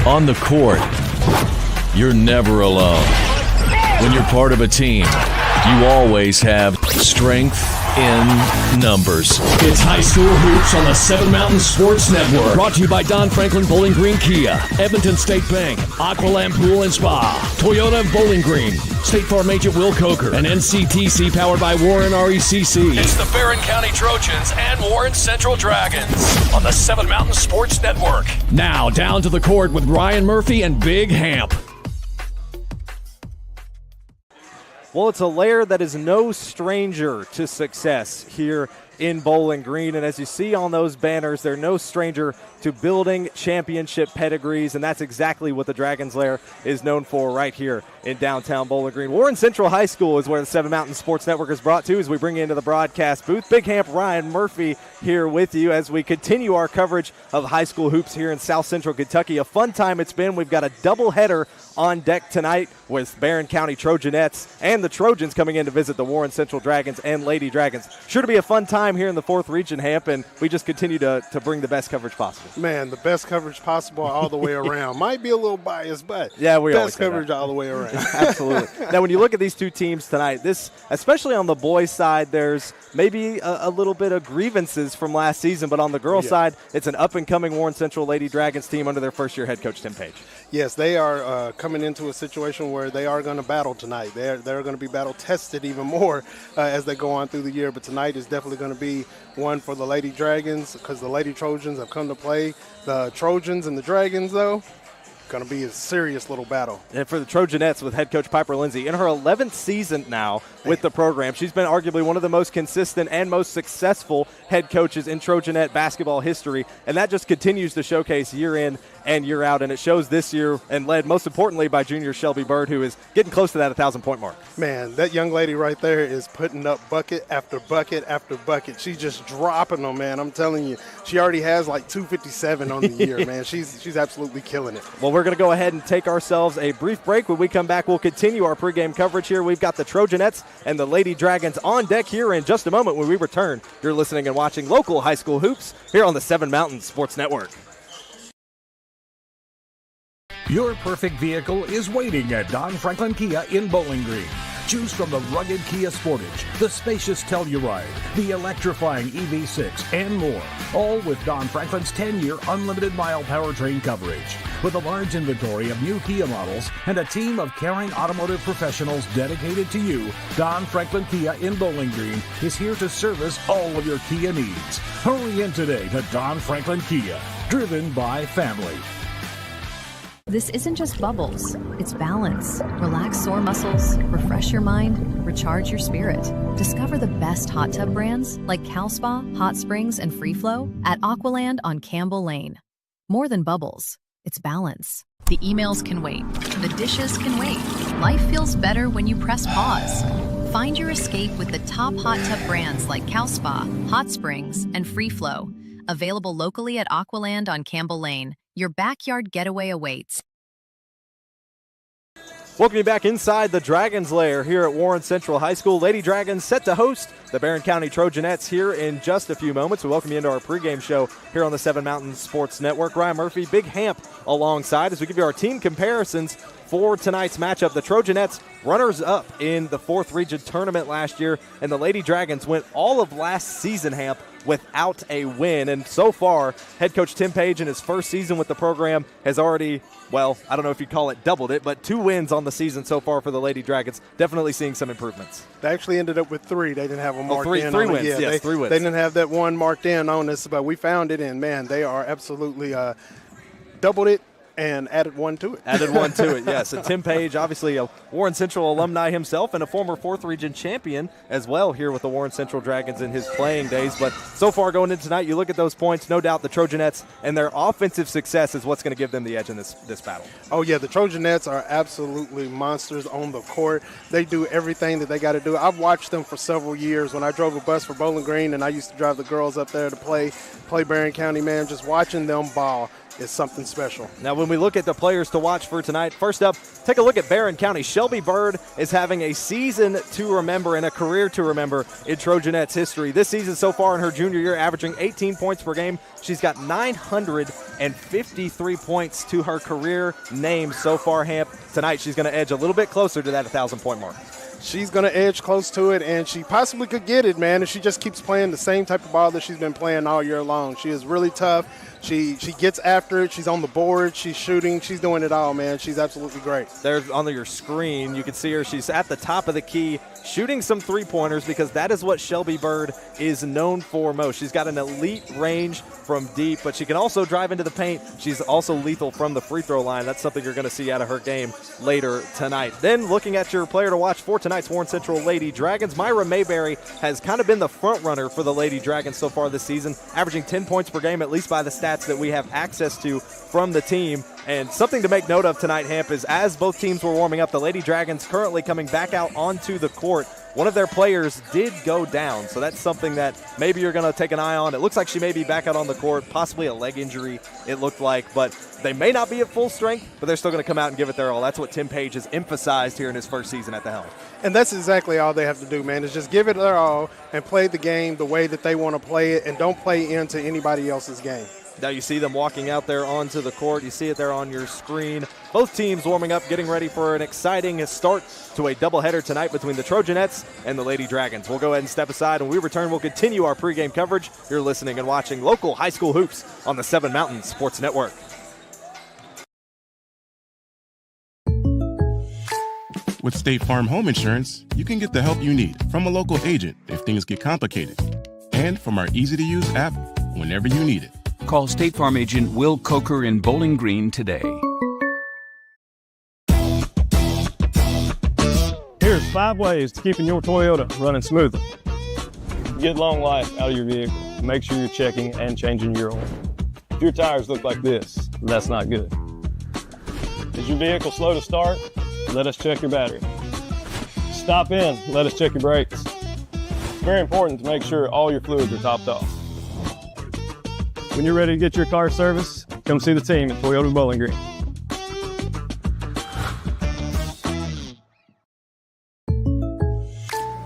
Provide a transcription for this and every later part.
On the court, you're never alone. When you're part of a team, you always have strength in numbers. It's High School Hoops on the Seven Mountain Sports Network. Brought to you by Don Franklin Bowling Green Kia, Edmonton State Bank, Aqualand Pool and Spa, Toyota of Bowling Green, State Farm agent Will Coker, and NCTC powered by Warren RECC. It's the Barren County Trojans and Warren Central Dragons on the Seven Mountain Sports Network. Now down to the court with Ryan Murphy and Big Hamp. Well, it's a lair that is no stranger to success here in Bowling Green. And as you see on those banners, they're no stranger to building championship pedigrees, and that's exactly what the Dragons Lair is known for right here in downtown Bowling Green. Warren Central High School is where the Seven Mountain Sports Network is brought to as we bring you into the broadcast booth. Big Hamp, Ryan Murphy here with you as we continue our coverage of high school hoops here in South Central Kentucky. A fun time it's been. We've got a doubleheader on deck tonight with Barren County Trojanettes and the Trojans coming in to visit the Warren Central Dragons and Lady Dragons. Sure to be a fun time here in the 4th Region, Hamp, and we just continue to bring the best coverage possible. Man, the best coverage possible all the way around. Might be a little biased, but yeah, we best coverage all the way around. Absolutely. Now, when you look at these two teams tonight, this, especially on the boys' side, there's maybe a little bit of grievances from last season, but on the girls' side, it's an up-and-coming Warren Central Lady Dragons team under their first-year head coach, Tim Page. Yes, they are coming into a situation where they are going to battle tonight. They're going to be battle-tested even more as they go on through the year, but tonight is definitely going to be one for the Lady Dragons because the Lady Trojans have come to play. The Trojans and the Dragons, though, going to be a serious little battle. And for the Trojanettes with head coach Piper Lindsay, in her 11th season now with the program, she's been arguably one of the most consistent and most successful head coaches in Trojanette basketball history, and that just continues to showcase year in and year out, and it shows this year, and led most importantly by junior Shelby Bird, who is getting close to that 1,000-point mark. Man, that young lady right there is putting up bucket after bucket after bucket. She's just dropping them, man. I'm telling you, she already has like 257 on the year, man. She's absolutely killing it. Well, we're going to go ahead and take ourselves a brief break. When we come back, we'll continue our pregame coverage here. We've got the Trojanettes and the Lady Dragons on deck here in just a moment. When we return, you're listening and watching local high school hoops here on the Seven Mountain Sports Network. Your perfect vehicle is waiting at Don Franklin Kia in Bowling Green. Choose from the rugged Kia Sportage, the spacious Telluride, the electrifying EV6, and more. All with Don Franklin's 10-year unlimited mile powertrain coverage. With a large inventory of new Kia models and a team of caring automotive professionals dedicated to you, Don Franklin Kia in Bowling Green is here to service all of your Kia needs. Hurry in today to Don Franklin Kia, driven by family. This isn't just bubbles, it's balance. Relax sore muscles, refresh your mind, recharge your spirit. Discover the best hot tub brands like CalSpa, Hot Springs, and Free Flow at Aqualand on Campbell Lane. More than bubbles, it's balance. The emails can wait, the dishes can wait. Life feels better when you press pause. Find your escape with the top hot tub brands like CalSpa, Hot Springs, and Free Flow. Available locally at Aqualand on Campbell Lane. Your backyard getaway awaits. Welcome you back inside the Dragons Lair here at Warren Central High School. Lady Dragons set to host the Barren County Trojanettes here in just a few moments. We welcome you into our pregame show here on the Seven Mountain Sports Network. Ryan Murphy, Big Hamp alongside as we give you our team comparisons for tonight's matchup. The Trojanettes runners-up in the 4th Region tournament last year, and the Lady Dragons went all of last season, Hamp, without a win. And so far, head coach Tim Page in his first season with the program has already, well, I don't know if you'd call it doubled it, but 2 wins on the season so far for the Lady Dragons. Definitely seeing some improvements. They actually ended up with 3. They didn't have them marked in. Three wins, yeah, yes, 3 wins. They didn't have that one marked in on us, but we found it, and, man, they are absolutely doubled it. And added one to it. Yes. And Tim Page, obviously a Warren Central alumni himself and a former 4th Region champion as well here with the Warren Central Dragons in his playing days. But so far going into tonight, you look at those points, no doubt the Trojanettes and their offensive success is what's going to give them the edge in this battle. Oh, yeah, the Trojanettes are absolutely monsters on the court. They do everything that they got to do. I've watched them for several years. When I drove a bus for Bowling Green and I used to drive the girls up there to play Barren County, man, just watching them ball. is something special. Now, when we look at the players to watch for tonight, first up, take a look at Barren County. Shelby Bird is having a season to remember and a career to remember in Trojanettes history. This season so far in her junior year, averaging 18 points per game. She's got 953 points to her career name so far, Hamp. Tonight, she's going to edge a little bit closer to that 1,000-point mark. She's going to edge close to it, and she possibly could get it, man, if she just keeps playing the same type of ball that she's been playing all year long. She is really tough. She gets after it. She's on the board. She's shooting. She's doing it all, man. She's absolutely great. There's on your screen, you can see her. She's at the top of the key shooting some three-pointers because that is what Shelby Bird is known for most. She's got an elite range from deep, but she can also drive into the paint. She's also lethal from the free throw line. That's something you're going to see out of her game later tonight. Then looking at your player to watch for tonight's Warren Central Lady Dragons, Myra Mayberry has kind of been the front runner for the Lady Dragons so far this season, averaging 10 points per game, at least by the stats that we have access to from the team. And something to make note of tonight, Hamp, is as both teams were warming up, the Lady Dragons currently coming back out onto the court. One of their players did go down, so that's something that maybe you're going to take an eye on. It looks like she may be back out on the court, possibly a leg injury, it looked like. But they may not be at full strength, but they're still going to come out and give it their all. That's what Tim Page has emphasized here in his first season at the helm. And that's exactly all they have to do, man, is just give it their all and play the game the way that they want to play it and don't play into anybody else's game. Now you see them walking out there onto the court. You see it there on your screen. Both teams warming up, getting ready for an exciting start to a doubleheader tonight between the Trojanettes and the Lady Dragons. We'll go ahead and step aside. When we return, we'll continue our pregame coverage. You're listening and watching local high school hoops on the 7 Mountain Sports Network. With State Farm Home Insurance, you can get the help you need from a local agent if things get complicated, and from our easy-to-use app whenever you need it. Call State Farm agent Will Coker in Bowling Green today. Here's 5 ways to keeping your Toyota running smoothly. Get long life out of your vehicle. Make sure you're checking and changing your oil. If your tires look like this, that's not good. Is your vehicle slow to start? Let us check your battery. Stop in, let us check your brakes. It's very important to make sure all your fluids are topped off. When you're ready to get your car serviced, come see the team at Toyota Bowling Green.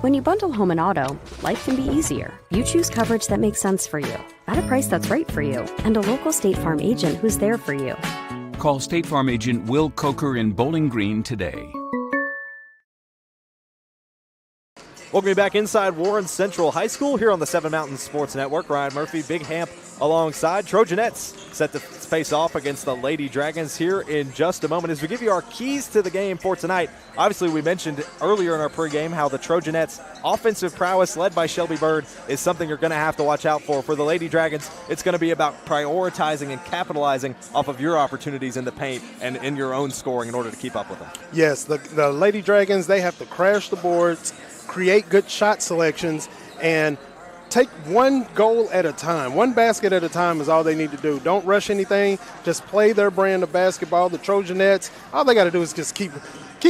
When you bundle home and auto, life can be easier. You choose coverage that makes sense for you, at a price that's right for you, and a local State Farm agent who's there for you. Call State Farm agent Will Coker in Bowling Green today. Welcome you back inside Warren Central High School here on the 7 Mountain Sports Network. Ryan Murphy, Big Hamp alongside. Trojanettes set to face off against the Lady Dragons here in just a moment. As we give you our keys to the game for tonight, obviously we mentioned earlier in our pregame how the Trojanettes' offensive prowess led by Shelby Bird is something you're going to have to watch out for. For the Lady Dragons, it's going to be about prioritizing and capitalizing off of your opportunities in the paint and in your own scoring in order to keep up with them. Yes, the Lady Dragons, they have to crash the boards, create good shot selections, and take one goal at a time. One basket at a time is all they need to do. Don't rush anything. Just play their brand of basketball. The Trojanettes, all they got to do is just keep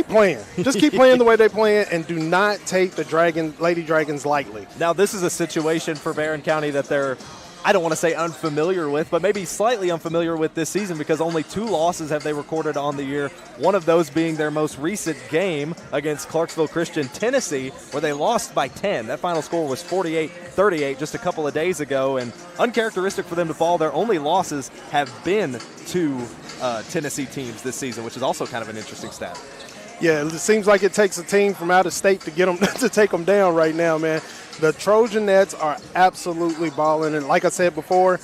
playing. Just keep playing the way they play and do not take the Lady Dragons lightly. Now, this is a situation for Barren County that they're, I don't want to say unfamiliar with, but maybe slightly unfamiliar with this season because only 2 losses have they recorded on the year, one of those being their most recent game against Clarksville Christian Tennessee, where they lost by 10. That final score was 48-38 just a couple of days ago, and uncharacteristic for them to fall. Their only losses have been to Tennessee teams this season, which is also kind of an interesting stat. Yeah, it seems like it takes a team from out of state to get them to take them down right now, man. The Trojanettes are absolutely balling, and like I said before,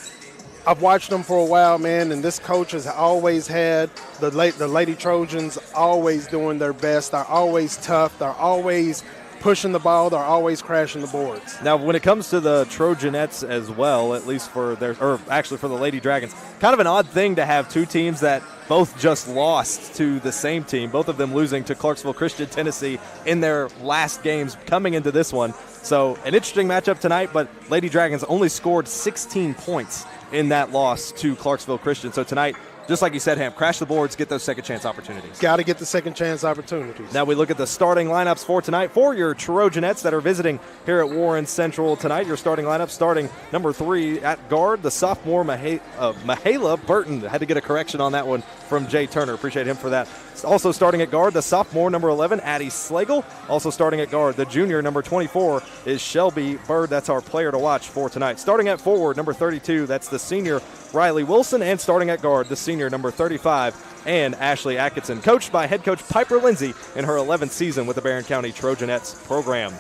I've watched them for a while, man, and this coach has always had the Lady Trojans always doing their best. They're always tough. They're always pushing the ball. They're always crashing the boards. Now, when it comes to the Trojanettes as well, at least for for the Lady Dragons, kind of an odd thing to have 2 teams that both just lost to the same team, both of them losing to Clarksville Christian Tennessee in their last games coming into this one. So an interesting matchup tonight, but Lady Dragons only scored 16 points in that loss to Clarksville Christian. So tonight, just like you said, Ham, crash the boards, get those second chance opportunities. Got to get the second chance opportunities. Now we look at the starting lineups for tonight for your Trojanettes that are visiting here at Warren Central tonight. Your starting lineup starting number 3 at guard, the sophomore Mahala Burton. I had to get a correction on that one from Jay Turner. Appreciate him for that. Also starting at guard, the sophomore number 11, Addie Slagle. Also starting at guard, the junior number 24 is Shelby Bird. That's our player to watch for tonight. Starting at forward, number 32, that's the senior Riley Wilson. And starting at guard, the senior number 35, and Ashley Atkinson, coached by head coach Piper Lindsay in her 11th season with the Barren County Trojanettes program.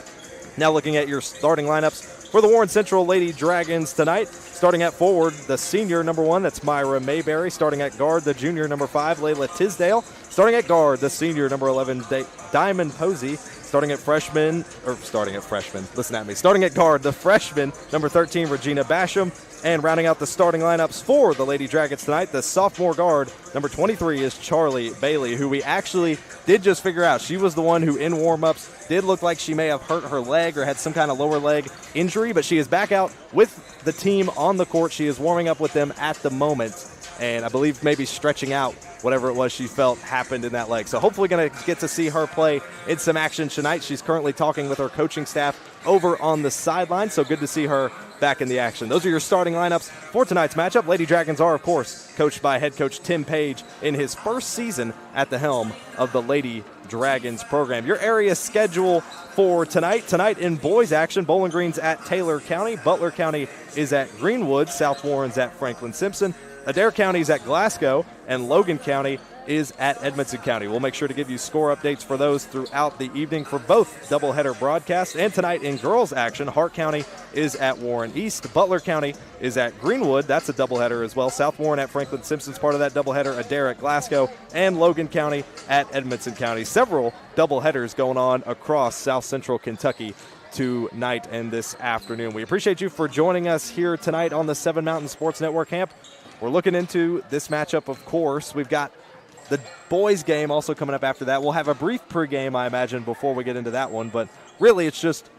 Now looking at your starting lineups for the Warren Central Lady Dragons tonight. Starting at forward, the senior number 1, that's Myra Mayberry. Starting at guard, the junior number 5, Layla Tisdale. Starting at guard, the senior number 11, Diamond Posey. Starting at guard, the freshman number 13, Regina Basham. And rounding out the starting lineups for the Lady Dragons tonight, the sophomore guard, number 23, is Charlie Bailey, who we actually did just figure out. She was the one who, in warm-ups, did look like she may have hurt her leg or had some kind of lower leg injury, but she is back out with the team on the court. She is warming up with them at the moment, and I believe maybe stretching out whatever it was she felt happened in that leg. So hopefully going to get to see her play in some action tonight. She's currently talking with her coaching staff over on the sideline, so good to see her back in the action. Those are your starting lineups for tonight's matchup. Lady Dragons are, of course, coached by head coach Tim Page in his first season at the helm of the Lady Dragons program. Your area schedule for tonight. Tonight in boys action, Bowling Green's at Taylor County. Butler County is at Greenwood. South Warren's at Franklin Simpson. Adair County is at Glasgow, and Logan County is at Edmonson County. We'll make sure to give you score updates for those throughout the evening for both doubleheader broadcasts. And tonight in girls action, Hart County is at Warren East. Butler County is at Greenwood. That's a doubleheader as well. South Warren at Franklin Simpson's part of that doubleheader. Adair at Glasgow, and Logan County at Edmonson County. Several doubleheaders going on across South Central Kentucky tonight and this afternoon. We appreciate you for joining us here tonight on the 7 Mountain Sports Network camp. We're looking into this matchup, of course. We've got the boys game also coming up after that. We'll have a brief pregame, I imagine, before we get into that one. But really, it's just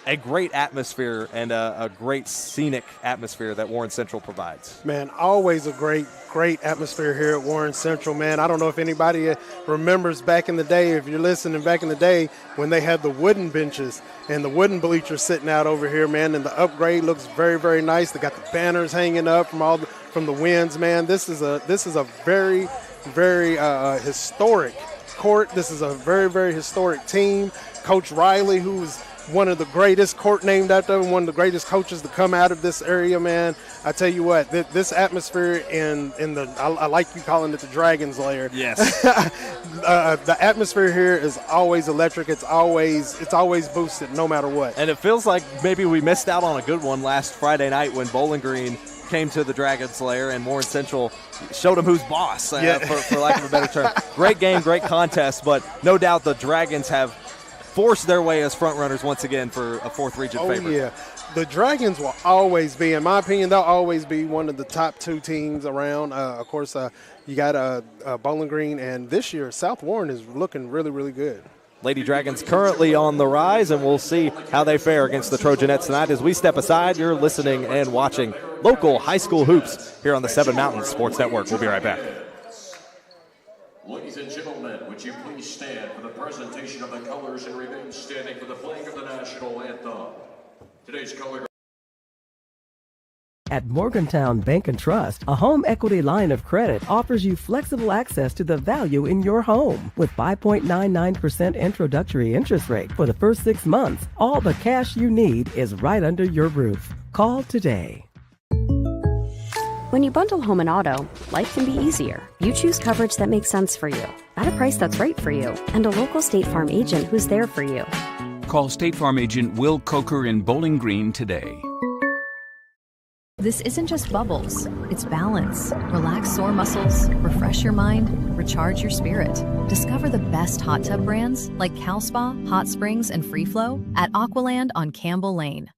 a great atmosphere and a great scenic atmosphere that Warren Central provides. Man, always a great atmosphere here at Warren Central, man. I don't know if anybody remembers back in the day, if you're listening, back in the day when they had the wooden benches and the wooden bleachers sitting out over here, man, and the upgrade looks very, very nice. They got the banners hanging up from the winds, man. This is a very, very historic court. This is a very, very historic team. Coach Riley, who's one of the greatest, court named after him, one of the greatest coaches to come out of this area, man. I tell you what, this atmosphere in the, I like you calling it the Dragon's Lair. Yes. The atmosphere here is always electric. It's always boosted no matter what. And it feels like maybe we missed out on a good one last Friday night when Bowling Green came to the Dragon's Lair and Warren Central showed them who's boss, for lack of a better term. Great game, great contest, but no doubt the Dragons have forced their way as front runners once again for a 4th region favorite. Oh, yeah. The Dragons will always be, in my opinion, they'll always be one of the top 2 teams around. Of course, you got Bowling Green, and this year South Warren is looking really, really good. Lady Dragons currently on the rise, and we'll see how they fare against the Trojanettes tonight. As we step aside, you're listening and watching local high school hoops here on the 7 Mountain Sports Network. We'll be right back. Ladies and gentlemen, would you please stand for the presentation of the colors and remain standing for the playing of the national anthem. Today's color. At Morgantown Bank and Trust, a home equity line of credit offers you flexible access to the value in your home. With 5.99% introductory interest rate for the first 6 months, all the cash you need is right under your roof. Call today. When you bundle home and auto, life can be easier. You choose coverage that makes sense for you, at a price that's right for you, and a local State Farm agent who's there for you. Call State Farm agent Will Coker in Bowling Green today. This isn't just bubbles, it's balance. Relax sore muscles, refresh your mind, recharge your spirit. Discover the best hot tub brands like Cal Spa, Hot Springs, and Free Flow at Aqualand on Campbell Lane.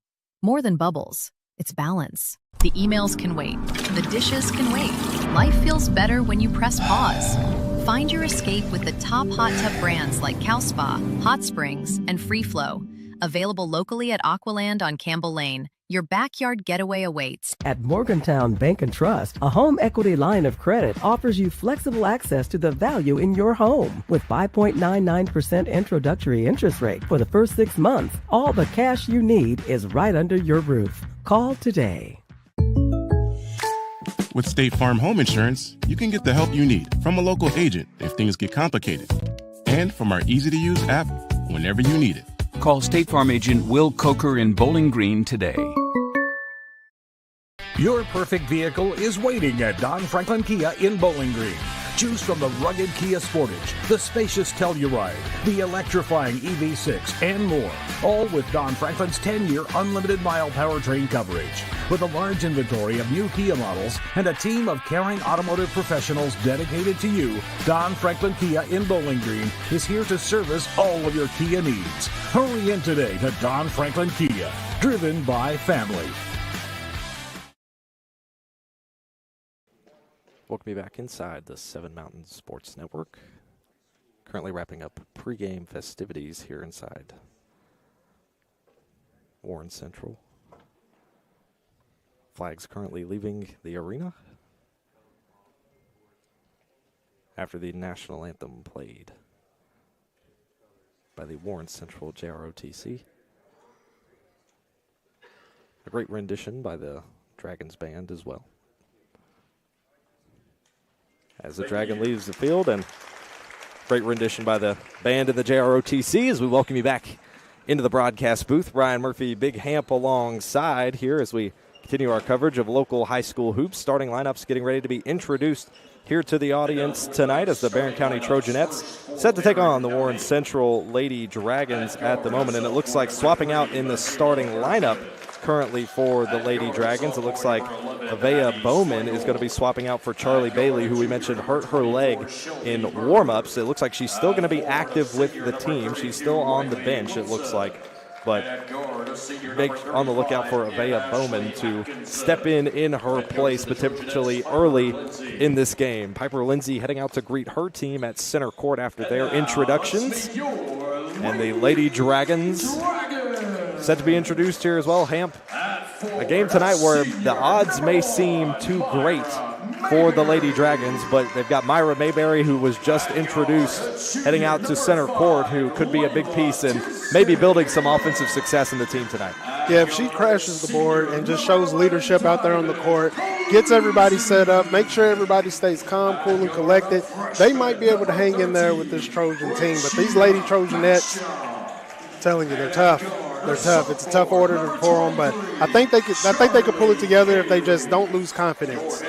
More than bubbles, it's balance. The emails can wait. The dishes can wait. Life feels better when you press pause. Find your escape with the top hot tub brands like Cal Spa, Hot Springs, and Free Flow. Available locally at Aqualand on Campbell Lane Your backyard getaway awaits. At Morgantown Bank and Trust, a home equity line of credit offers you flexible access to the value in your home. With 5.99% introductory interest rate for the first 6 months, all the cash you need is right under your roof. Call today. With State Farm Home Insurance, you can get the help you need from a local agent if things get complicated, and from our easy-to-use app whenever you need it. Call State Farm agent Will Coker in Bowling Green today. Your perfect vehicle is waiting at Don Franklin Kia in Bowling Green. Choose from the rugged Kia Sportage, the spacious Telluride, the electrifying EV6, and more. All with Don Franklin's 10-year unlimited mile powertrain coverage. With a large inventory of new Kia models and a team of caring automotive professionals dedicated to you, Don Franklin Kia in Bowling Green is here to service all of your Kia needs. Hurry in today to Don Franklin Kia, driven by family. Welcome you back inside the Seven Mountains Sports Network. Currently wrapping up pregame festivities here inside Warren Central. Flags currently leaving the arena after the national anthem played by the Warren Central JROTC. A great rendition by the Dragons band as well. As the Dragon leaves the field, and great rendition by the band of the JROTC as we welcome you back into the broadcast booth. Ryan Murphy, Big Hamp alongside here as we continue our coverage of local high school hoops. Starting lineups getting ready to be introduced here to the audience tonight as the Barren County Trojanettes set to take on the Warren Central Lady Dragons at the moment. And it looks like swapping out in the starting lineup currently for the Lady Dragons. It looks like Avea Bowman is going to be swapping out for Charlie Bailey, who we mentioned hurt her leg in warm-ups. It looks like she's still going to be active with the team. She's still on the bench, it looks like. But big on the lookout for Avea Bowman to step in her place potentially early in this game. Piper Lindsay heading out to greet her team at center court after their introductions. And the Lady Dragons set to be introduced here as well. Hamp, a game tonight where the odds may seem too great for the Lady Dragons, but they've got Myra Mayberry, who was just introduced, heading out to center court, who could be a big piece and maybe building some offensive success in the team tonight. Yeah, if she crashes the board and just shows leadership out there on the court, gets everybody set up, make sure everybody stays calm, cool, and collected, they might be able to hang in there with this Trojan team. But these Lady Trojanettes, I'm telling you, they're tough. They're tough. It's a tough order for them, but I think they could pull it together if they just don't lose confidence.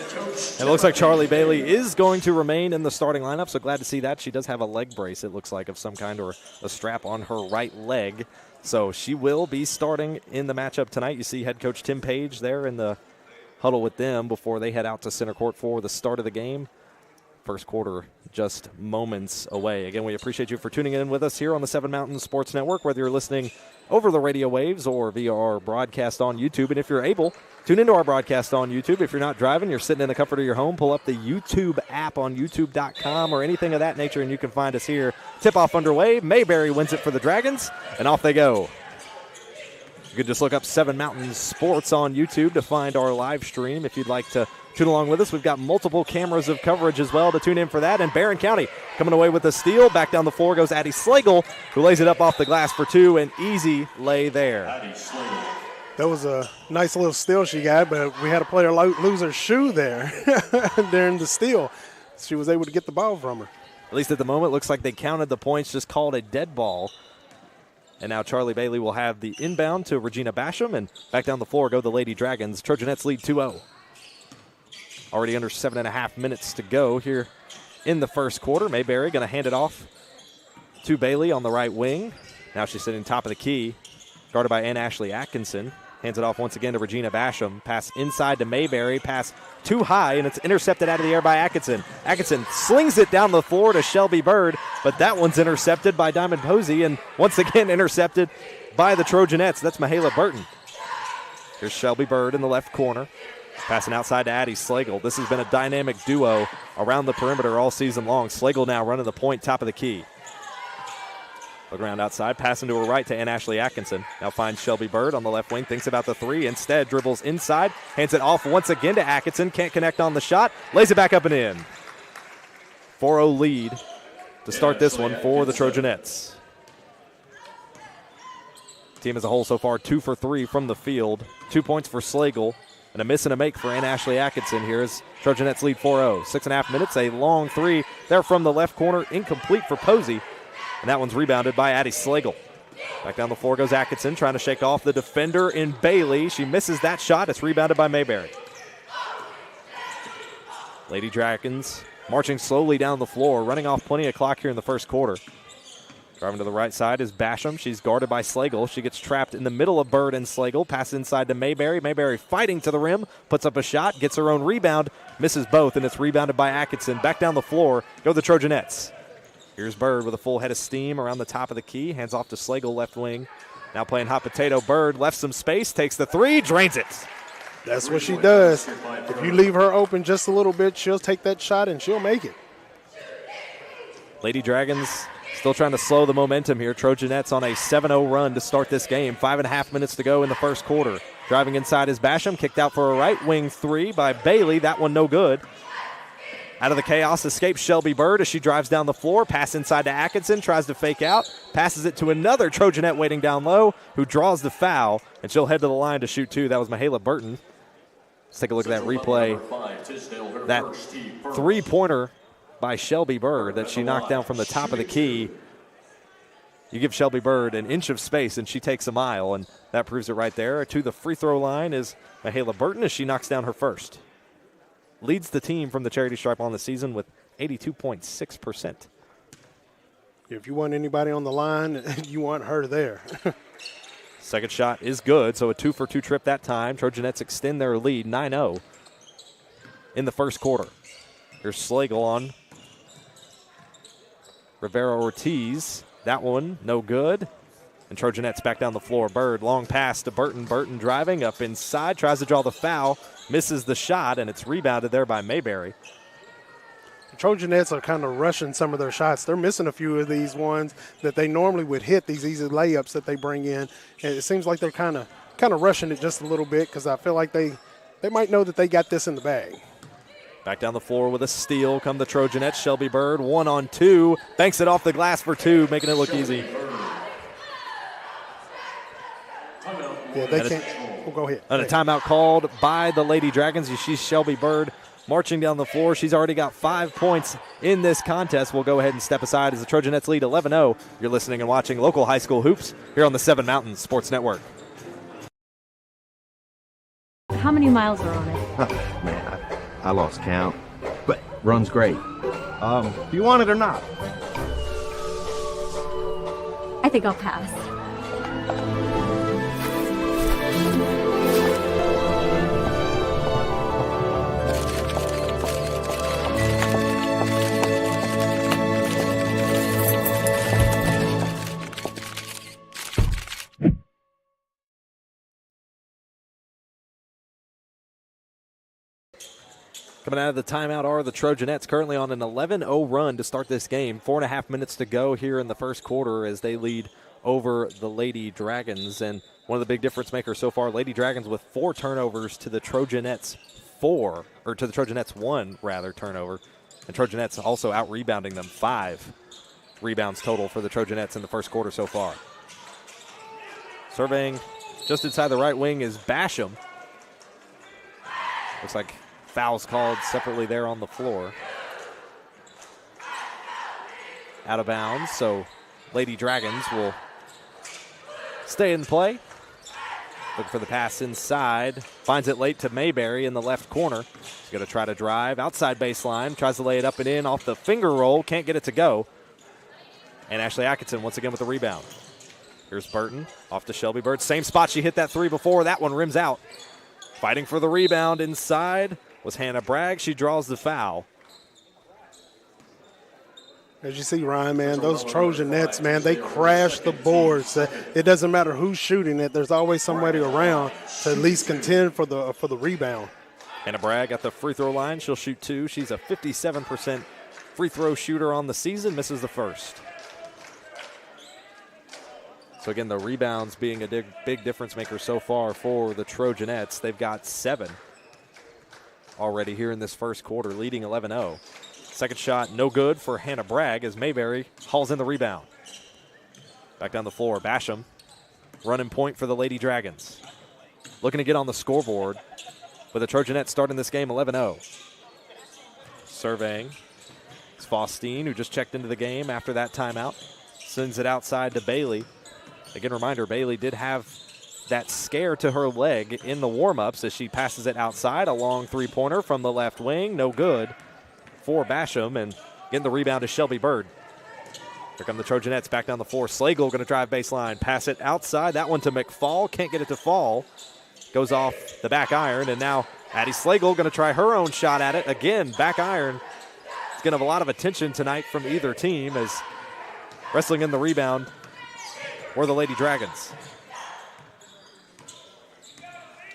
It looks like Charlie Bailey is going to remain in the starting lineup, so glad to see that. She does have a leg brace, it looks like, of some kind, or a strap on her right leg. So she will be starting in the matchup tonight. You see head coach Tim Page there in the huddle with them before they head out to center court for the start of the game. First quarter just moments away. Again, we appreciate you for tuning in with us here on the Seven Mountains Sports Network, whether you're listening over the radio waves or via our broadcast on YouTube. And if you're able, tune into our broadcast on YouTube. If you're not driving, you're sitting in the comfort of your home, pull up the YouTube app on youtube.com or anything of that nature, and you can find us here. Tip-off underway. Mayberry wins it for the Dragons, and off they go. You can just look up Seven Mountains Sports on YouTube to find our live stream if you'd like to tune along with us. We've got multiple cameras of coverage as well to tune in for that. And Barren County coming away with a steal. Back down the floor goes Addie Slagle, who lays it up off the glass for two. An easy lay there. That was a nice little steal she got, but we had a player lose her shoe there during the steal. She was able to get the ball from her. At least at the moment, looks like they counted the points, just called a dead ball. And now Charlie Bailey will have the inbound to Regina Basham. And back down the floor go the Lady Dragons. Trojanettes lead 2-0. Already under 7.5 minutes to go here in the first quarter. Mayberry going to hand it off to Bailey on the right wing. Now she's sitting top of the key, guarded by Ann Ashley Atkinson. Hands it off once again to Regina Basham. Pass inside to Mayberry. Pass too high, and it's intercepted out of the air by Atkinson. Atkinson slings it down the floor to Shelby Bird, but that one's intercepted by Diamond Posey, and once again intercepted by the Trojanettes. That's Mahala Burton. Here's Shelby Bird in the left corner. Passing outside to Addie Slagle. This has been a dynamic duo around the perimeter all season long. Slagle now running the point, top of the key. Look around outside, passing to her right to Ashley Atkinson. Now finds Shelby Bird on the left wing, thinks about the three. Instead, dribbles inside, hands it off once again to Atkinson. Can't connect on the shot, lays it back up and in. 4-0 lead to start this one for the Trojanettes. Team as a whole so far 2 for 3 from the field. 2 points for Slagle and a miss and a make for Ashley Atkinson here as Trojanettes lead 4-0. 6.5 minutes, a long three there from the left corner, incomplete for Posey. And that one's rebounded by Addie Slagle. Back down the floor goes Atkinson, trying to shake off the defender in Bailey. She misses that shot. It's rebounded by Mayberry. Lady Dragons marching slowly down the floor, running off plenty of clock here in the first quarter. Driving to the right side is Basham. She's guarded by Slagle. She gets trapped in the middle of Bird and Slagle. Pass inside to Mayberry. Mayberry fighting to the rim, puts up a shot, gets her own rebound, misses both, and it's rebounded by Atkinson. Back down the floor go the Trojanettes. Here's Bird with a full head of steam around the top of the key. Hands off to Slagle, left wing. Now playing hot potato. Bird left some space, takes the three, drains it. That's what she does. If you leave her open just a little bit, she'll take that shot and she'll make it. Lady Dragons still trying to slow the momentum here. Trojanettes on a 7-0 run to start this game. 5.5 minutes to go in the first quarter. Driving inside is Basham. Kicked out for a right wing three by Bailey. That one no good. Out of the chaos escapes Shelby Bird as she drives down the floor. Pass inside to Atkinson, tries to fake out. Passes it to another Trojanette waiting down low who draws the foul, and she'll head to the line to shoot two. That was Mahala Burton. Let's take a look at that replay. That three-pointer by Shelby Bird that she knocked down from the top of the key. You give Shelby Bird an inch of space and she takes a mile, and that proves it right there. To the free throw line is Mahala Burton as she knocks down her first. Leads the team from the charity stripe on the season with 82.6%. If you want anybody on the line, you want her there. Second shot is good, so a 2-for-2 trip that time. Trojanettes extend their lead 9-0 in the first quarter. Here's Slagle on Rivera Ortiz. That one no good. And Trojanettes back down the floor. Bird, long pass to Burton. Burton driving up inside, tries to draw the foul, misses the shot, and it's rebounded there by Mayberry. The Trojanettes are kind of rushing some of their shots. They're missing a few of these ones that they normally would hit, these easy layups that they bring in. And it seems like they're kind of rushing it just a little bit because I feel like they might know that they got this in the bag. Back down the floor with a steal come the Trojanettes. Shelby Bird, 1-on-2, banks it off the glass for two, making it look easy. Yeah, they can't. Well, go ahead. And a timeout called by the Lady Dragons. You see Shelby Bird marching down the floor. She's already got 5 points in this contest. We'll go ahead and step aside as the Trojanettes lead 11-0. You're listening and watching local high school hoops here on the Seven Mountains Sports Network. How many miles are on it? Man, I lost count, but runs great. Do you want it or not? I think I'll pass. Coming out of the timeout are the Trojanettes, currently on an 11-0 run to start this game. 4.5 minutes to go here in the first quarter as they lead over the Lady Dragons. And one of the big difference makers so far, Lady Dragons with 4 turnovers to the Trojanettes 1 turnover. And Trojanettes also out-rebounding them 5 rebounds total for the Trojanettes in the first quarter so far. Surveying just inside the right wing is Basham. Looks like fouls called separately there on the floor. Out of bounds, so Lady Dragons will stay in play. Look for the pass inside. Finds it late to Mayberry in the left corner. She's going to try to drive. Outside baseline. Tries to lay it up and in off the finger roll. Can't get it to go. And Ashley Atkinson once again with the rebound. Here's Burton off to Shelby Bird. Same spot she hit that three before. That one rims out. Fighting for the rebound inside was Hannah Bragg. She draws the foul. As you see, Ryan, man, those Trojanettes, man, they crash the boards. It doesn't matter who's shooting it. There's always somebody around to at least contend for the rebound. Hannah Bragg at the free throw line. She'll shoot 2. She's a 57% free throw shooter on the season. Misses the first. So again, the rebounds being a big difference maker so far for the Trojanettes. They've got 7 already here in this first quarter, leading 11-0. Second shot, no good for Hannah Bragg as Mayberry hauls in the rebound. Back down the floor, Basham, running point for the Lady Dragons. Looking to get on the scoreboard, but the Trojanettes starting this game 11-0. Surveying, it's Faustine, who just checked into the game after that timeout. Sends it outside to Bailey. Again, reminder, Bailey did have that scare to her leg in the warm-ups as she passes it outside. A long three-pointer from the left wing, no good for Basham, and getting the rebound to Shelby Bird. Here come the Trojanettes back down the floor. Slagle going to drive baseline, pass it outside. That one to McFall, can't get it to fall. Goes off the back iron, and now Addie Slagle going to try her own shot at it. Again, back iron. It's going to have a lot of attention tonight from either team as wrestling in the rebound or the Lady Dragons.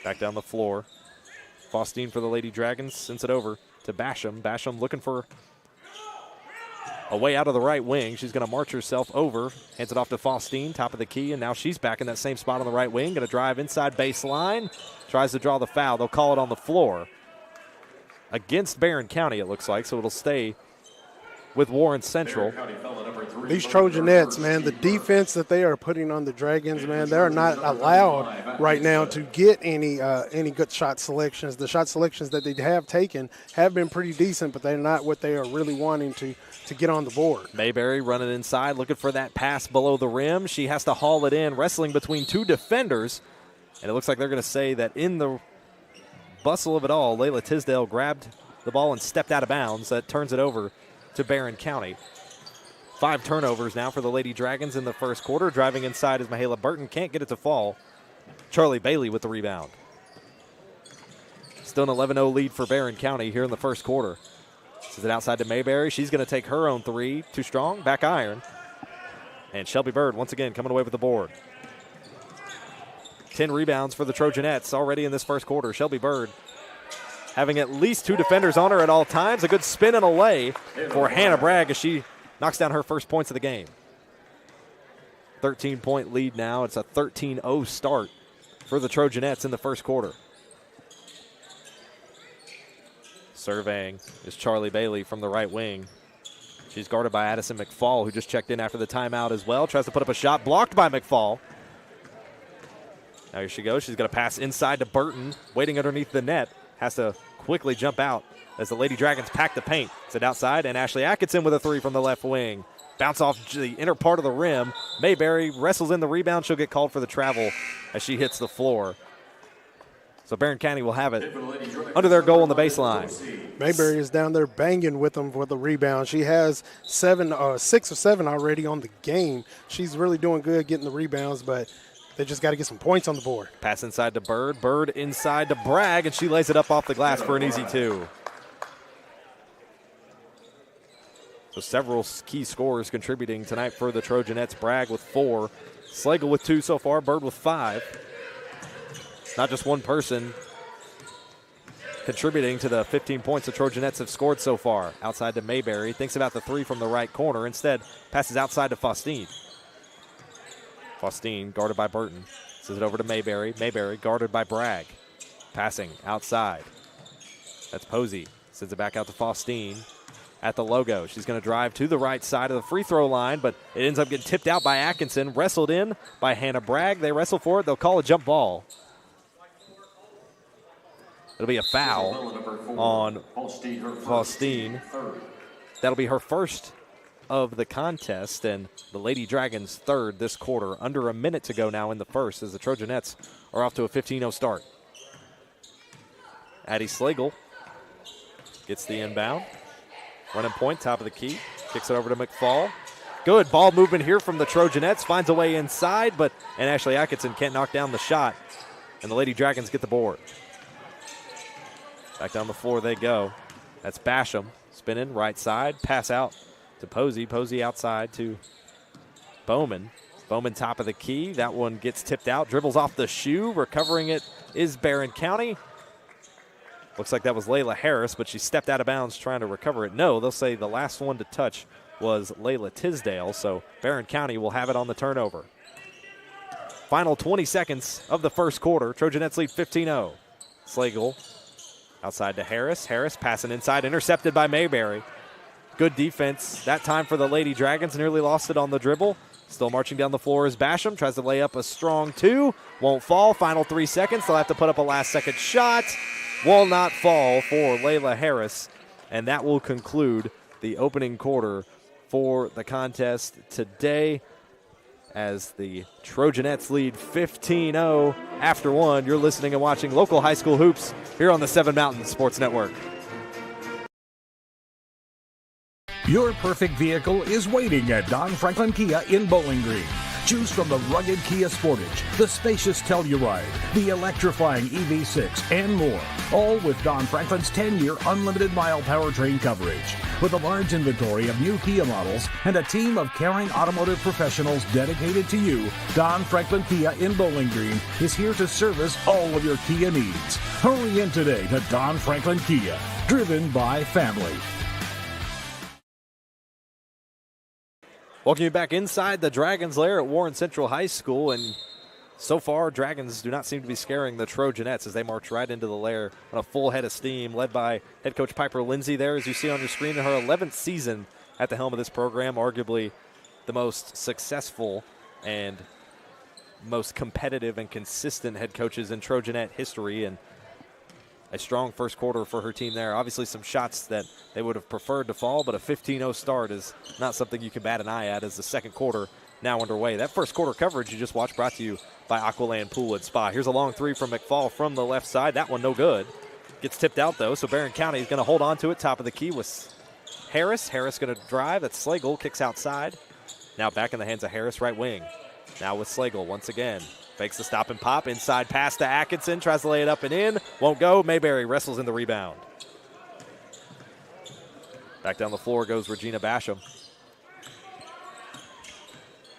Back down the floor. Faustine for the Lady Dragons sends it over to Basham. Basham looking for a way out of the right wing. She's going to march herself over. Hands it off to Faustine, top of the key, and now she's back in that same spot on the right wing. Going to drive inside baseline. Tries to draw the foul. They'll call it on the floor. Against Barren County, it looks like, so it'll stay with Warren Central. These Trojanettes, man, the defense that they are putting on the Dragons, man, they're not allowed right now to get any good shot selections. The shot selections that they have taken have been pretty decent, but they're not what they are really wanting to get on the board. Mayberry running inside, looking for that pass below the rim. She has to haul it in, wrestling between 2 defenders, and it looks like they're going to say that in the bustle of it all, Layla Tisdale grabbed the ball and stepped out of bounds. That turns it over to Barren County. 5 turnovers now for the Lady Dragons in the first quarter. Driving inside is Mahala Burton. Can't get it to fall. Charlie Bailey with the rebound. Still an 11-0 lead for Barren County here in the first quarter. Sends it outside to Mayberry. She's going to take her own 3. Too strong. Back iron. And Shelby Bird once again coming away with the board. 10 rebounds for the Trojanettes already in this first quarter. Shelby Bird having at least 2 defenders on her at all times. A good spin and a lay for Hannah Bragg as she knocks down her first points of the game. 13-point lead now. It's a 13-0 start for the Trojanettes in the first quarter. Surveying is Charlie Bailey from the right wing. She's guarded by Addison McFall, who just checked in after the timeout as well. Tries to put up a shot, blocked by McFall. Now here she goes. She's going to pass inside to Burton, waiting underneath the net. Has to quickly jump out as the Lady Dragons pack the paint. Sit outside, and Ashley Atkinson with a 3 from the left wing. Bounce off the inner part of the rim. Mayberry wrestles in the rebound. She'll get called for the travel as she hits the floor. So Barren County will have it under their goal on the baseline. Mayberry is down there banging with them for the rebound. She has 6 or 7 already on the game. She's really doing good getting the rebounds, but they just got to get some points on the board. Pass inside to Bird. Bird inside to Bragg, and she lays it up off the glass for an easy 2. So several key scorers contributing tonight for the Trojanettes. Bragg with 4. Slagle with 2 so far. Bird with 5. Not just one person contributing to the 15 points the Trojanettes have scored so far. Outside to Mayberry. Thinks about the 3 from the right corner. Instead, passes outside to Faustine. Faustine guarded by Burton. Sends it over to Mayberry. Mayberry guarded by Bragg. Passing outside. That's Posey. Sends it back out to Faustine at the logo. She's going to drive to the right side of the free throw line, but it ends up getting tipped out by Atkinson. Wrestled in by Hannah Bragg. They wrestle for it. They'll call a jump ball. It'll be a foul on Faustine. That'll be her first of the contest, and the Lady Dragons' 3rd this quarter. Under a minute to go now in the first as the Trojanettes are off to a 15-0 start. Addie Slagle gets the inbound. Running point, top of the key. Kicks it over to McFall. Good ball movement here from the Trojanettes. Finds a way inside, and Ashley Atkinson can't knock down the shot. And the Lady Dragons get the board. Back down the floor they go. That's Basham. Spinning right side. Pass out to Posey. Posey outside to Bowman. Bowman top of the key. That one gets tipped out. Dribbles off the shoe. Recovering it is Barren County. Looks like that was Layla Harris, but she stepped out of bounds trying to recover it. No, they'll say the last one to touch was Layla Tisdale, so Barren County will have it on the turnover. Final 20 seconds of the first quarter. Trojanets lead 15-0. Slagle outside to Harris. Harris passing inside, intercepted by Mayberry. Good defense that time for the Lady Dragons. Nearly lost it on the dribble. Still marching down the floor is Basham. Tries to lay up a strong two. Won't fall. Final 3 seconds. They'll have to put up a last-second shot. Will not fall for Layla Harris. And that will conclude the opening quarter for the contest today as the Trojanets lead 15-0 after one. You're listening and watching local high school hoops here on the Seven Mountains Sports Network. Your perfect vehicle is waiting at Don Franklin Kia in Bowling Green. Choose from the rugged Kia Sportage, the spacious Telluride, the electrifying EV6, and more. All with Don Franklin's 10-year unlimited mile powertrain coverage. With a large inventory of new Kia models and a team of caring automotive professionals dedicated to you, Don Franklin Kia in Bowling Green is here to service all of your Kia needs. Hurry in today to Don Franklin Kia, driven by family. Welcome you back inside the Dragons' lair at Warren Central High School, and so far Dragons do not seem to be scaring the Trojanettes as they march right into the lair on a full head of steam, led by head coach Piper Lindsay there, as you see on your screen, in her 11th season at the helm of this program, arguably the most successful and most competitive and consistent head coaches in Trojanet history, and a strong first quarter for her team there. Obviously some shots that they would have preferred to fall, but a 15-0 start is not something you can bat an eye at as the second quarter now underway. That first quarter coverage you just watched brought to you by Aqualand Pool and Spa. Here's a long three from McFall from the left side. That one no good. Gets tipped out though, so Barren County is going to hold on to it. Top of the key with Harris. Harris going to drive. That's Slagle. Kicks outside. Now back in the hands of Harris, right wing. Now with Slagle once again. Fakes the stop and pop. Inside pass to Atkinson. Tries to lay it up and in. Won't go. Mayberry wrestles in the rebound. Back down the floor goes Regina Basham.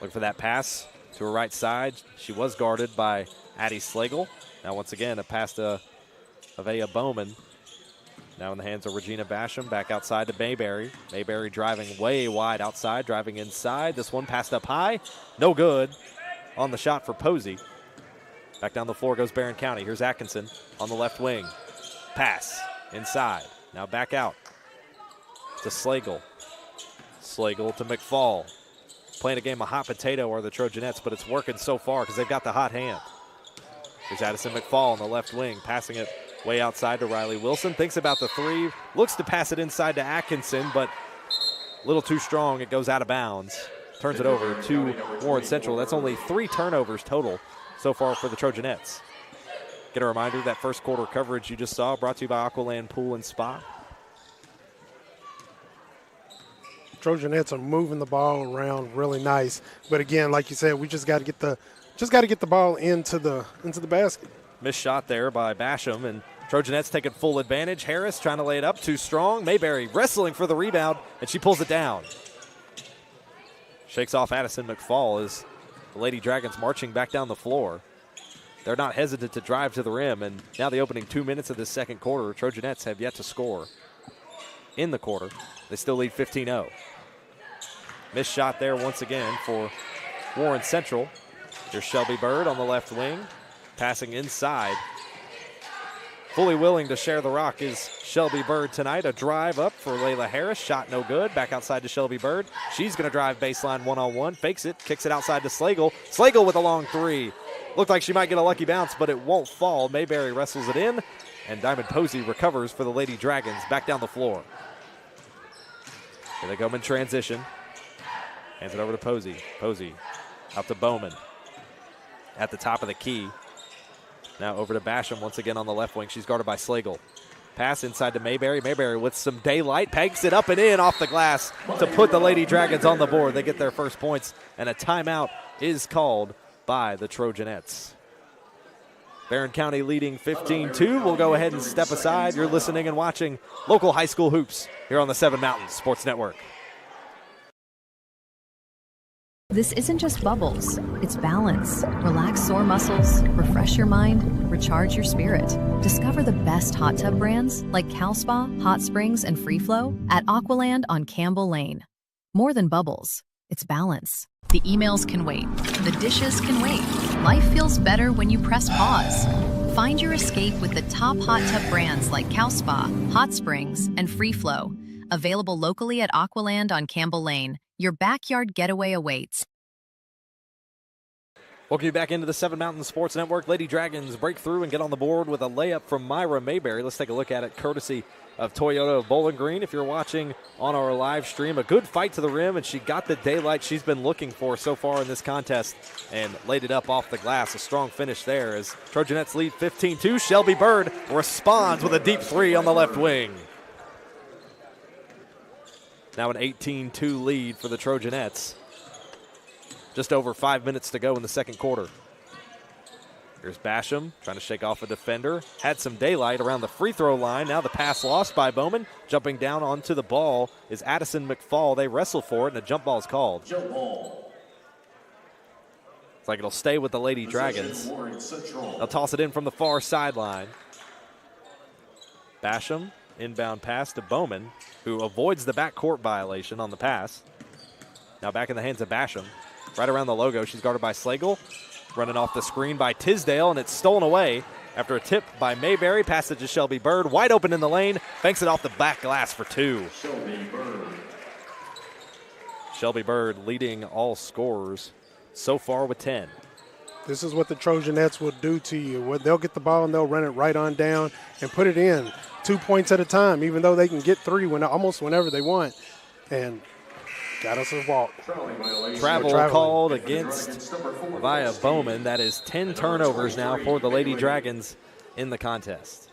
Looking for that pass to her right side. She was guarded by Addie Slagle. Now once again a pass to Avea Bowman. Now in the hands of Regina Basham. Back outside to Mayberry. Mayberry driving way wide outside. Driving inside. This one passed up high. No good on the shot for Posey. Back down the floor goes Barren County. Here's Atkinson on the left wing. Pass inside. Now back out to Slagle. Slagle to McFall. Playing a game of hot potato are the Trojanettes, but it's working so far because they've got the hot hand. Here's Addison McFall on the left wing, passing it way outside to Riley Wilson. Thinks about the three. Looks to pass it inside to Atkinson, but a little too strong. It goes out of bounds. Turns it over to Warren Central. That's only 3 turnovers total so far for the Trojanettes. Get a reminder, that first quarter coverage you just saw brought to you by Aqualand Pool and Spa. Trojanettes are moving the ball around really nice, but again, like you said, we just got to get the ball into the basket. Missed shot there by Basham, and Trojanettes taking full advantage. Harris trying to lay it up, too strong. Mayberry wrestling for the rebound, and she pulls it down. Shakes off Addison McFall as the Lady Dragons marching back down the floor. They're not hesitant to drive to the rim, and now the opening 2 minutes of this second quarter, Trojanettes have yet to score in the quarter. They still lead 15-0. Missed shot there once again for Warren Central. Here's Shelby Bird on the left wing, passing inside. Fully willing to share the rock is Shelby Bird tonight. A drive up for Layla Harris. Shot no good. Back outside to Shelby Bird. She's going to drive baseline one-on-one. Fakes it. Kicks it outside to Slagle. Slagle with a long three. Looked like she might get a lucky bounce, but it won't fall. Mayberry wrestles it in, and Diamond Posey recovers for the Lady Dragons back down the floor. Here they go in transition. Hands it over to Posey. Posey out to Bowman at the top of the key. Now over to Basham once again on the left wing. She's guarded by Slagle. Pass inside to Mayberry. Mayberry with some daylight. Pegs it up and in off the glass to put the Lady Dragons on the board. They get their first points, and a timeout is called by the Trojanettes. Barren County leading 15-2. We'll go ahead and step aside. You're listening and watching local high school hoops here on the Seven Mountains Sports Network. This isn't just bubbles, it's balance. Relax sore muscles, refresh your mind, recharge your spirit. Discover the best hot tub brands like Cal Spa, Hot Springs, and Free Flow at Aqualand on Campbell Lane. More than bubbles, it's balance. The emails can wait. The dishes can wait. Life feels better when you press pause. Find your escape with the top hot tub brands like CalSpa, Hot Springs, and Free Flow. Available locally at Aqualand on Campbell Lane. Your backyard getaway awaits. Welcome you back into the Seven Mountain Sports Network. Lady Dragons break through and get on the board with a layup from Myra Mayberry. Let's take a look at it courtesy of Toyota of Bowling Green. If you're watching on our live stream, a good fight to the rim, and she got the daylight she's been looking for so far in this contest and laid it up off the glass. A strong finish there as Trojanettes lead 15-2. Shelby Bird responds with a deep three on the left wing. Now an 18-2 lead for the Trojanettes. Just over 5 minutes to go in the second quarter. Here's Basham trying to shake off a defender. Had some daylight around the free throw line. Now the pass lost by Bowman. Jumping down onto the ball is Addison McFall. They wrestle for it, and a jump ball is called. Jump ball. It's like it'll stay with the Lady Dragons. They'll toss it in from the far sideline. Basham, inbound pass to Bowman, who avoids the backcourt violation on the pass. Now back in the hands of Basham. Right around the logo, she's guarded by Slagle. Running off the screen by Tisdale, and it's stolen away after a tip by Mayberry. Pass it to Shelby Bird, wide open in the lane. Banks it off the back glass for two. Shelby Bird leading all scorers so far with 10. This is what the Trojanettes will do to you. They'll get the ball and they'll run it right on down and put it in 2 points at a time, even though they can get three almost whenever they want. And got us a walk. Travel called against via Bowman. That is 10 turnovers now for the Lady Dragons in the contest.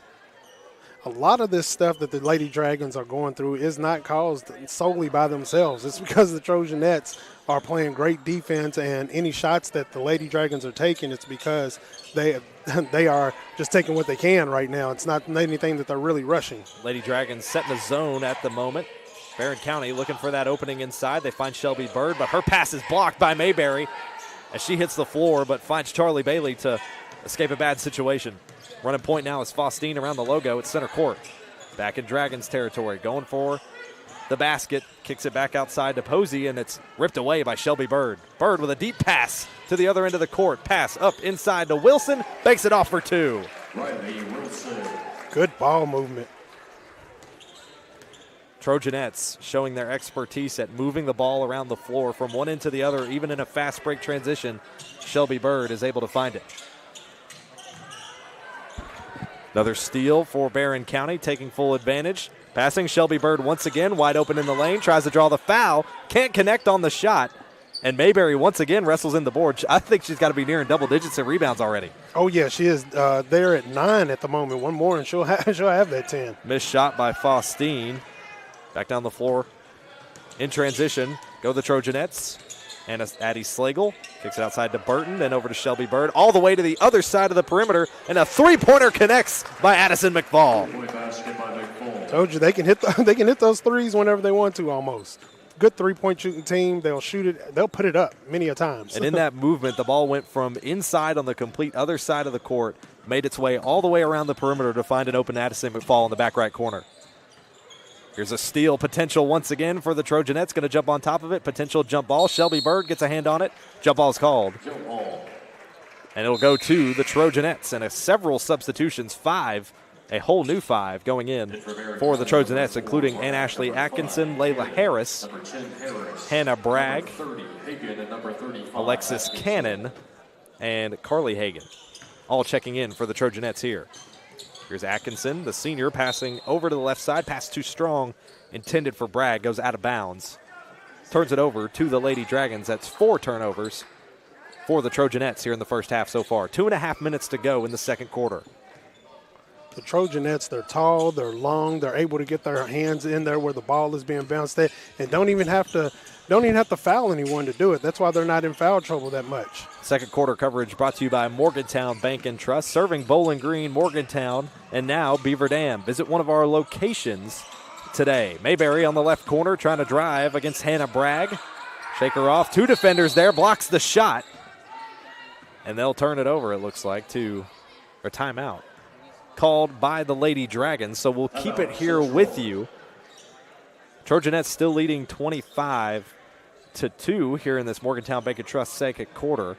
A lot of this stuff that the Lady Dragons are going through is not caused solely by themselves. It's because the Trojanettes are playing great defense, and any shots that the Lady Dragons are taking, it's because they are just taking what they can right now. It's not anything that they're really rushing. Lady Dragons setting the zone at the moment. Barren County looking for that opening inside. They find Shelby Bird, but her pass is blocked by Mayberry as she hits the floor, but finds Charlie Bailey to escape a bad situation. Running point now is Faustine around the logo at center court. Back in Dragons territory, going for the basket. Kicks it back outside to Posey, and it's ripped away by Shelby Bird. Bird with a deep pass to the other end of the court. Pass up inside to Wilson. Banks it off for two. Riley Wilson. Good ball movement. Trojanettes showing their expertise at moving the ball around the floor from one end to the other, even in a fast break transition. Shelby Bird is able to find it. Another steal for Barren County, taking full advantage. Passing Shelby Bird once again, wide open in the lane, tries to draw the foul, can't connect on the shot. And Mayberry once again wrestles in the board. I think she's got to be nearing double digits in rebounds already. Oh, yeah, she is there at 9 at the moment. One more, and she'll have that 10. Missed shot by Faustine. Back down the floor in transition. Go the Trojanettes. And Addie Slagle kicks it outside to Burton, then over to Shelby Bird, all the way to the other side of the perimeter, and a three-pointer connects by Addison McFall. Told you they can hit those threes whenever they want to almost. Good three-point shooting team. They'll shoot it. They'll put it up many a times. And in that movement, the ball went from inside on the complete other side of the court, made its way all the way around the perimeter to find an open Addison McFall in the back right corner. Here's a steal potential once again for the Trojanettes. Going to jump on top of it. Potential jump ball. Shelby Bird gets a hand on it. Jump ball is called. And it'll go to the Trojanettes. And several substitutions, a whole new 5 going in for the Trojanettes, including Ann Ashley Atkinson, Layla Harris, Hannah Bragg, Alexis Cannon, and Carly Hagan, all checking in for the Trojanettes here. Here's Atkinson, the senior, passing over to the left side. Pass too strong, intended for Bragg, goes out of bounds. Turns it over to the Lady Dragons. That's 4 turnovers for the Trojanettes here in the first half so far. 2.5 minutes to go in the second quarter. The Trojanettes, they're tall, they're long, they're able to get their hands in there where the ball is being bounced at, and don't even have to foul anyone to do it. That's why they're not in foul trouble that much. Second quarter coverage brought to you by Morgantown Bank and Trust, serving Bowling Green, Morgantown, and now Beaver Dam. Visit one of our locations today. Mayberry on the left corner trying to drive against Hannah Bragg. Shake her off. 2 defenders there, blocks the shot. And they'll turn it over, it looks like, to a timeout called by the Lady Dragons. So we'll keep it here with you. Trojanettes still leading 25 28-2 here in this Morgantown Bank & Trust second quarter.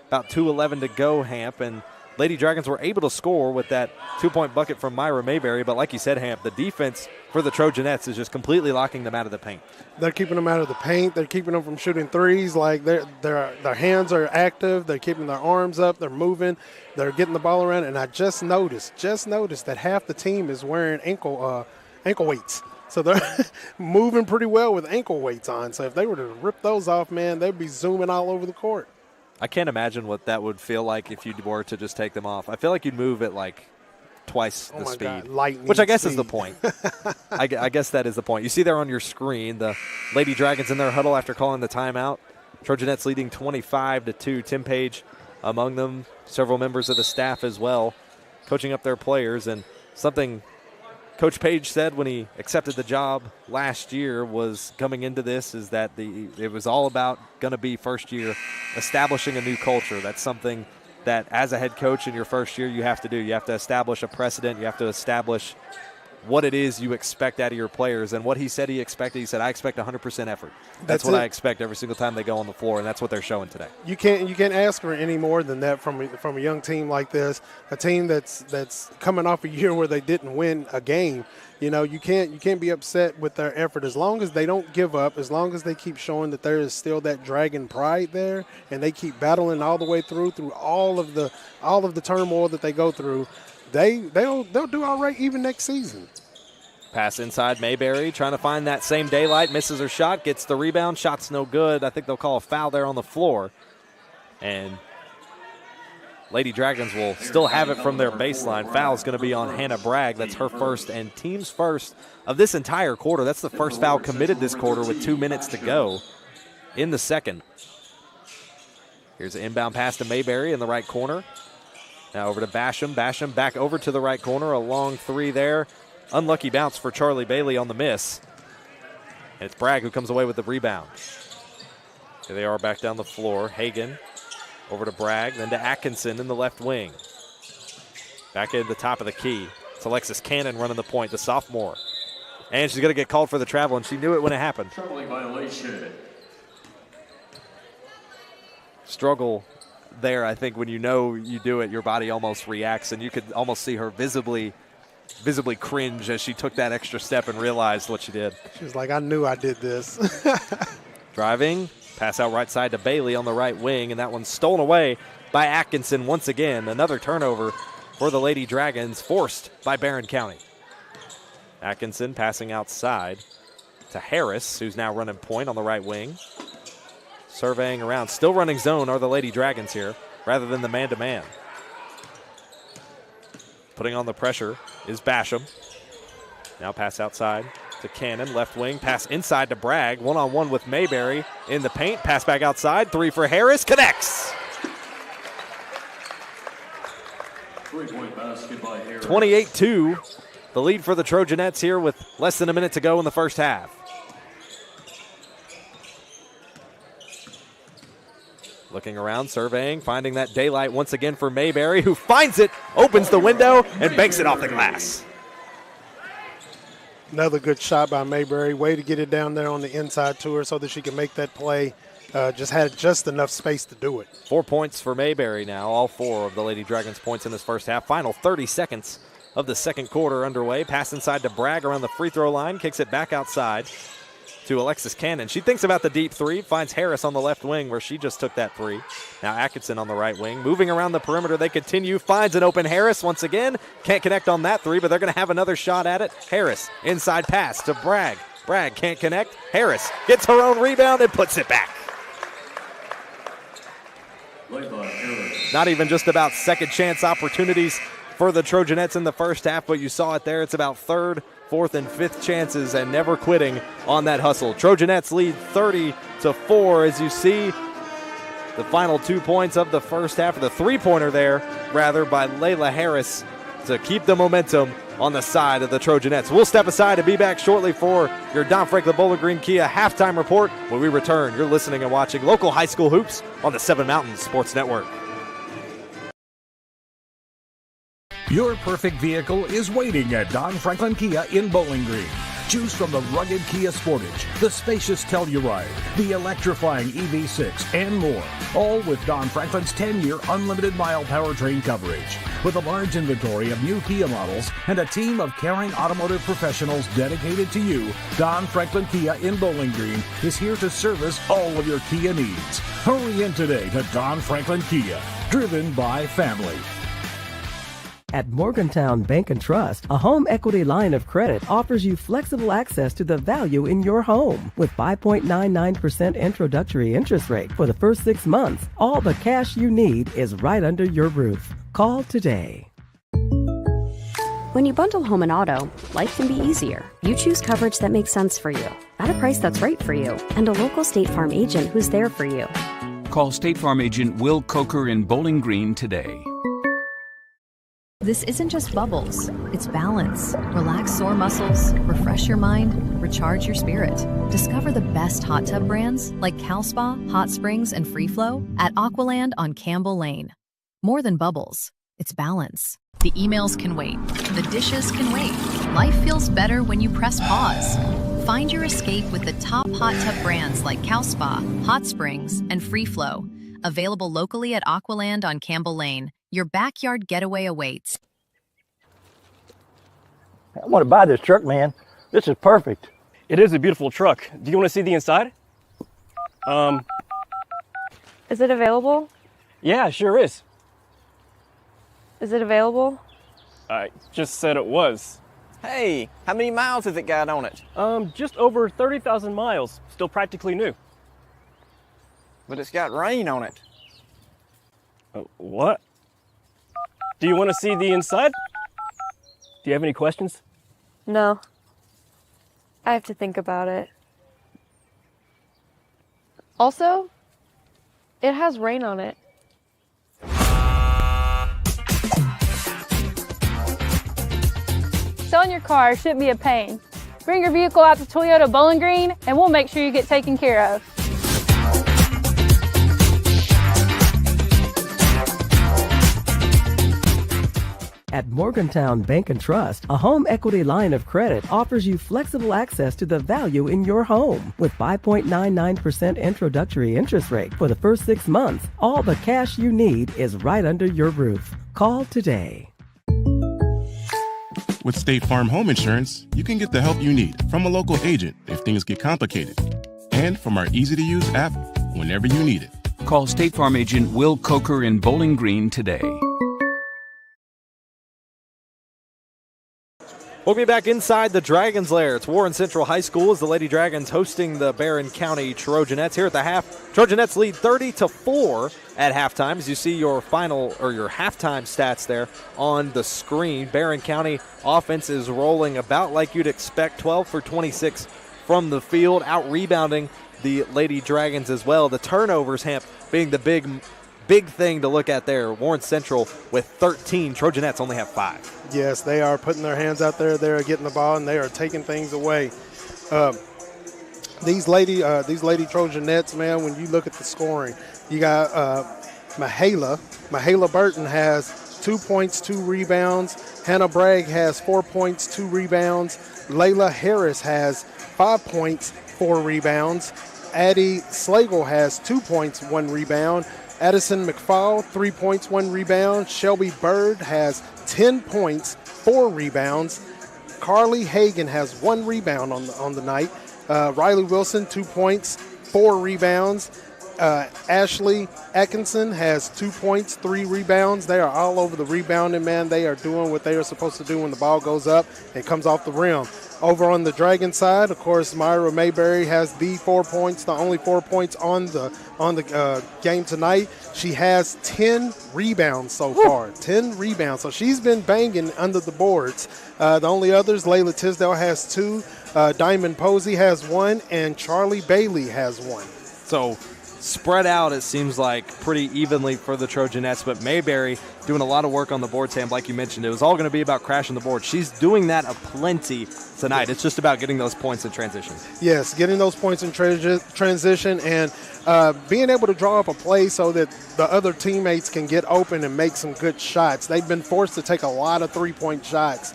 About 2:11 to go, Hamp, and Lady Dragons were able to score with that 2-point bucket from Myra Mayberry, but like you said, Hamp, the defense for the Trojanettes is just completely locking them out of the paint. They're keeping them out of the paint. They're keeping them from shooting threes. Like their hands are active. They're keeping their arms up. They're moving. They're getting the ball around. And I just noticed that half the team is wearing ankle weights. So they're moving pretty well with ankle weights on. So if they were to rip those off, man, they'd be zooming all over the court. I can't imagine what that would feel like if you were to just take them off. I feel like you'd move at like twice the speed, God, lightning which I guess speed. is the point. I guess that is the point. You see there on your screen the Lady Dragons in their huddle after calling the timeout. Trojanettes leading 25-2. Tim Page among them, several members of the staff as well, coaching up their players. And something Coach Page said when he accepted the job last year was coming into this is that it was all about going to be first year establishing a new culture. That's something that as a head coach in your first year you have to do. You have to establish a precedent. You have to establish what it is you expect out of your players. And what he said he expected, he said, I expect 100% effort. That's what I expect every single time they go on the floor, and that's what they're showing today. You can't ask for any more than that from a young team like this, a team that's coming off a year where they didn't win a game. You know, you can't be upset with their effort as long as they don't give up, as long as they keep showing that there is still that Dragon pride there, and they keep battling all the way through all of the turmoil that they go through. They'll do all right even next season. Pass inside Mayberry, trying to find that same daylight, misses her shot, gets the rebound, shot's no good. I think they'll call a foul there on the floor. And Lady Dragons will still have it from their baseline. Foul's going to be on Hannah Bragg. That's her first and team's first of this entire quarter. That's the first foul committed this quarter with 2 minutes to go in the second. Here's an inbound pass to Mayberry in the right corner. Now over to Basham. Basham back over to the right corner. A long three there. Unlucky bounce for Charlie Bailey on the miss. And it's Bragg who comes away with the rebound. Here they are back down the floor. Hagan over to Bragg, then to Atkinson in the left wing. Back in the top of the key. It's Alexis Cannon running the point, the sophomore. And she's going to get called for the travel, and she knew it when it happened. Traveling violation. Struggle there, I think when you know you do it, your body almost reacts, and you could almost see her visibly cringe as she took that extra step and realized what she did. She was like, I knew I did this. Driving, pass out right side to Bailey on the right wing, and that one's stolen away by Atkinson once again. Another turnover for the Lady Dragons, forced by Barren County. Atkinson passing outside to Harris, who's now running point on the right wing. Surveying around, still running zone are the Lady Dragons here, rather than the man-to-man. Putting on the pressure is Basham. Now pass outside to Cannon, left wing, pass inside to Bragg, one-on-one with Mayberry in the paint, pass back outside, three for Harris, connects. 3-point basket by Harris. 28-2, the lead for the Trojanettes here with less than a minute to go in the first half. Looking around, surveying, finding that daylight once again for Mayberry, who finds it, opens the window, and banks it off the glass. Another good shot by Mayberry. Way to get it down there on the inside to her so that she can make that play. Just had just enough space to do it. 4 points for Mayberry now, all four of the Lady Dragons' points in this first half. Final 30 seconds of the second quarter underway. Pass inside to Bragg around the free throw line, kicks it back outside to Alexis Cannon. She thinks about the deep three, finds Harris on the left wing where she just took that three. Now Atkinson on the right wing. Moving around the perimeter, they continue. Finds an open Harris once again. Can't connect on that three, but they're going to have another shot at it. Harris, inside pass to Bragg. Bragg can't connect. Harris gets her own rebound and puts it back. Not even just about second chance opportunities for the Trojanettes in the first half, but you saw it there. It's about third, fourth, and fifth chances and never quitting on that hustle. Trojanettes lead 30-4 as you see the final 2 points of the first half, or the three-pointer there, rather, by Layla Harris to keep the momentum on the side of the Trojanettes. We'll step aside and be back shortly for your Don Franklin Bowling Green Kia halftime report. When we return, you're listening and watching local high school hoops on the Seven Mountains Sports Network. Your perfect vehicle is waiting at Don Franklin Kia in Bowling Green. Choose from the rugged Kia Sportage, the spacious Telluride, the electrifying EV6, and more. All with Don Franklin's 10-year unlimited mile powertrain coverage. With a large inventory of new Kia models and a team of caring automotive professionals dedicated to you, Don Franklin Kia in Bowling Green is here to service all of your Kia needs. Hurry in today to Don Franklin Kia, driven by family. At Morgantown Bank and Trust, a home equity line of credit offers you flexible access to the value in your home. With 5.99% introductory interest rate for the first 6 months, all the cash you need is right under your roof. Call today. When you bundle home and auto, life can be easier. You choose coverage that makes sense for you, at a price that's right for you, and a local State Farm agent who's there for you. Call State Farm agent Will Coker in Bowling Green today. This isn't just bubbles, it's balance. Relax sore muscles, refresh your mind, recharge your spirit. Discover the best hot tub brands like CalSpa, Hot Springs, and Free Flow at Aqualand on Campbell Lane. More than bubbles, it's balance. The emails can wait, the dishes can wait. Life feels better when you press pause. Find your escape with the top hot tub brands like CalSpa, Hot Springs, and Free Flow. Available locally at Aqualand on Campbell Lane. Your backyard getaway awaits. I want to buy this truck, man. This is perfect. It is a beautiful truck. Do you want to see the inside? Is it available? Yeah, sure is. Is it available? I just said it was. Hey, how many miles has it got on it? Just over 30,000 miles. Still practically new. But it's got rain on it. What? Do you want to see the inside? Do you have any questions? No. I have to think about it. Also, it has rain on it. Selling your car shouldn't be a pain. Bring your vehicle out to Toyota Bowling Green and we'll make sure you get taken care of. At Morgantown Bank and Trust, a home equity line of credit offers you flexible access to the value in your home. With 5.99% introductory interest rate for the first 6 months, all the cash you need is right under your roof. Call today. With State Farm Home Insurance, you can get the help you need from a local agent if things get complicated, and from our easy-to-use app whenever you need it. Call State Farm agent Will Coker in Bowling Green today. We'll be back inside the Dragons' lair. It's Warren Central High School as the Lady Dragons hosting the Barren County Trojanettes. Here at the half, Trojanettes lead 30-4 at halftime. As you see your final or your halftime stats there on the screen, Barren County offense is rolling about like you'd expect, 12 for 26 from the field, out rebounding the Lady Dragons as well. The turnovers, Hamp, being the big thing to look at there. Warren Central with 13. Trojanettes only have 5. Yes, they are putting their hands out there. They are getting the ball, and they are taking things away. These lady Trojanettes, man, when you look at the scoring, you got Mahala Burton has 2 points, 2 rebounds. Hannah Bragg has 4 points, 2 rebounds. Layla Harris has 5 points, 4 rebounds. Addie Slagle has 2 points, 1 rebound. Addison McFall, 3 points, 1 rebound. Shelby Bird has 10 points, 4 rebounds. Carly Hagan has 1 rebound on the night. Riley Wilson, 2 points, 4 rebounds. Ashley Atkinson has 2 points, 3 rebounds. They are all over the rebounding, man. They are doing what they are supposed to do when the ball goes up and comes off the rim. Over on the Dragon side, of course, Myra Mayberry has the 4 points, the only 4 points on the game tonight. She has 10 rebounds so far, 10 rebounds. So she's been banging under the boards. The only others, Layla Tisdale has 2, Diamond Posey has 1, and Charlie Bailey has 1. So spread out, it seems like, pretty evenly for the Trojanettes, but Mayberry doing a lot of work on the board, Sam, like you mentioned. It was all going to be about crashing the board. She's doing that aplenty tonight. It's just about getting those points in transition. Yes, getting those points in transition and being able to draw up a play so that the other teammates can get open and make some good shots. They've been forced to take a lot of three-point shots,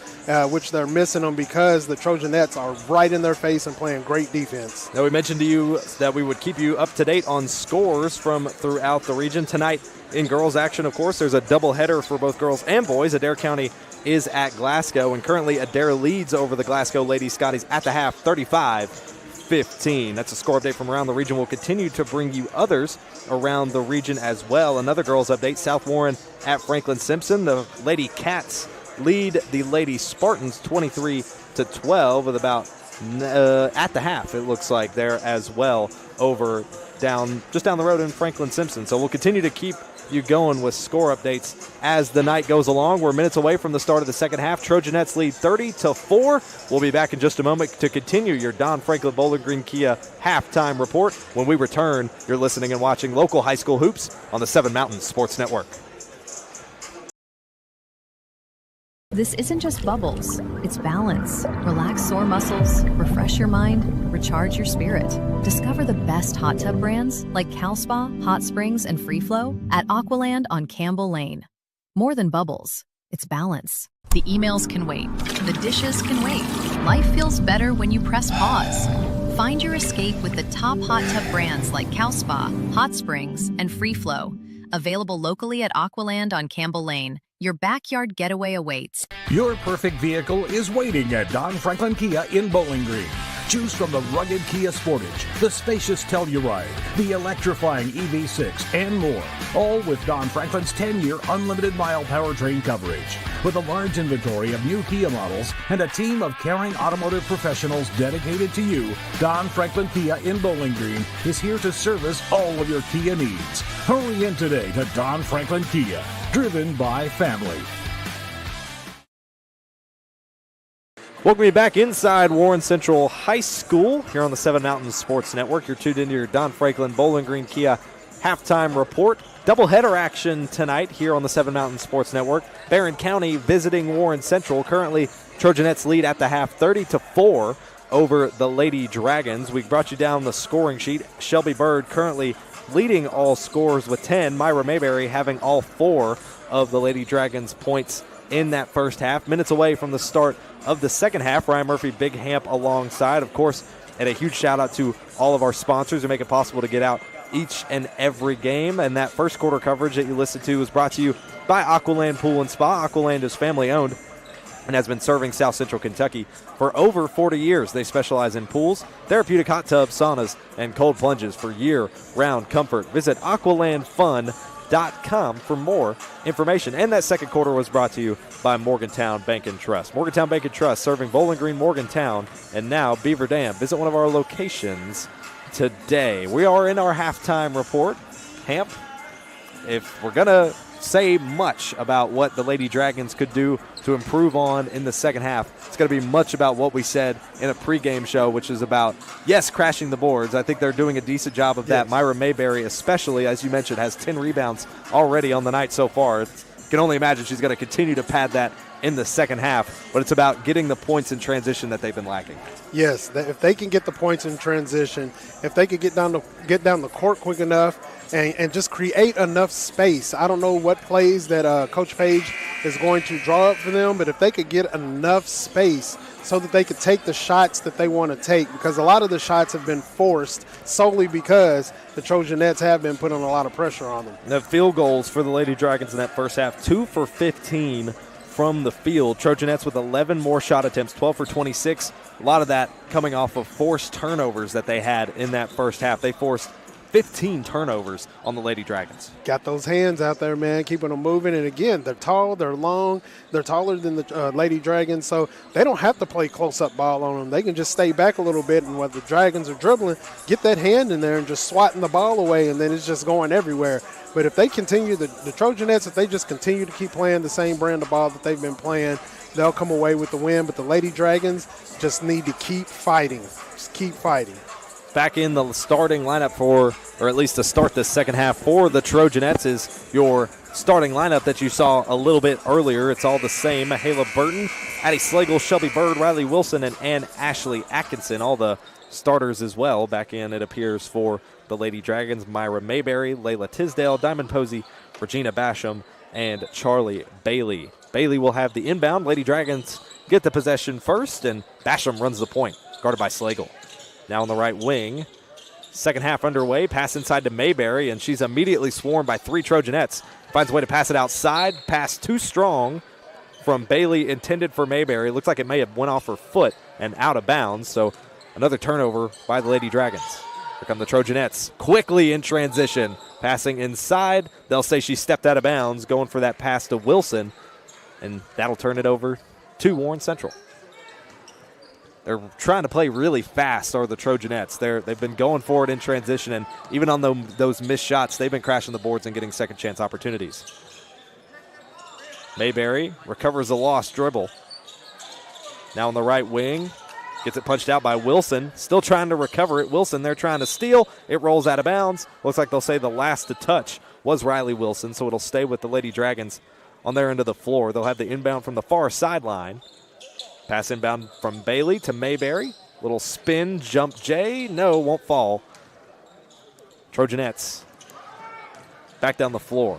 which they're missing them because the Trojanettes are right in their face and playing great defense. Now, we mentioned to you that we would keep you up to date on scores from throughout the region. Tonight in girls action, of course, there's a doubleheader for both girls and boys. Adair County is at Glasgow, and currently Adair leads over the Glasgow Lady Scotties at the half, 35-15. That's a score update from around the region. We'll continue to bring you others around the region as well. Another girls update, South Warren at Franklin Simpson. The Lady Cats lead the Lady Spartans 23-12 with about at the half, it looks like, there as well, over just down the road in Franklin Simpson. So we'll continue to keep you going with score updates as the night goes along. We're minutes away from the start of the second half. Trojanettes lead 30-4. We'll be back in just a moment to continue your Don Franklin Bowling Green Kia halftime report. When we return, you're listening and watching local high school hoops on the Seven Mountains Sports Network. This isn't just bubbles, it's balance. Relax sore muscles, refresh your mind, recharge your spirit. Discover the best hot tub brands like CalSpa, Hot Springs, and Free Flow at Aqualand on Campbell Lane. More than bubbles, it's balance. The emails can wait, the dishes can wait. Life feels better when you press pause. Find your escape with the top hot tub brands like CalSpa, Hot Springs, and Free Flow. Available locally at Aqualand on Campbell Lane. Your backyard getaway awaits. Your perfect vehicle is waiting at Don Franklin Kia in Bowling Green. Choose from the rugged Kia Sportage, the spacious Telluride, the electrifying EV6, and more. All with Don Franklin's 10-year unlimited mile powertrain coverage. With a large inventory of new Kia models and a team of caring automotive professionals dedicated to you, Don Franklin Kia in Bowling Green is here to service all of your Kia needs. Hurry in today to Don Franklin Kia, driven by family. Welcome you back inside Warren Central High School here on the Seven Mountains Sports Network. You're tuned into your Don Franklin Bowling Green Kia halftime report. Doubleheader action tonight here on the Seven Mountains Sports Network. Barren County visiting Warren Central. Currently, Trojanettes lead at the half 30-4 over the Lady Dragons. We brought you down the scoring sheet. Shelby Bird currently leading all scores with 10. Myra Mayberry having all 4 of the Lady Dragons' points in that first half. Minutes away from the start of the second half. Ryan Murphy, Big Hamp alongside, of course, and a huge shout out to all of our sponsors who make it possible to get out each and every game. And that first quarter coverage that you listened to was brought to you by Aqualand Pool and Spa. Aqualand is family owned and has been serving South Central Kentucky for over 40 years. They specialize in pools, therapeutic hot tubs, saunas, and cold plunges for year-round comfort. Visit aqualandfun.com for more information. And that second quarter was brought to you by Morgantown Bank and Trust. Morgantown Bank and Trust, serving Bowling Green, Morgantown, and now Beaver Dam. Visit one of our locations today. We are in our halftime report. Hamp, if we're going to say much about what the Lady Dragons could do to improve on in the second half, it's going to be much about what we said in a pregame show, which is about, yes, crashing the boards. I think they're doing a decent job of that. Myra Mayberry, especially, as you mentioned, has 10 rebounds already on the night so far. You can only imagine she's going to continue to pad that in the second half, but it's about getting the points in transition that they've been lacking. Yes, if they can get the points in transition, if they could get down the court quick enough and just create enough space. I don't know what plays that Coach Page is going to draw up for them, but if they could get enough space so that they could take the shots that they want to take, because a lot of the shots have been forced solely because the Trojanettes have been putting a lot of pressure on them. The field goals for the Lady Dragons in that first half, 2 for 15 from the field. Trojanettes with 11 more shot attempts, 12 for 26. A lot of that coming off of forced turnovers that they had in that first half. They forced 15 turnovers on the Lady Dragons. Got those hands out there, man, keeping them moving. And again, they're tall, they're long, they're taller than the Lady Dragons, so they don't have to play close-up ball on them. They can just stay back a little bit, and while the Dragons are dribbling, get that hand in there and just swatting the ball away, and then it's just going everywhere. But if they continue, the Trojanettes, if they just continue to keep playing the same brand of ball that they've been playing, they'll come away with the win. But the Lady Dragons just need to keep fighting. Just keep fighting. Back in the starting lineup for, or at least to start this second half for the Trojanettes, is your starting lineup that you saw a little bit earlier. It's all the same. Mahala Burton, Addie Slagle, Shelby Bird, Riley Wilson, and Ann Ashley Atkinson. All the starters as well. Back in, it appears, for the Lady Dragons, Myra Mayberry, Layla Tisdale, Diamond Posey, Regina Basham, and Charlie Bailey. Bailey will have the inbound. Lady Dragons get the possession first, and Basham runs the point, guarded by Slagle. Now on the right wing. Second half underway. Pass inside to Mayberry, and she's immediately swarmed by 3 Trojanettes. Finds a way to pass it outside. Pass too strong from Bailey, intended for Mayberry. Looks like it may have went off her foot and out of bounds. So another turnover by the Lady Dragons. Here come the Trojanettes. Quickly in transition. Passing inside. They'll say she stepped out of bounds, going for that pass to Wilson. And that'll turn it over to Warren Central. They're trying to play really fast, are the Trojanettes. They've been going forward in transition, and even on those missed shots, they've been crashing the boards and getting second chance opportunities. Mayberry recovers a lost dribble. Now on the right wing, gets it punched out by Wilson. Still trying to recover it. Wilson, they're trying to steal. It rolls out of bounds. Looks like they'll say the last to touch was Riley Wilson, so it'll stay with the Lady Dragons on their end of the floor. They'll have the inbound from the far sideline. Pass inbound from Bailey to Mayberry. Little spin, jump J. No, won't fall. Trojanettes back down the floor.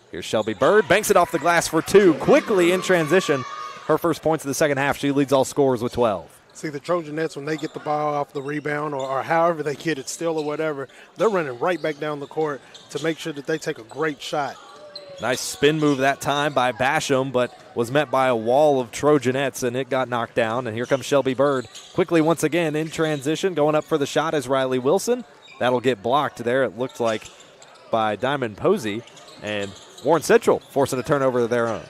Here's Shelby Bird. Banks it off the glass for 2. Quickly in transition. Her first points of the second half. She leads all scorers with 12. See, the Trojanettes, when they get the ball off the rebound or however they get it, still or whatever, they're running right back down the court to make sure that they take a great shot. Nice spin move that time by Basham, but was met by a wall of Trojanettes, and it got knocked down. And here comes Shelby Bird. Quickly once again in transition. Going up for the shot is Riley Wilson. That'll get blocked there, it looked like, by Diamond Posey. And Warren Central forcing a turnover of their own.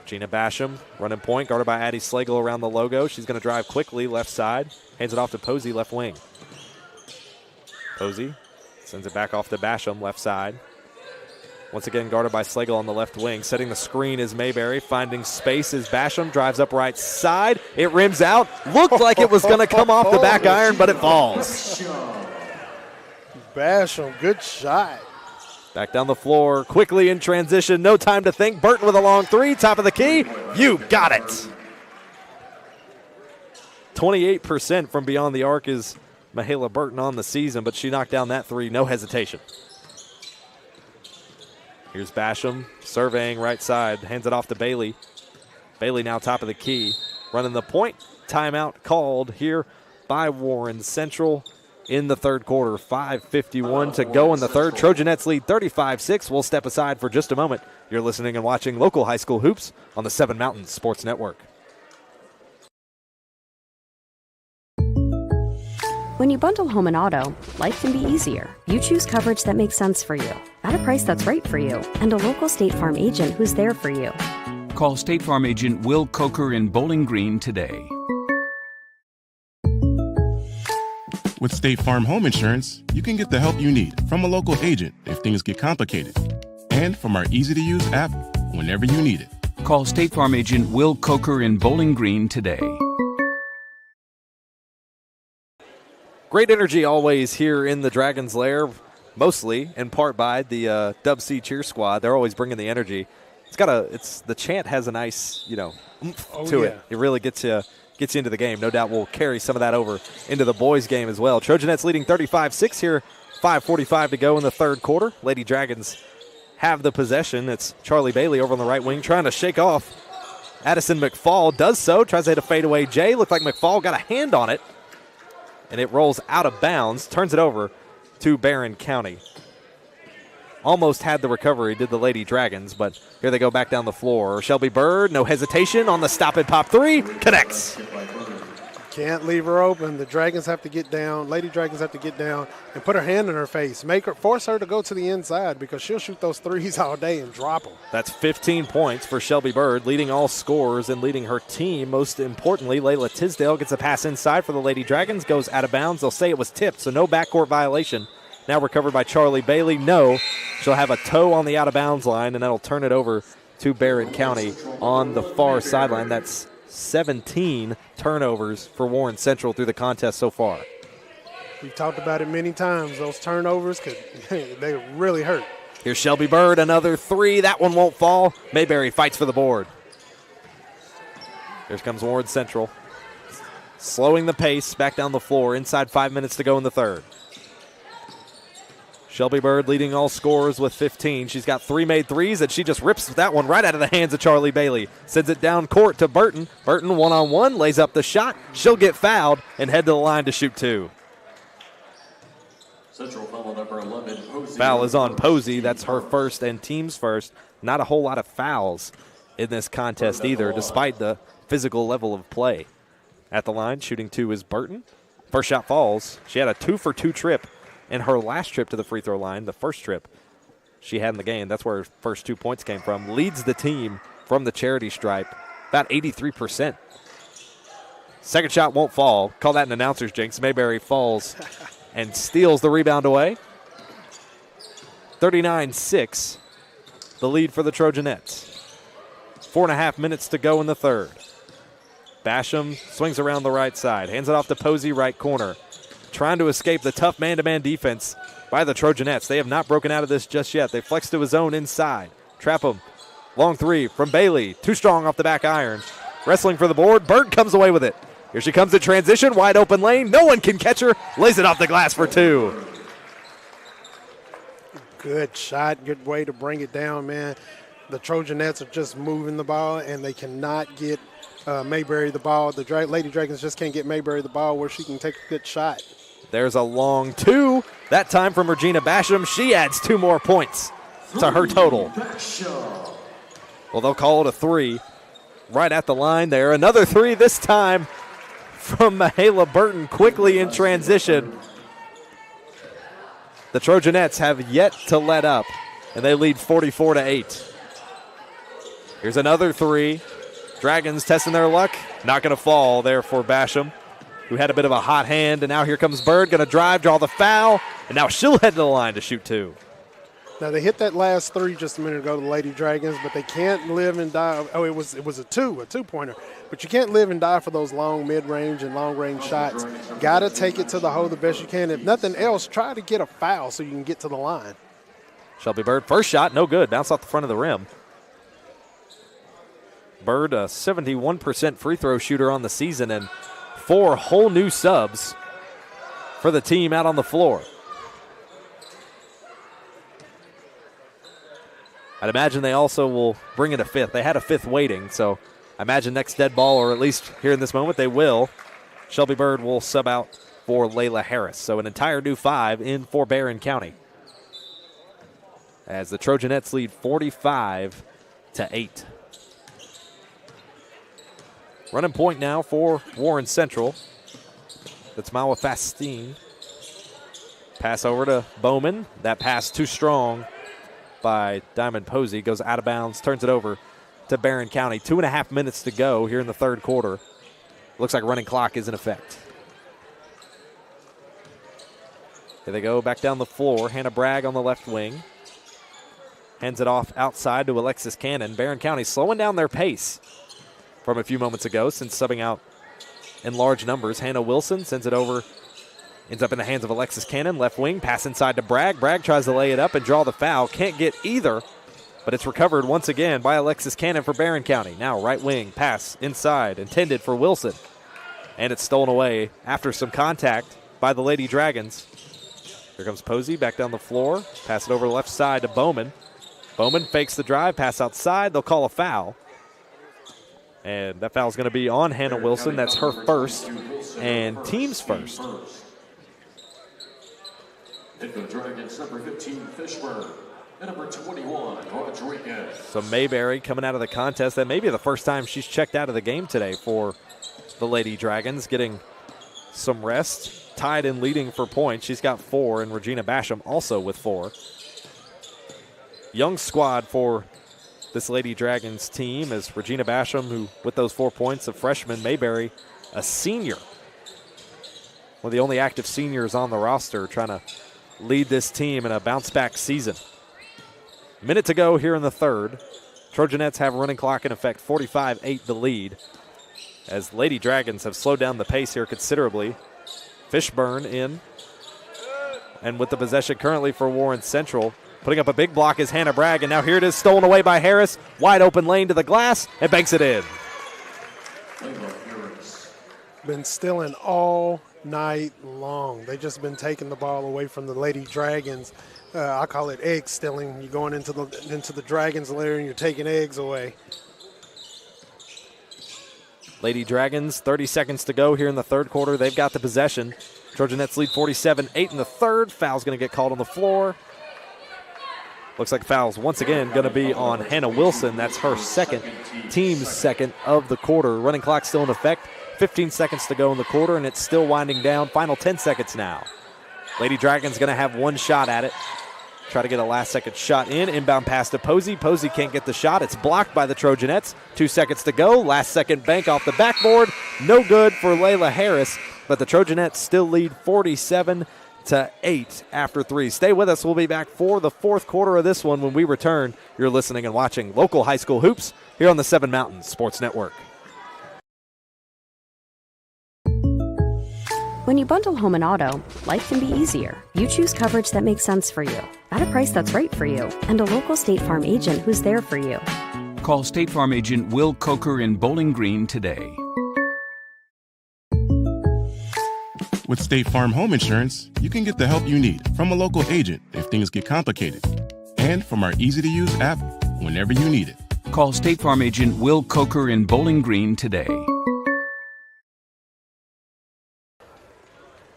Gina Basham running point, guarded by Addie Slagle around the logo. She's going to drive quickly left side. Hands it off to Posey, left wing. Posey sends it back off to Basham, left side. Once again, guarded by Slagle on the left wing. Setting the screen is Mayberry. Finding space is Basham. Drives up right side. It rims out. Looked like it was going to come off the back iron, but it falls. Basham, good shot. Back down the floor, quickly in transition. No time to think. Burton with a long 3. Top of the key. You got it. 28% from beyond the arc is Mahala Burton on the season, but she knocked down that 3. No hesitation. Here's Basham surveying right side, hands it off to Bailey. Bailey now top of the key, running the point. Timeout called here by Warren Central in the third quarter. 5:51 to go in the third. Trojanettes lead 35-6. We'll step aside for just a moment. You're listening and watching local high school hoops on the Seven Mountains Sports Network. When you bundle home and auto, life can be easier. You choose coverage that makes sense for you, at a price that's right for you, and a local State Farm agent who's there for you. Call State Farm agent Will Coker in Bowling Green today. With State Farm Home Insurance, you can get the help you need from a local agent if things get complicated, and from our easy-to-use app whenever you need it. Call State Farm agent Will Coker in Bowling Green today. Great energy always here in the Dragons' Lair, mostly in part by the Dub C cheer squad. They're always bringing the energy. The chant has a nice, oomph to it. It really gets you into the game. No doubt we'll carry some of that over into the boys' game as well. Trojanettes leading 35-6 here. 5:45 to go in the third quarter. Lady Dragons have the possession. It's Charlie Bailey over on the right wing trying to shake off Addison McFall. Does so. Tries to hit a fadeaway J. Looked like McFall got a hand on it, and it rolls out of bounds. Turns it over to Barren County. Almost had the recovery, did the Lady Dragons, but here they go back down the floor. Shelby Bird, no hesitation on the stop and pop 3, connects. Can't leave her open. The Dragons have to get down. Lady Dragons have to get down and put her hand in her face. Force her to go to the inside because she'll shoot those threes all day and drop them. That's 15 points for Shelby Bird, leading all scorers and leading her team. Most importantly, Layla Tisdale gets a pass inside for the Lady Dragons, goes out of bounds. They'll say it was tipped, so no backcourt violation. Now recovered by Charlie Bailey. No, she'll have a toe on the out-of-bounds line, and that'll turn it over to Barren County on the far sideline. That's 17 turnovers for Warren Central through the contest so far. We've talked about it many times. Those turnovers they really hurt. Here's Shelby Bird, another three. That one won't fall. Mayberry fights for the board. Here comes Warren Central. Slowing the pace back down the floor. Inside 5 minutes to go in the third. Shelby Bird leading all scorers with 15. She's got 3 made threes, and she just rips that one right out of the hands of Charlie Bailey. Sends it down court to Burton. Burton one-on-one, lays up the shot. She'll get fouled and head to the line to shoot 2. Central foul number 11, Posey. Foul is on Posey. That's her first and team's first. Not a whole lot of fouls in this contest either, despite the physical level of play. At the line, shooting 2 is Burton. First shot falls. She had a 2-for-2 trip in her last trip to the free throw line, the first trip she had in the game. That's where her first 2 points came from. Leads the team from the charity stripe, about 83%. Second shot won't fall. Call that an announcer's jinx. Mayberry falls and steals the rebound away. 39-6, the lead for the Trojanettes. 4.5 minutes to go in the third. Basham swings around the right side, hands it off to Posey, right corner. Trying to escape the tough man-to-man defense by the Trojanettes. They have not broken out of this just yet. They flex to his own inside. Trap him. Long three from Bailey. Too strong off the back iron. Wrestling for the board. Bird comes away with it. Here she comes in transition. Wide open lane. No one can catch her. Lays it off the glass for 2. Good shot. Good way to bring it down, man. The Trojanettes are just moving the ball, and they cannot get Mayberry the ball. The Lady Dragons just can't get Mayberry the ball where she can take a good shot. There's a long 2. That time from Regina Basham. She adds 2 more points to her total. Well, they'll call it a 3. Right at the line there. Another 3 this time from Mahala Burton quickly in transition. The Trojanettes have yet to let up, and they lead 44-8. Here's another 3. Dragons testing their luck. Not going to fall there for Basham, who had a bit of a hot hand. And now here comes Bird, going to drive, draw the foul. And now she'll head to the line to shoot 2. Now, they hit that last 3 just a minute ago, the Lady Dragons, but they can't live and die. Oh, it was a 2-pointer. But you can't live and die for those long mid-range and long-range shots. Got to take it to the hole the best you can. If nothing else, try to get a foul so you can get to the line. Shelby Bird, first shot, no good. Bounce off the front of the rim. Bird, a 71% free throw shooter on the season, and 4 whole new subs for the team out on the floor. I'd imagine they also will bring in a 5th. They had a 5th waiting, so I imagine next dead ball, or at least here in this moment, they will. Shelby Bird will sub out for Layla Harris. So an entire new 5 in for Barren County, as the Trojanettes lead 45-8. Running point now for Warren Central. That's Mawa Fastine. Pass over to Bowman. That pass too strong by Diamond Posey. Goes out of bounds, turns it over to Barren County. 2.5 minutes to go here in the third quarter. Looks like running clock is in effect. Here they go, back down the floor. Hannah Bragg on the left wing. Hands it off outside to Alexis Cannon. Barren County slowing down their pace from a few moments ago since subbing out in large numbers. Hannah Wilson sends it over. Ends up in the hands of Alexis Cannon. Left wing, pass inside to Bragg. Bragg tries to lay it up and draw the foul. Can't get either, but it's recovered once again by Alexis Cannon for Barren County. Now right wing, pass inside, intended for Wilson. And it's stolen away after some contact by the Lady Dragons. Here comes Posey back down the floor. Pass it over left side to Bowman. Bowman fakes the drive, pass outside. They'll call a foul. And that foul is going to be on Hannah Wilson. That's her first and team's first. Hit the Dragons, number 15, Fishburne, and number 21, Rodriguez. So Mayberry coming out of the contest. That may be the first time she's checked out of the game today for the Lady Dragons, getting some rest. Tied and leading for points. She's got 4, and Regina Basham also with 4. Young squad for this Lady Dragons team, as Regina Basham, who with those 4 points, a freshman. Mayberry, a senior. One of the only active seniors on the roster, trying to lead this team in a bounce-back season. Minute to go here in the third. Trojanettes have a running clock in effect, 45-8 the lead, as Lady Dragons have slowed down the pace here considerably. Fishburne in And with the possession currently for Warren Central, putting up a big block is Hannah Bragg, and now here it is, stolen away by Harris. Wide open lane to the glass, and banks it in. Been stealing all night long. They just been taking the ball away from the Lady Dragons. I call it egg stealing. You're going into the Dragons lair and you're taking eggs away. Lady Dragons, 30 seconds to go here in the third quarter. They've got the possession. Trojanettes lead 47-8 in the third. Foul's going to get called on the floor. Looks like foul's once again going to be on Hannah Wilson. That's her second, team's second of the quarter. Running clock still in effect. 15 seconds to go in the quarter, and it's still winding down. Final 10 seconds now. Lady Dragons going to have one shot at it. Try to get a last-second shot in. Inbound pass to Posey. Posey can't get the shot. It's blocked by the Trojanettes. 2 seconds to go. Last-second bank off the backboard. No good for Layla Harris, but the Trojanettes still lead 47-8 after 3. Stay with us. We'll be back for the fourth quarter of this one when we return. You're listening and watching local high school hoops here on the Seven Mountains Sports Network. When you bundle home and auto, life can be easier. You choose coverage that makes sense for you, at a price that's right for you, and a local State Farm agent who's there for you. Call State Farm agent Will Coker in Bowling Green today. With State Farm Home Insurance, you can get the help you need from a local agent if things get complicated, and from our easy-to-use app whenever you need it. Call State Farm agent Will Coker in Bowling Green today.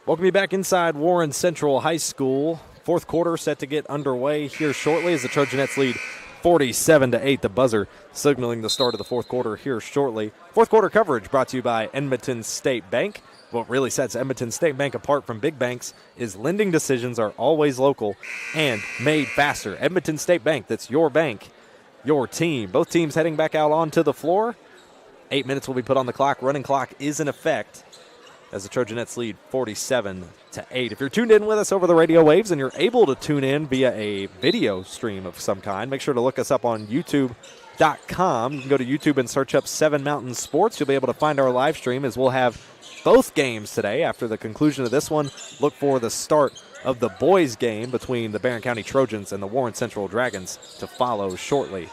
Welcome you back inside Warren Central High School. Fourth quarter set to get underway here shortly as the Trojanettes lead 47-8. The buzzer signaling the start of the fourth quarter here shortly. Fourth quarter coverage brought to you by Edmonton State Bank. What really sets Edmonton State Bank apart from big banks is lending decisions are always local and made faster. Edmonton State Bank, that's your bank, your team. Both teams heading back out onto the floor. 8 minutes will be put on the clock. Running clock is in effect as the Trojanettes lead 47-8. If you're tuned in with us over the radio waves and you're able to tune in via a video stream of some kind, make sure to look us up on YouTube.com. You can go to YouTube and search up Seven Mountains Sports. You'll be able to find our live stream as we'll have both games today. After the conclusion of this one, look for the start of the boys' game between the Barren County Trojans and the Warren Central Dragons to follow shortly.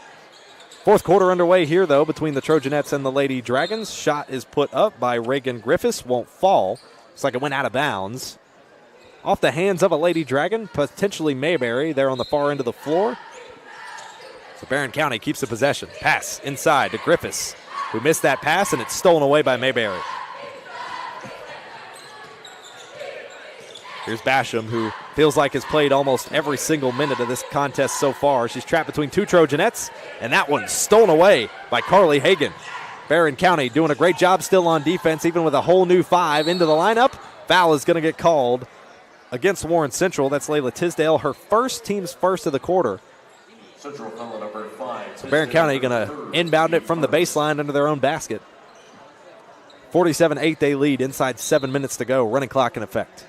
Fourth quarter underway here, though, between the Trojanettes and the Lady Dragons. Shot is put up by Reagan Griffiths. Won't fall. Looks like it went out of bounds. Off the hands of a Lady Dragon, potentially Mayberry there on the far end of the floor. So Barren County keeps the possession. Pass inside to Griffiths, who missed that pass, and it's stolen away by Mayberry. Here's Basham, who feels like has played almost every single minute of this contest so far. She's trapped between two Trojanettes, and that one's stolen away by Carly Hagan. Barren County doing a great job still on defense, even with a whole new 5 into the lineup. Foul is going to get called against Warren Central. That's Layla Tisdale, her team's first of the quarter. Central foul number 5. So Barren County going to inbound it from the baseline under their own basket. 47-8 they lead, inside 7 minutes to go. Running clock in effect.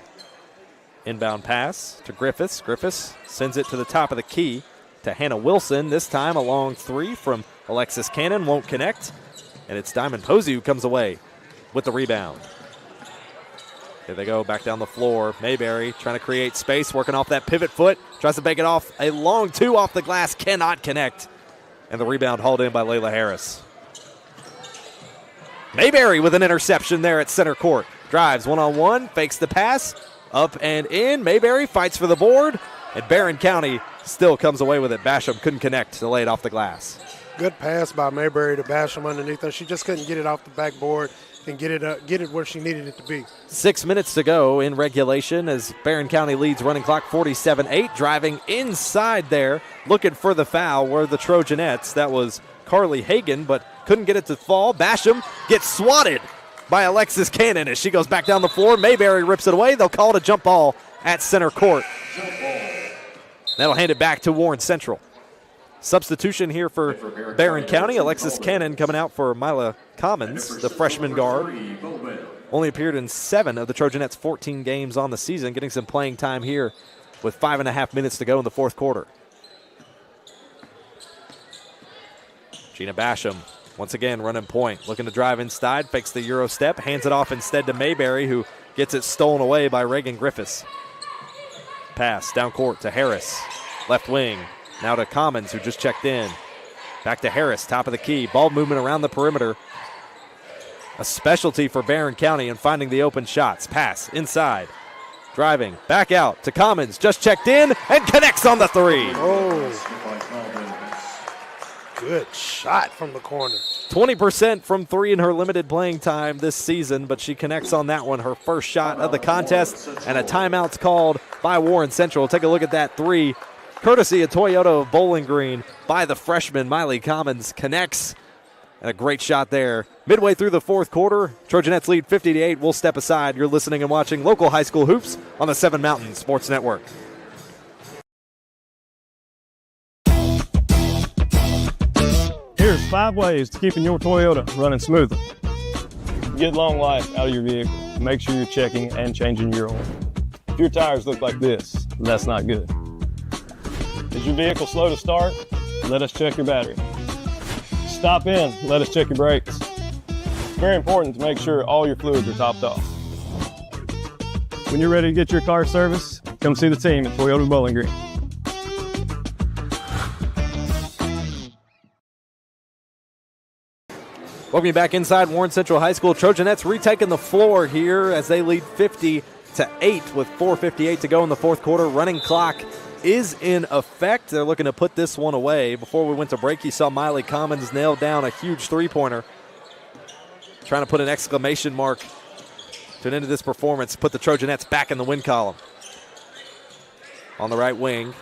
Inbound pass to Griffiths. Griffiths sends it to the top of the key to Hannah Wilson. This time a long 3 from Alexis Cannon. Won't connect. And it's Diamond Posey who comes away with the rebound. Here they go back down the floor. Mayberry trying to create space, working off that pivot foot. Tries to bake it off. A long 2 off the glass. Cannot connect. And the rebound hauled in by Layla Harris. Mayberry with an interception there at center court. Drives one-on-one. Fakes the pass. Up and in. Mayberry fights for the board. And Barren County still comes away with it. Basham couldn't connect to lay it off the glass. Good pass by Mayberry to Basham underneath her. She just couldn't get it off the backboard and get it where she needed it to be. 6 minutes to go in regulation as Barren County leads running clock 47-8. Driving inside there, looking for the foul were the Trojanettes. That was Carly Hagan, but couldn't get it to fall. Basham gets swatted by Alexis Cannon as she goes back down the floor. Mayberry rips it away. They'll call it a jump ball at center court. That'll hand it back to Warren Central. Substitution here for Barren County. Alexis Cannon coming out for Mila Commons, the freshman guard. Only appeared in 7 of the Trojanettes' 14 games on the season, getting some playing time here with 5.5 minutes to go in the fourth quarter. Gina Basham once again running point, looking to drive inside, fakes the Euro step, hands it off instead to Mayberry, who gets it stolen away by Reagan Griffiths. pass down court to Harris. Left wing. Now to Commons, who just checked in. Back to Harris, top of the key. Ball movement around the perimeter. A specialty for Barren County in finding the open shots. Pass inside. Driving. Back out to Commons. Just checked in and connects on the three. Good shot from the corner. 20% from three in her limited playing time this season, but she connects on that one, her first shot of the contest, and a timeout's called by Warren Central. Take a look at that three, courtesy of Toyota of Bowling Green by the freshman Miley Commons. Connects, and a great shot there. Midway through the fourth quarter, Trojanettes lead 50-8. We'll step aside. You're listening and watching local high school hoops on the 7 Mountain Sports Network. Here's 5 ways to keeping your Toyota running smoothly. Get long life out of your vehicle. Make sure you're checking and changing your oil. If your tires look like this, that's not good. Is your vehicle slow to start? Let us check your battery. Stop in, let us check your brakes. It's very important to make sure all your fluids are topped off. When you're ready to get your car serviced, come see the team at Toyota Bowling Green. Welcome you back inside Warren Central High School. Trojanettes retaking the floor here as they lead 50-8 with 4:58 to go in the fourth quarter. Running clock is in effect. They're looking to put this one away. Before we went to break, you saw Miley Commons nail down a huge three-pointer. Trying to put an exclamation mark to an end of this performance. Put the Trojanettes back in the win column. On the right wing.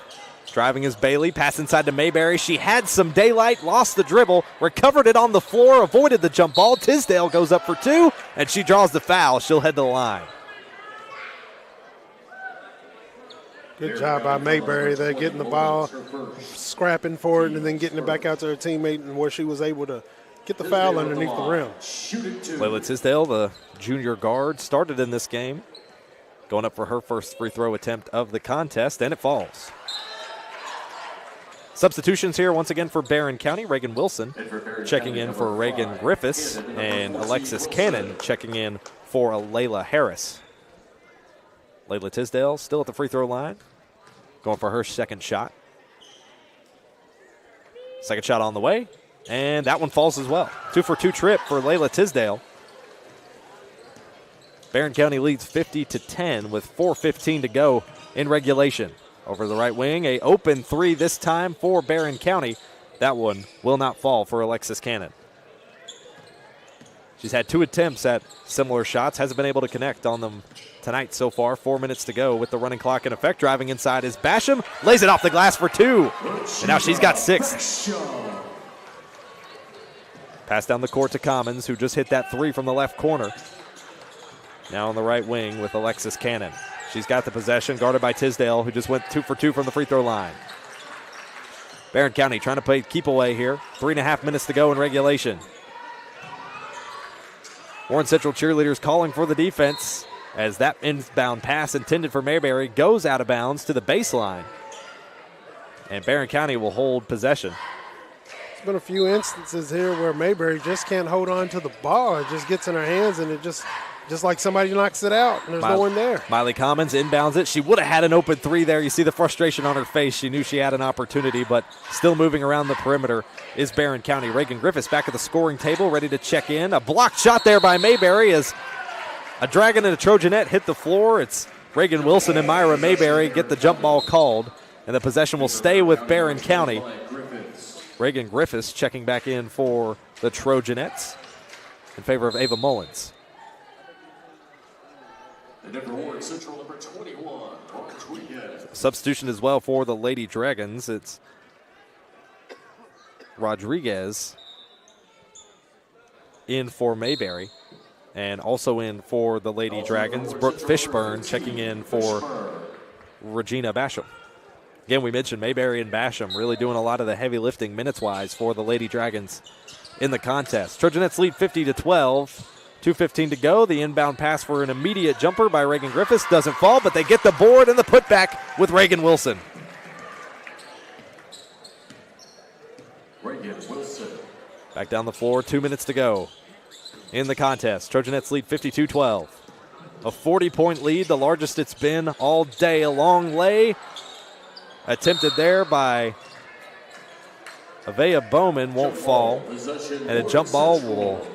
Driving is Bailey, pass inside to Mayberry. She had some daylight, lost the dribble, recovered it on the floor, avoided the jump ball. Tisdale goes up for two, and she draws the foul. She'll head to the line. Good job by Mayberry there, getting the ball, scrapping for it, and then getting it back out to her teammate, and where she was able to get the foul underneath the rim. Layla Tisdale, the junior guard, started in this game, going up for her first free throw attempt of the contest, and it falls. Substitutions here once again for Barren County. Reagan Wilson checking in for Reagan Griffiths, and Alexis Cannon checking in for Layla Harris. Layla Tisdale still at the free throw line, going for her second shot. Second shot on the way, and that one falls as well. 2-for-2 trip for Layla Tisdale. Barren County leads 50-10 with 4:15 to go in regulation. Over the right wing, a open three this time for Barren County. That one will not fall for Alexis Cannon. She's had 2 attempts at similar shots, hasn't been able to connect on them tonight so far. 4 minutes to go with the running clock in effect. Driving inside is Basham, lays it off the glass for 2, and now she's got 6. Pass down the court to Commons, who just hit that 3 from the left corner. Now on the right wing with Alexis Cannon. She's got the possession, guarded by Tisdale, who just went 2-for-2 from the free throw line. Barren County trying to play keep away here. 3.5 minutes to go in regulation. Warren Central cheerleaders calling for the defense as that inbound pass intended for Mayberry goes out of bounds to the baseline. And Barren County will hold possession. There's been a few instances here where Mayberry just can't hold on to the ball. It just gets in her hands, and it just like somebody knocks it out, and there's no one there. Miley Commons inbounds it. She would have had an open 3 there. You see the frustration on her face. She knew she had an opportunity, but still moving around the perimeter is Barren County. Reagan Griffiths back at the scoring table, ready to check in. A blocked shot there by Mayberry as a Dragon and a Trojanette hit the floor. It's Reagan Wilson and Myra Mayberry get the jump ball called, and the possession will stay with Barren County. Reagan Griffiths checking back in for the Trojanettes in favor of Ava Mullins. Number 21, substitution as well for the Lady Dragons. It's Rodriguez in for Mayberry, and also in for the Lady Dragons, Brooke Fishburne checking in for Regina Basham. Again, we mentioned Mayberry and Basham really doing a lot of the heavy lifting minutes-wise for the Lady Dragons in the contest. Trojanettes lead 50-12. 2:15 to go. The inbound pass for an immediate jumper by Reagan Griffiths doesn't fall, but they get the board and the putback with Reagan Wilson. Back down the floor, 2 minutes to go in the contest. Trojanettes lead 52-12. A 40-point lead, the largest it's been all day. A long lay attempted there by Avea Bowman, won't fall. And a jump ball will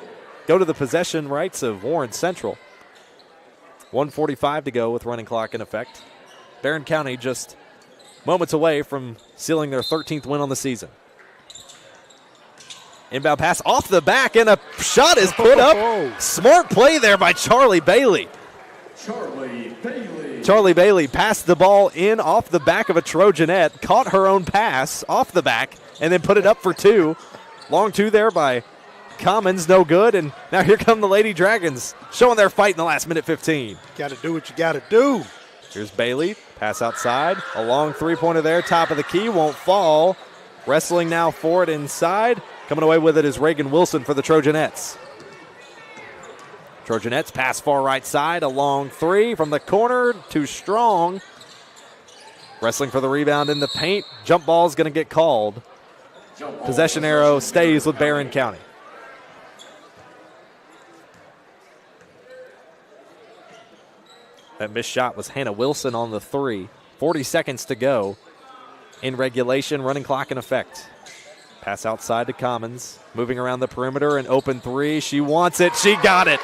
go to the possession rights of Warren Central. 1:45 to go with running clock in effect. Barren County just moments away from sealing their 13th win on the season. Inbound pass off the back, and a shot is put up. Smart play there by Charlie Bailey. Charlie Bailey passed the ball in off the back of a Trojanette, caught her own pass off the back, and then put it up for two. Long two there by Commons, no good, and now here come the Lady Dragons showing their fight in the last minute 15. Got to do what you got to do. Here's Bailey, pass outside, a long three-pointer there, top of the key, won't fall. Wrestling now for it inside. Coming away with it is Reagan Wilson for the Trojanettes. Trojanettes pass far right side, a long three from the corner, too strong. Wrestling for the rebound in the paint. Jump ball is going to get called. Possession arrow stays with Barren County. That missed shot was Hannah Wilson on the three. 40 seconds to go in regulation, running clock in effect. Pass outside to Commons, moving around the perimeter, an open three. She wants it, she got it.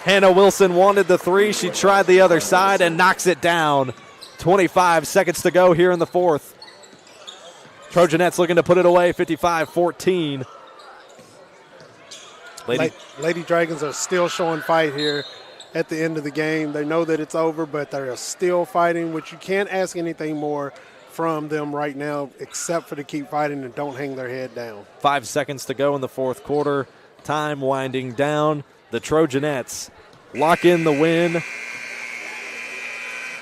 Hannah Wilson wanted the three, she tried the other side and knocks it down. 25 seconds to go here in the fourth. Trojanettes looking to put it away, 55-14. Lady Dragons are still showing fight here at the end of the game. They know that it's over, but they're still fighting, which you can't ask anything more from them right now except for to keep fighting and don't hang their head down. 5 seconds to go in the fourth quarter. Time winding down. The Trojanettes lock in the win,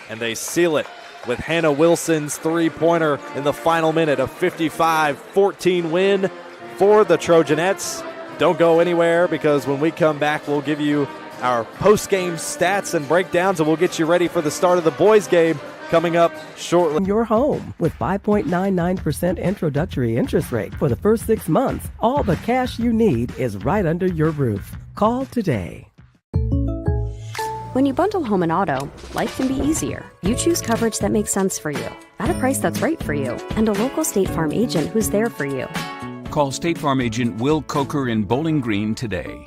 and they seal it with Hannah Wilson's three-pointer in the final minute. A 55-14 win for the Trojanettes. Don't go anywhere, because when we come back, we'll give you our post-game stats and breakdowns, and we'll get you ready for the start of the boys' game coming up shortly. Your home with 5.99% introductory interest rate for the first 6 months. All the cash you need is right under your roof. Call today. When you bundle home and auto, life can be easier. You choose coverage that makes sense for you, at a price that's right for you, and a local State Farm agent who's there for you. Call State Farm agent Will Coker in Bowling Green today.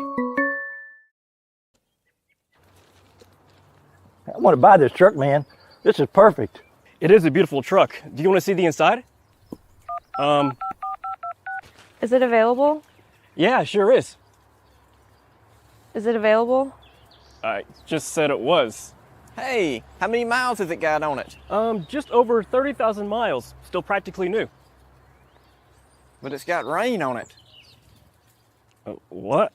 I want to buy this truck, man. This is perfect. It is a beautiful truck. Do you want to see the inside? Is it available? Yeah, sure is. Is it available? I just said it was. Hey, how many miles has it got on it? Just over 30,000 miles. Still practically new. But it's got rain on it. What?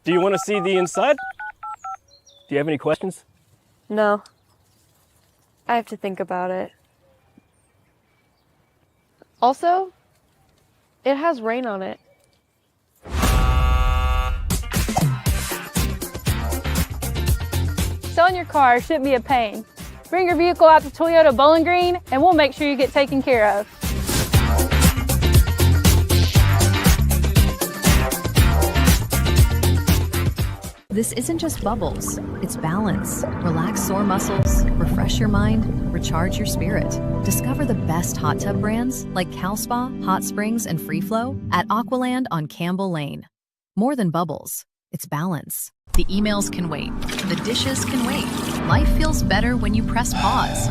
Do you want to see the inside? Do you have any questions? No. I have to think about it. Also, it has rain on it. Selling your car shouldn't be a pain. Bring your vehicle out to Toyota Bowling Green, and we'll make sure you get taken care of. This isn't just bubbles, it's balance. Relax sore muscles, refresh your mind, recharge your spirit. Discover the best hot tub brands like CalSpa, Hot Springs, and Free Flow at Aqualand on Campbell Lane. More than bubbles, it's balance. The emails can wait, the dishes can wait. Life feels better when you press pause.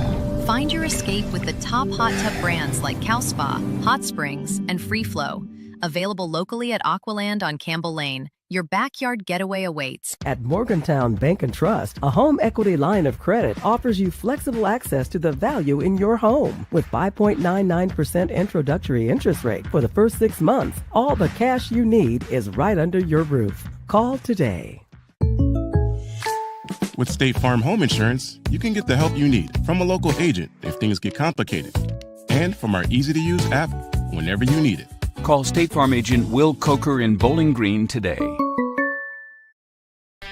Find your escape with the top hot tub brands like CalSpa, Hot Springs, and Free Flow. Available locally at Aqualand on Campbell Lane. Your backyard getaway awaits. At Morgantown Bank and Trust, a home equity line of credit offers you flexible access to the value in your home. With 5.99% introductory interest rate for the first 6 months, all the cash you need is right under your roof. Call today. With State Farm Home Insurance, you can get the help you need from a local agent if things get complicated, and from our easy-to-use app whenever you need it. Call State Farm agent Will Coker in Bowling Green today.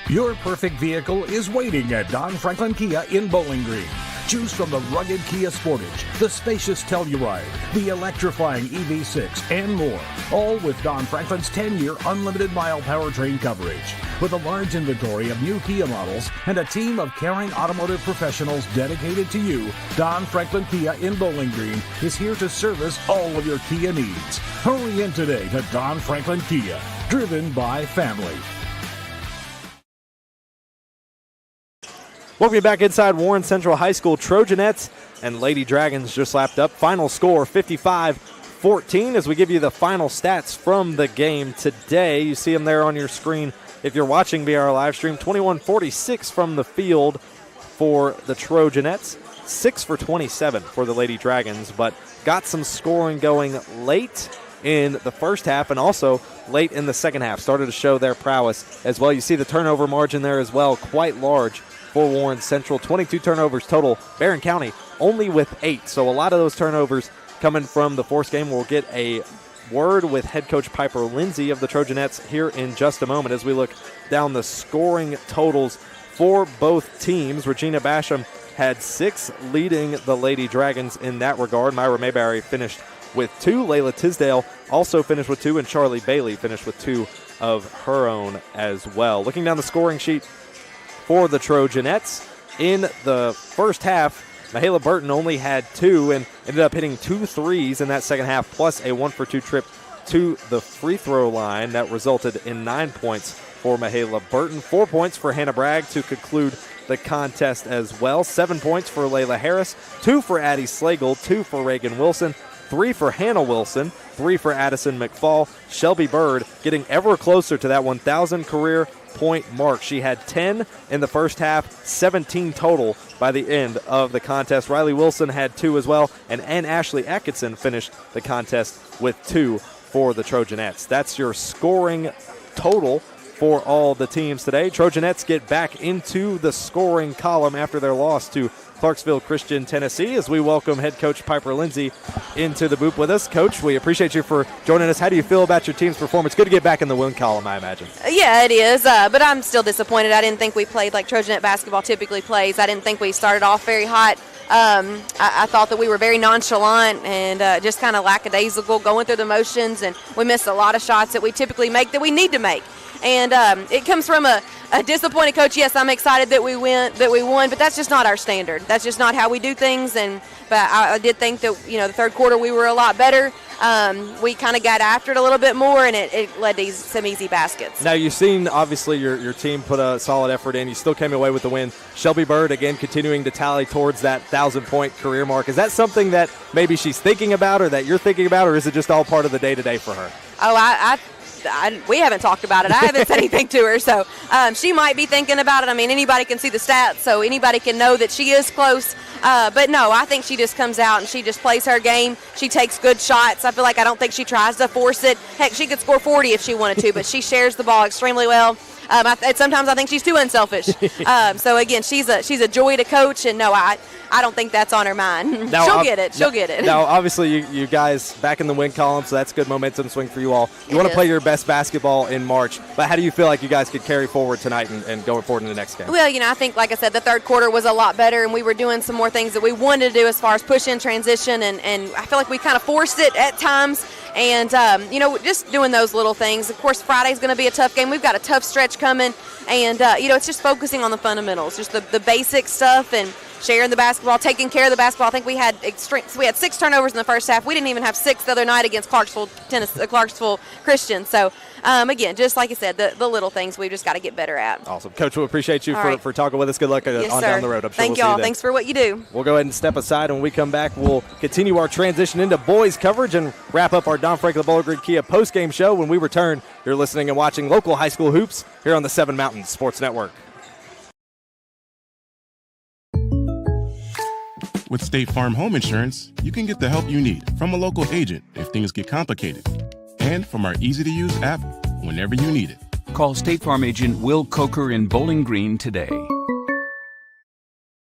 Your perfect vehicle is waiting at Don Franklin Kia in Bowling Green. Choose from the rugged Kia Sportage, the spacious Telluride, the electrifying EV6, and more. All with Don Franklin's 10-year unlimited mile powertrain coverage. With a large inventory of new Kia models and a team of caring automotive professionals dedicated to you, Don Franklin Kia in Bowling Green is here to service all of your Kia needs. Hurry in today to Don Franklin Kia, driven by family. Welcome you back inside Warren Central High School. Trojanettes and Lady Dragons just lapped up. Final score 55-14 as we give you the final stats from the game today. You see them there on your screen if you're watching via our live stream. 21-46 from the field for the Trojanettes. 6 for 27 for the Lady Dragons, but got some scoring going late in the first half and also late in the second half. Started to show their prowess as well. You see the turnover margin there as well, quite large for Warren Central. 22 turnovers total. Barren County only with 8. So a lot of those turnovers coming from the forced game. We'll get a word with head coach Piper Lindsay of the Trojanettes here in just a moment as we look down the scoring totals for both teams. Regina Basham had 6, leading the Lady Dragons in that regard. Myra Mayberry finished with 2. Layla Tisdale also finished with 2, and Charlie Bailey finished with 2 of her own as well. Looking down the scoring sheet for the Trojanettes, in the first half, Mahala Burton only had 2 and ended up hitting 2 threes in that second half, plus a 1-for-2 trip to the free throw line that resulted in 9 points for Mahala Burton. 4 points for Hannah Bragg to conclude the contest as well. 7 points for Layla Harris, 2 for Addie Slagle, 2 for Reagan Wilson, 3 for Hannah Wilson, 3 for Addison McFall. Shelby Bird getting ever closer to that 1,000 career point mark. She had 10 in the first half, 17 total by the end of the contest. Riley Wilson had 2 as well, and Ashley Atkinson finished the contest with 2 for the Trojanettes. That's your scoring total for all the teams today. Trojanettes get back into the scoring column after their loss to Clarksville Christian, Tennessee, as we welcome head coach Piper Lindsay into the booth with us. Coach, we appreciate you for joining us. How do you feel about your team's performance? Good to get back in the win column, I imagine. Yeah, it is, but I'm still disappointed. I didn't think we played like Trojanet basketball typically plays. I didn't think we started off very hot. I thought that we were very nonchalant and just kind of lackadaisical, going through the motions, and we missed a lot of shots that we typically make that we need to make. And it comes from a disappointed coach. Yes, I'm excited that we won, but that's just not our standard. That's just not how we do things. But I did think that, the third quarter we were a lot better. We kind of got after it a little bit more, and it led to some easy baskets. Now, you've seen, obviously, your team put a solid effort in. You still came away with the win. Shelby Bird, again, continuing to tally towards that 1,000-point career mark. Is that something that maybe she's thinking about or that you're thinking about, or is it just all part of the day-to-day for her? Oh, we haven't talked about it. I haven't said anything to her, so she might be thinking about it. I mean, anybody can see the stats, so anybody can know that she is close. But no, I think she just comes out and she just plays her game. She takes good shots. I don't think she tries to force it. Heck, she could score 40 if she wanted to, but she shares the ball extremely well. Sometimes I think she's too unselfish. So again, she's a joy to coach, and no, I don't think that's on her mind. Now, She'll get it. She'll get it. Now, obviously, you guys back in the win column, so that's good momentum swing for you all. You want to play your best basketball in March, but how do you feel like you guys could carry forward tonight and going forward in the next game? Well, I think, like I said, the third quarter was a lot better, and we were doing some more things that we wanted to do as far as push in transition, and I feel like we kind of forced it at times. And, just doing those little things. Of course, Friday's going to be a tough game. We've got a tough stretch coming. And, it's just focusing on the fundamentals, just the basic stuff and sharing the basketball, taking care of the basketball. I think we had 6 turnovers in the first half. We didn't even have 6 the other night against Clarksville Christian. So, again, just like I said, the little things we've just got to get better at. Awesome. Coach, we appreciate you for talking with us. Good luck yes, on sir. down the road. I'm sure Thank we'll y'all. see you Thanks for what you do. We'll go ahead and step aside. When we come back, we'll continue our transition into boys coverage and wrap up our Don Franklin Bowling Green Kia postgame show. When we return, you're listening and watching local high school hoops here on the 7 Mountains Sports Network. With State Farm Home Insurance, you can get the help you need from a local agent if things get complicated, and from our easy-to-use app whenever you need it. Call State Farm agent Will Coker in Bowling Green today.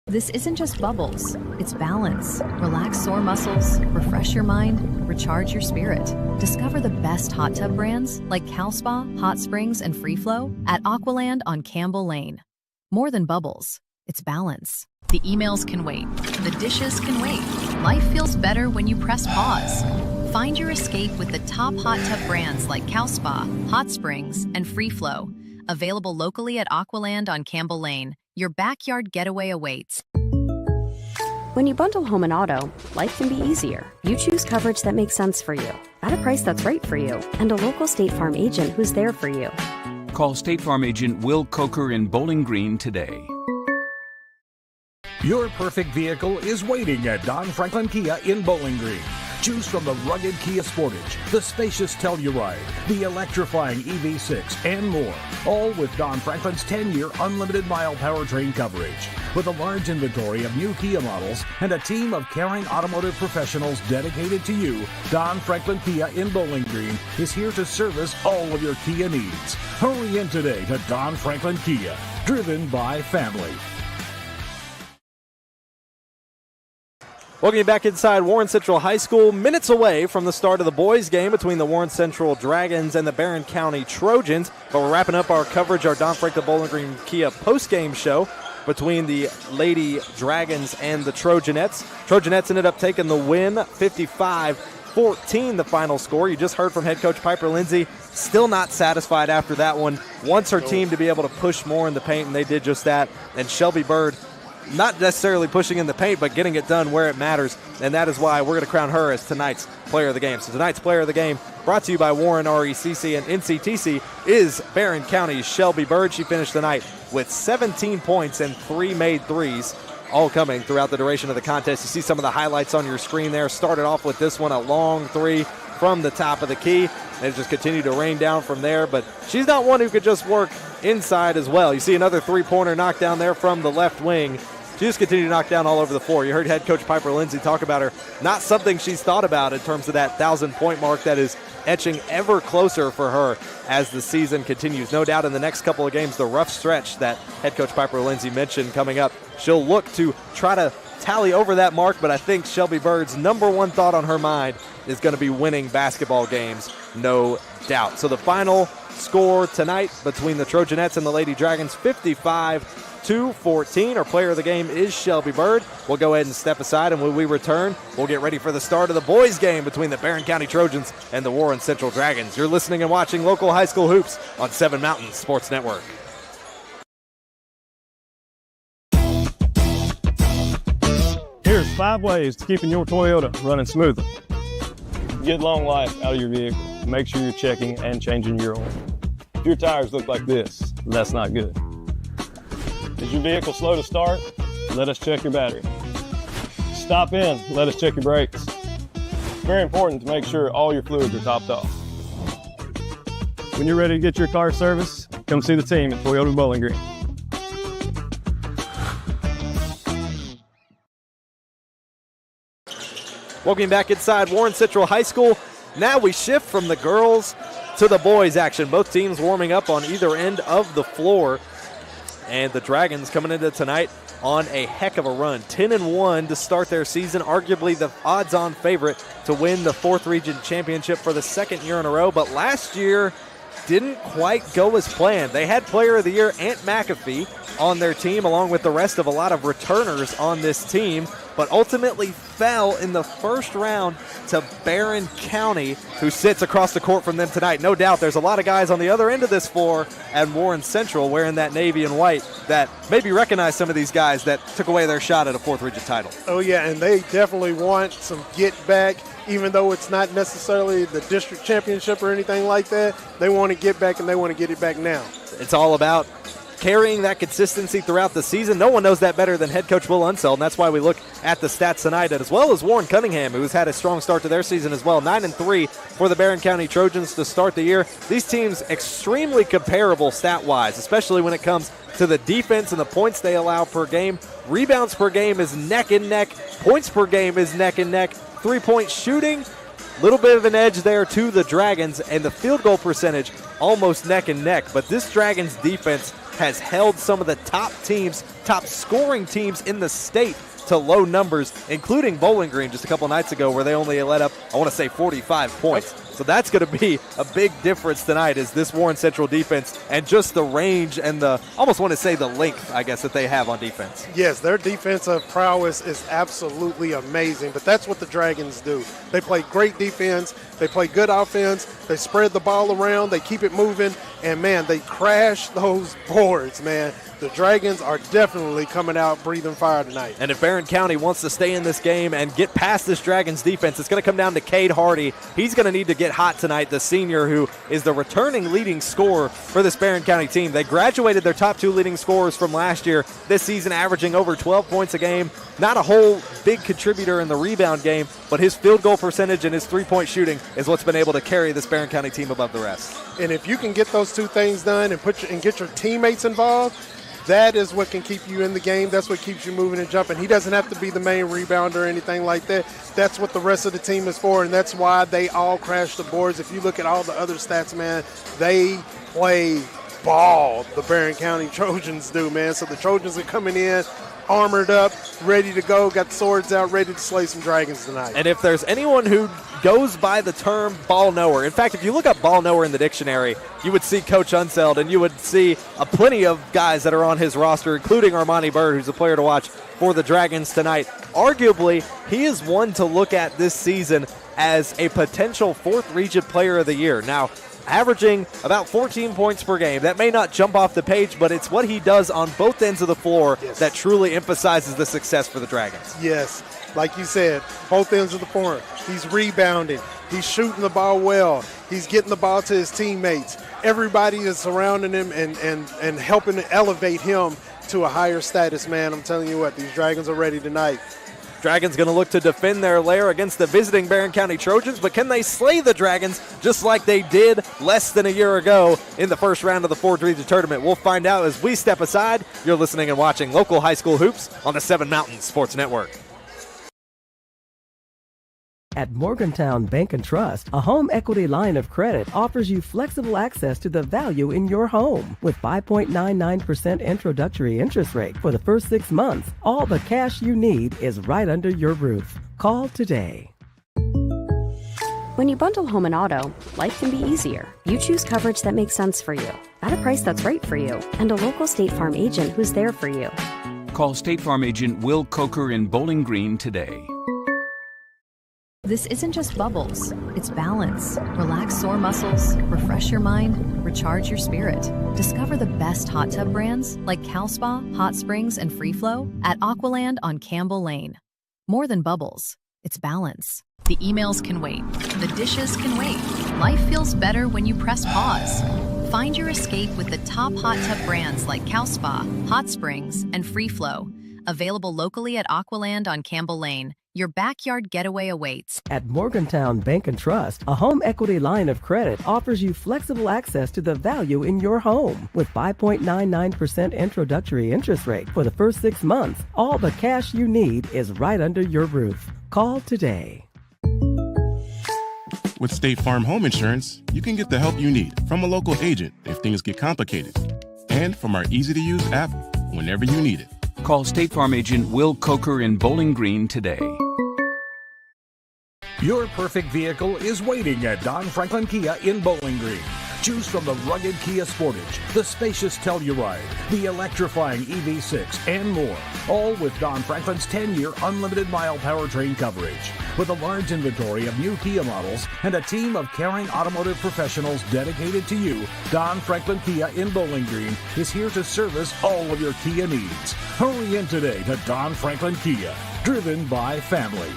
This isn't just bubbles, it's balance. Relax sore muscles, refresh your mind, recharge your spirit. Discover the best hot tub brands like Cal Spa, Hot Springs, and Free Flow at Aqualand on Campbell Lane. More than bubbles, it's balance. The emails can wait. The dishes can wait. Life feels better when you press pause. Find your escape with the top hot tub brands like CalSpa, Hot Springs, and Free Flow. Available locally at Aqualand on Campbell Lane. Your backyard getaway awaits. When you bundle home and auto, life can be easier. You choose coverage that makes sense for you, at a price that's right for you, and a local State Farm agent who's there for you. Call State Farm agent Will Coker in Bowling Green today. Your perfect vehicle is waiting at Don Franklin Kia in Bowling Green. Choose from the rugged Kia Sportage, the spacious Telluride, the electrifying EV6, and more. All with Don Franklin's 10-year unlimited mile powertrain coverage. With a large inventory of new Kia models and a team of caring automotive professionals dedicated to you, Don Franklin Kia in Bowling Green is here to service all of your Kia needs. Hurry in today to Don Franklin Kia, driven by family. Welcome you back inside Warren Central High School, minutes away from the start of the boys' game between the Warren Central Dragons and the Barren County Trojans. But we're wrapping up our coverage, our Don Franklin Bowling Green Kia post-game show between the Lady Dragons and the Trojanettes. Trojanettes ended up taking the win, 55-14 the final score. You just heard from head coach Piper Lindsay, still not satisfied after that one. Wants her team to be able to push more in the paint, and they did just that. And Shelby Bird, not necessarily pushing in the paint, but getting it done where it matters, and that is why we're going to crown her as tonight's player of the game. So tonight's player of the game, brought to you by Warren RECC and NCTC, is Barren County's Shelby Bird. She finished the night with 17 points and 3 made threes, all coming throughout the duration of the contest. You see some of the highlights on your screen there. Started off with this one, a long three from the top of the key, and just continued to rain down from there. But she's not one who could just work inside as well. You see another three-pointer knocked down there from the left wing. She just continued to knock down all over the floor. You heard head coach Piper Lindsay talk about her. Not something she's thought about in terms of that 1,000-point mark that is etching ever closer for her as the season continues. No doubt in the next couple of games, the rough stretch that head coach Piper Lindsay mentioned coming up, she'll look to try to tally over that mark, but I think Shelby Bird's number one thought on her mind is going to be winning basketball games, no doubt. So the final score tonight between the Trojanettes and the Lady Dragons, 55-14. Our player of the game is Shelby Bird. We'll go ahead and step aside, and when we return, we'll get ready for the start of the boys' game between the Barren County Trojans and the Warren Central Dragons. You're listening and watching local high school hoops on 7 Mountain Sports Network. Here's 5 ways to keeping your Toyota running smoother. Get long life out of your vehicle. Make sure you're checking and changing your oil. If your tires look like this, that's not good. Is your vehicle slow to start? Let us check your battery. Stop in, let us check your brakes. It's very important to make sure all your fluids are topped off. When you're ready to get your car serviced, come see the team at Toyota Bowling Green. Welcome back inside Warren Central High School. Now we shift from the girls to the boys action. Both teams warming up on either end of the floor. And the Dragons coming into tonight on a heck of a run. 10-1 to start their season. Arguably the odds-on favorite to win the 4th Region Championship for the 2nd year in a row. But last year didn't quite go as planned. They had Player of the Year Aunt McAfee on their team, along with the rest of a lot of returners on this team, but ultimately fell in the first round to Barren County, who sits across the court from them tonight. No doubt there's a lot of guys on the other end of this floor at Warren Central wearing that navy and white that maybe recognize some of these guys that took away their shot at a 4th Region title. Oh, yeah, and they definitely want some get back, even though it's not necessarily the district championship or anything like that. They want to get back, and they want to get it back now. It's all about carrying that consistency throughout the season. No one knows that better than head coach Will Unseld, and that's why we look at the stats tonight, as well as Warren Cunningham, who's had a strong start to their season as well. 9-3 for the Barren County Trojans to start the year. These teams extremely comparable stat-wise, especially when it comes to the defense and the points they allow per game. Rebounds per game is neck and neck. Points per game is neck and neck. Three-point shooting, little bit of an edge there to the Dragons, and the field goal percentage almost neck and neck. But this Dragons defense has held some of the top scoring teams in the state to low numbers, including Bowling Green just a couple nights ago, where they only let up, I want to say, 45 points. So that's going to be a big difference tonight, is this Warren Central defense and just the range and the, almost want to say the length, I guess, that they have on defense. Yes, their defensive prowess is absolutely amazing, but that's what the Dragons do. They play great defense, they play good offense, they spread the ball around, they keep it moving, and, man, they crash those boards, man. The Dragons are definitely coming out breathing fire tonight. And if Barren County wants to stay in this game and get past this Dragons defense, it's going to come down to Cade Hardy. He's going to need to get hot tonight, the senior who is the returning leading scorer for this Barren County team. They graduated their top 2 leading scorers from last year, this season averaging over 12 points a game. Not a whole big contributor in the rebound game, but his field goal percentage and his three-point shooting is what's been able to carry this Barren County team above the rest. And if you can get those 2 things done and get your teammates involved, that is what can keep you in the game. That's what keeps you moving and jumping. He doesn't have to be the main rebounder or anything like that. That's what the rest of the team is for, and that's why they all crash the boards. If you look at all the other stats, man, they play ball, the Barren County Trojans do, man. So the Trojans are coming in armored up, ready to go, got the swords out, ready to slay some Dragons tonight. And if there's anyone who goes by the term ball knower, in fact, if you look up ball knower in the dictionary, you would see Coach Unseld, and you would see plenty of guys that are on his roster, including Armani Bird, who's a player to watch for the Dragons tonight. Arguably, he is one to look at this season as a potential 4th Region Player of the Year. Now, averaging about 14 points per game. That may not jump off the page, but it's what he does on both ends of the floor that truly emphasizes the success for the Dragons. Yes, like you said, both ends of the floor. He's rebounding. He's shooting the ball well. He's getting the ball to his teammates. Everybody is surrounding him and helping to elevate him to a higher status, man. I'm telling you what, these Dragons are ready tonight. Dragons going to look to defend their lair against the visiting Barren County Trojans, but can they slay the Dragons just like they did less than a year ago in the first round of the 4th Region Tournament? We'll find out as we step aside. You're listening and watching local high school hoops on the 7 Mountain Sports Network. At Morgantown Bank and Trust, a home equity line of credit offers you flexible access to the value in your home. With 5.99% introductory interest rate for the first 6 months, all the cash you need is right under your roof. Call today. When you bundle home and auto, life can be easier. You choose coverage that makes sense for you, at a price that's right for you, and a local State Farm agent who's there for you. Call State Farm agent Will Coker in Bowling Green today. This isn't just bubbles, it's balance. Relax sore muscles, refresh your mind, recharge your spirit. Discover the best hot tub brands like Cal Spa, Hot Springs, and Free Flow at Aqualand on Campbell Lane. More than bubbles, it's balance. The emails can wait, the dishes can wait. Life feels better when you press pause. Find your escape with the top hot tub brands like Cal Spa, Hot Springs, and Free Flow. Available locally at Aqualand on Campbell Lane. Your backyard getaway awaits. At Morgantown Bank and Trust, a home equity line of credit offers you flexible access to the value in your home. With 5.99% introductory interest rate for the first 6 months, all the cash you need is right under your roof. Call today. With State Farm Home Insurance, you can get the help you need from a local agent if things get complicated, and from our easy-to-use app whenever you need it. Call State Farm agent Will Coker in Bowling Green today. Your perfect vehicle is waiting at Don Franklin Kia in Bowling Green. Choose from the rugged Kia Sportage, the spacious Telluride, the electrifying EV6, and more. All with Don Franklin's 10-year unlimited mile powertrain coverage. With a large inventory of new Kia models and a team of caring automotive professionals dedicated to you, Don Franklin Kia in Bowling Green is here to service all of your Kia needs. Hurry in today to Don Franklin Kia, driven by family.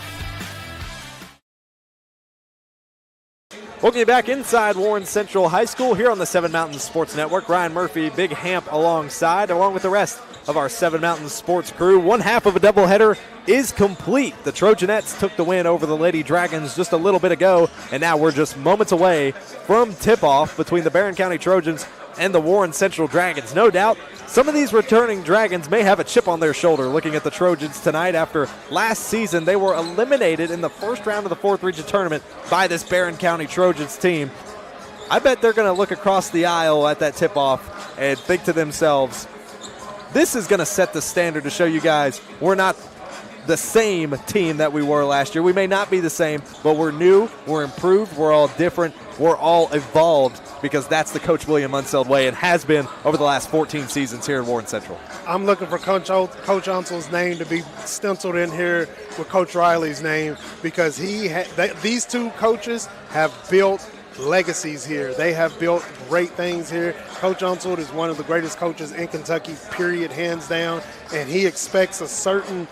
We'll get back inside Warren Central High School here on the 7 Mountain Sports Network. Ryan Murphy, Big Hamp along with the rest of our 7 Mountain Sports crew. One half of a doubleheader is complete. The Trojanettes took the win over the Lady Dragons just a little bit ago, and now we're just moments away from tip-off between the Barren County Trojans and the Warren Central Dragons. No doubt, some of these returning Dragons may have a chip on their shoulder looking at the Trojans tonight. After last season, they were eliminated in the first round of the 4th Region Tournament by this Barren County Trojans team. I bet they're going to look across the aisle at that tip-off and think to themselves, this is going to set the standard to show you guys we're not the same team that we were last year. We may not be the same, but we're new, we're improved, we're all different, we're all evolved, because that's the Coach William Unseld way and has been over the last 14 seasons here in Warren Central. I'm looking for Coach Unsel's name to be stenciled in here with Coach Riley's name, because these two coaches have built legacies here. They have built great things here. Coach Unseld is one of the greatest coaches in Kentucky, period, hands down, and he expects a certain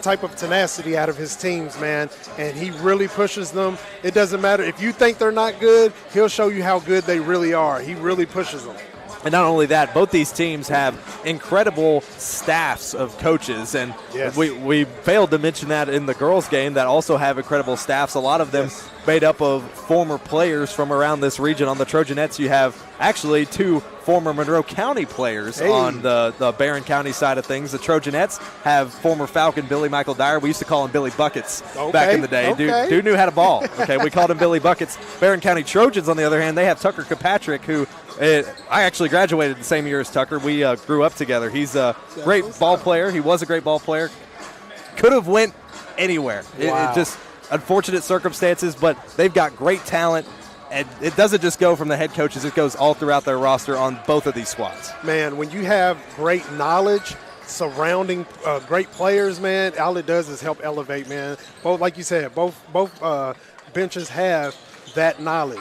type of tenacity out of his teams, man, and he really pushes them. It doesn't matter. If you think they're not good, he'll show you how good they really are. He really pushes them. And not only that, both these teams have incredible staffs of coaches, and yes. we failed to mention that in the girls' game that also have incredible staffs, a lot of them made up of former players from around this region. On the Trojanettes, you have actually 2 former Monroe County players on the Barren County side of things. The Trojanettes have former Falcon Billy Michael Dyer. We used to call him Billy Buckets back in the day. Okay. Dude knew how to ball. Okay, we called him Billy Buckets. Barren County Trojans, on the other hand, they have Tucker Kirkpatrick, who I actually graduated the same year as Tucker. We grew up together. He's a great ball player. He was a great ball player. Could have went anywhere. Wow. It just unfortunate circumstances, but they've got great talent. And it doesn't just go from the head coaches. It goes all throughout their roster on both of these squads. Man, when you have great knowledge surrounding great players, man, all it does is help elevate, man. Both, like you said, both benches have that knowledge.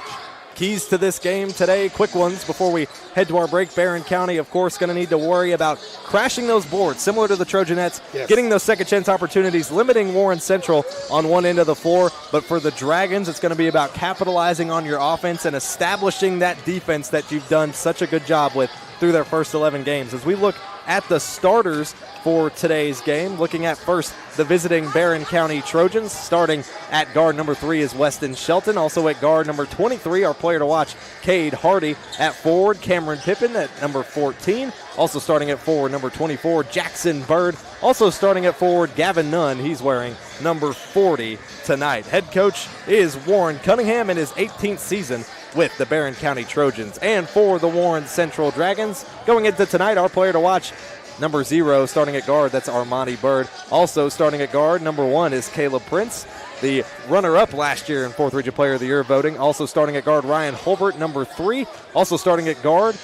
Keys to this game today, quick ones before we head to our break. Barren County, of course, going to need to worry about crashing those boards, similar to the Trojanettes, getting those second chance opportunities, limiting Warren Central on one end of the floor. But for the Dragons, it's going to be about capitalizing on your offense and establishing that defense that you've done such a good job with through their first 11 games. As we look at the starters for today's game, looking at first the visiting Barren County Trojans. Starting at guard number 3 is Weston Shelton. Also at guard number 23, our player to watch, Cade Hardy. At forward, Cameron Pippin at number 14. Also starting at forward, number 24, Jackson Bird. Also starting at forward, Gavin Nunn. He's wearing number 40 tonight. Head coach is Warren Cunningham in his 18th season with the Barren County Trojans. And for the Warren Central Dragons, going into tonight, our player to watch, number 0, starting at guard, that's Armani Bird. Also starting at guard, number 1 is Caleb Prince, the runner-up last year in 4th Region Player of the Year voting. Also starting at guard, Ryan Holbert, number 3. Also starting at guard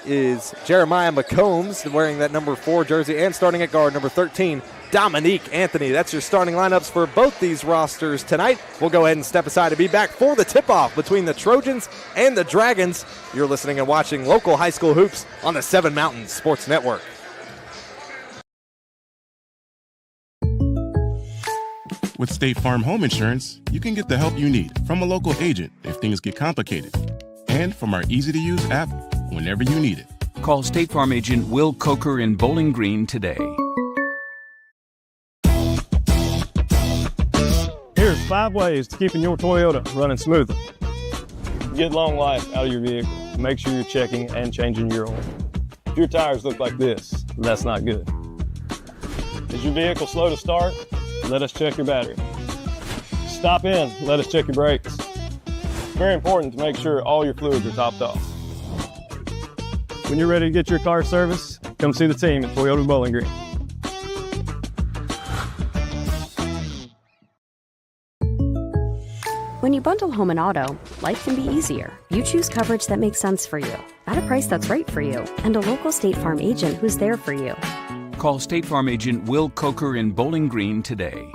is Jeremiah McCombs, wearing that number 4 jersey. And starting at guard, number 13, Dominique Anthony. That's your starting lineups for both these rosters tonight. We'll go ahead and step aside to be back for the tip-off between the Trojans and the Dragons. You're listening and watching local high school hoops on the 7 Mountain Sports Network. With State Farm Home Insurance, you can get the help you need from a local agent if things get complicated, and from our easy-to-use app whenever you need it. Call State Farm agent Will Coker in Bowling Green today. Here's 5 ways to keeping your Toyota running smoothly. Get long life out of your vehicle. Make sure you're checking and changing your oil. If your tires look like this, that's not good. Is your vehicle slow to start? Let us check your battery. Stop in, let us check your brakes. It's very important to make sure all your fluids are topped off. When you're ready to get your car serviced, come see the team at Toyota Bowling Green. When you bundle home and auto, life can be easier. You choose coverage that makes sense for you, at a price that's right for you, and a local State Farm agent who's there for you. Call State Farm agent Will Coker in Bowling Green today.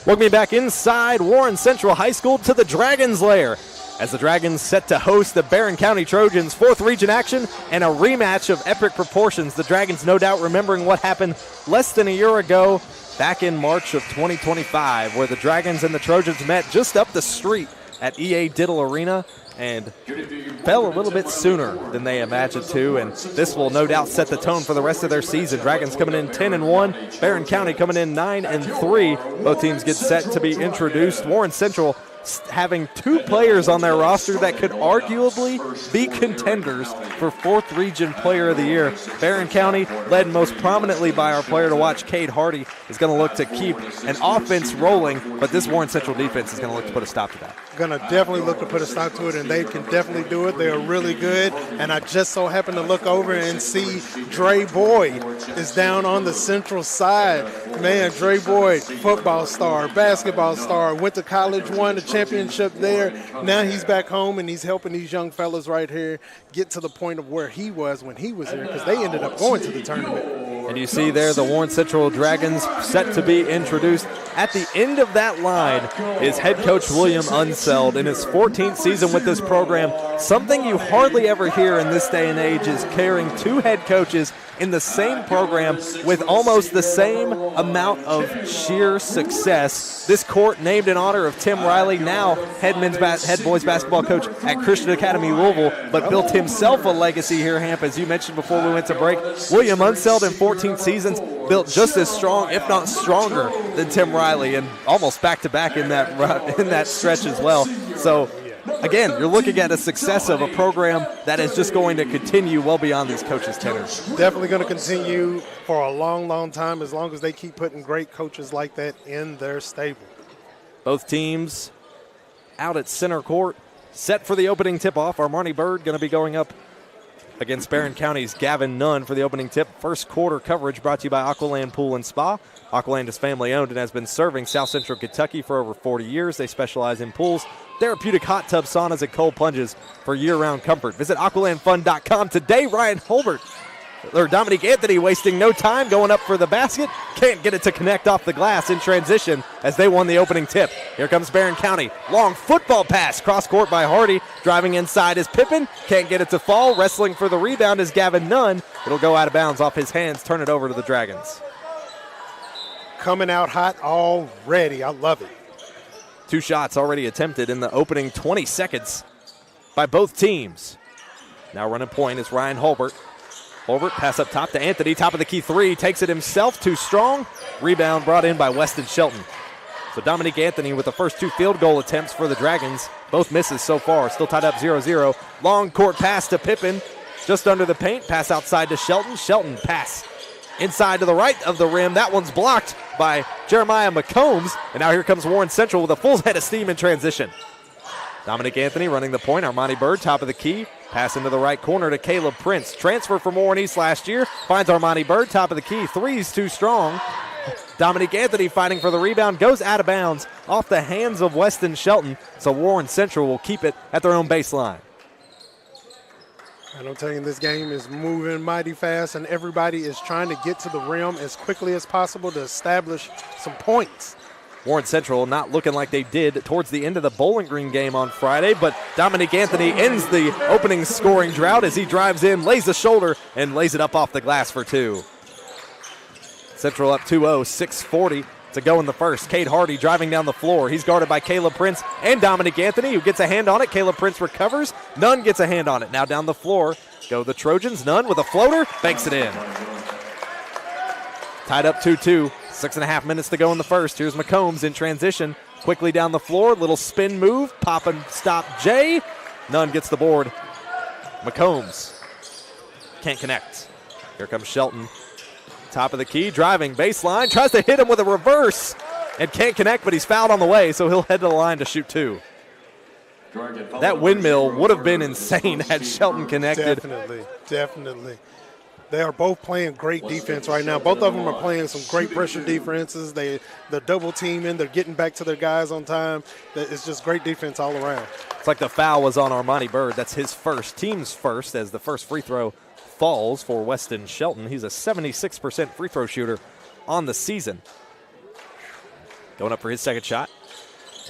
Welcome me back inside Warren Central High School to the Dragons' lair, as the Dragons set to host the Barren County Trojans' 4th Region action and a rematch of epic proportions. The Dragons no doubt remembering what happened less than a year ago back in March of 2025, where the Dragons and the Trojans met just up the street at EA Diddle Arena and fell a little bit sooner than they imagined to, and this will no doubt set the tone for the rest of their season. Dragons coming in 10-1, Barren County coming in 9-3. Both teams get set to be introduced. Warren Central having 2 players on their roster that could arguably be contenders for 4th Region Player of the Year. Barren County, led most prominently by our player to watch, Cade Hardy, is going to look to keep an offense rolling, but this Warren Central defense is going to look to put a stop to that. Going to definitely look to put a stop to it, and they can definitely do it. They are really good, and I just so happen to look over and see Dre Boyd is down on the Central side. Man, Dre Boyd, football star, basketball star, went to college, won a championship there. Now he's back home, and he's helping these young fellas right here get to the point of where he was when he was here, because they ended up going to the tournament. And you see there the Warren Central Dragons set to be introduced. At the end of that line is head coach William Unseld in his 14th season with this program. Something you hardly ever hear in this day and age is carrying 2 head coaches in the same program with almost the same amount of sheer success. This court named in honor of Tim Riley, now head boys basketball coach at Christian Academy Louisville, but built himself a legacy here, Hamp, as you mentioned before we went to break. William Unseld in 14 seasons built just as strong, if not stronger, than Tim Riley, and almost back-to-back in that stretch as well. So again, you're looking at a success of a program that is just going to continue well beyond these coaches' tenures. Definitely going to continue for a long, long time, as long as they keep putting great coaches like that in their stable. Both teams out at center court, set for the opening tip-off. Armani Bird going to be going up against Barren County's Gavin Nunn for the opening tip. First quarter coverage brought to you by Aqualand Pool and Spa. Aqualand is family-owned and has been serving South Central Kentucky for over 40 years. They specialize in pools, therapeutic hot tub saunas, and cold plunges for year-round comfort. Visit aqualandfun.com today. Dominique Anthony wasting no time going up for the basket. Can't get it to connect off the glass in transition as they won the opening tip. Here comes Barren County. Long football pass. Cross court by Hardy. Driving inside is Pippin. Can't get it to fall. Wrestling for the rebound is Gavin Nunn. It'll go out of bounds off his hands. Turn it over to the Dragons. Coming out hot already. I love it. 2 shots already attempted in the opening 20 seconds by both teams. Now running point is Ryan Holbert. Holbert, pass up top to Anthony. Top of the key 3. Takes it himself. Too strong. Rebound brought in by Weston Shelton. So Dominique Anthony with the first 2 field goal attempts for the Dragons. Both misses so far. Still tied up 0-0. Long court pass to Pippin. Just under the paint. Pass outside to Shelton. Shelton pass inside to the right of the rim. That one's blocked by Jeremiah McCombs. And now here comes Warren Central with a full head of steam in transition. Dominique Anthony running the point. Armani Bird, top of the key. Pass into the right corner to Caleb Prince. Transfer from Warren East last year. Finds Armani Bird, top of the key. 3's too strong. Dominique Anthony fighting for the rebound. Goes out of bounds off the hands of Weston Shelton. So Warren Central will keep it at their own baseline. And I'm telling you, this game is moving mighty fast, and everybody is trying to get to the rim as quickly as possible to establish some points. Warren Central not looking like they did towards the end of the Bowling Green game on Friday, but Dominique Anthony ends the opening scoring drought as he drives in, lays the shoulder, and lays it up off the glass for 2. Central up 2-0, 6:40 to go in the first. Cade Hardy driving down the floor. He's guarded by Caleb Prince and Dominique Anthony, who gets a hand on it. Caleb Prince recovers. Nunn gets a hand on it. Now down the floor go the Trojans. Nunn with a floater, banks it in. Tied up 2-2. 6.5 minutes to go in the first. Here's McCombs in transition. Quickly down the floor. Little spin move. Pop and stop Jay. Nunn gets the board. McCombs can't connect. Here comes Shelton. Top of the key. Driving baseline. Tries to hit him with a reverse. And can't connect, but he's fouled on the way, so he'll head to the line to shoot 2. That windmill would have been insane had Shelton connected. Definitely. They are both playing great defense right now. Both of them are playing some great pressure defenses. They're double teaming. They're getting back to their guys on time. It's just great defense all around. It's like the foul was on Armani Bird. That's his first, team's first, as the first free throw falls for Weston Shelton. He's a 76% free throw shooter on the season. Going up for his second shot.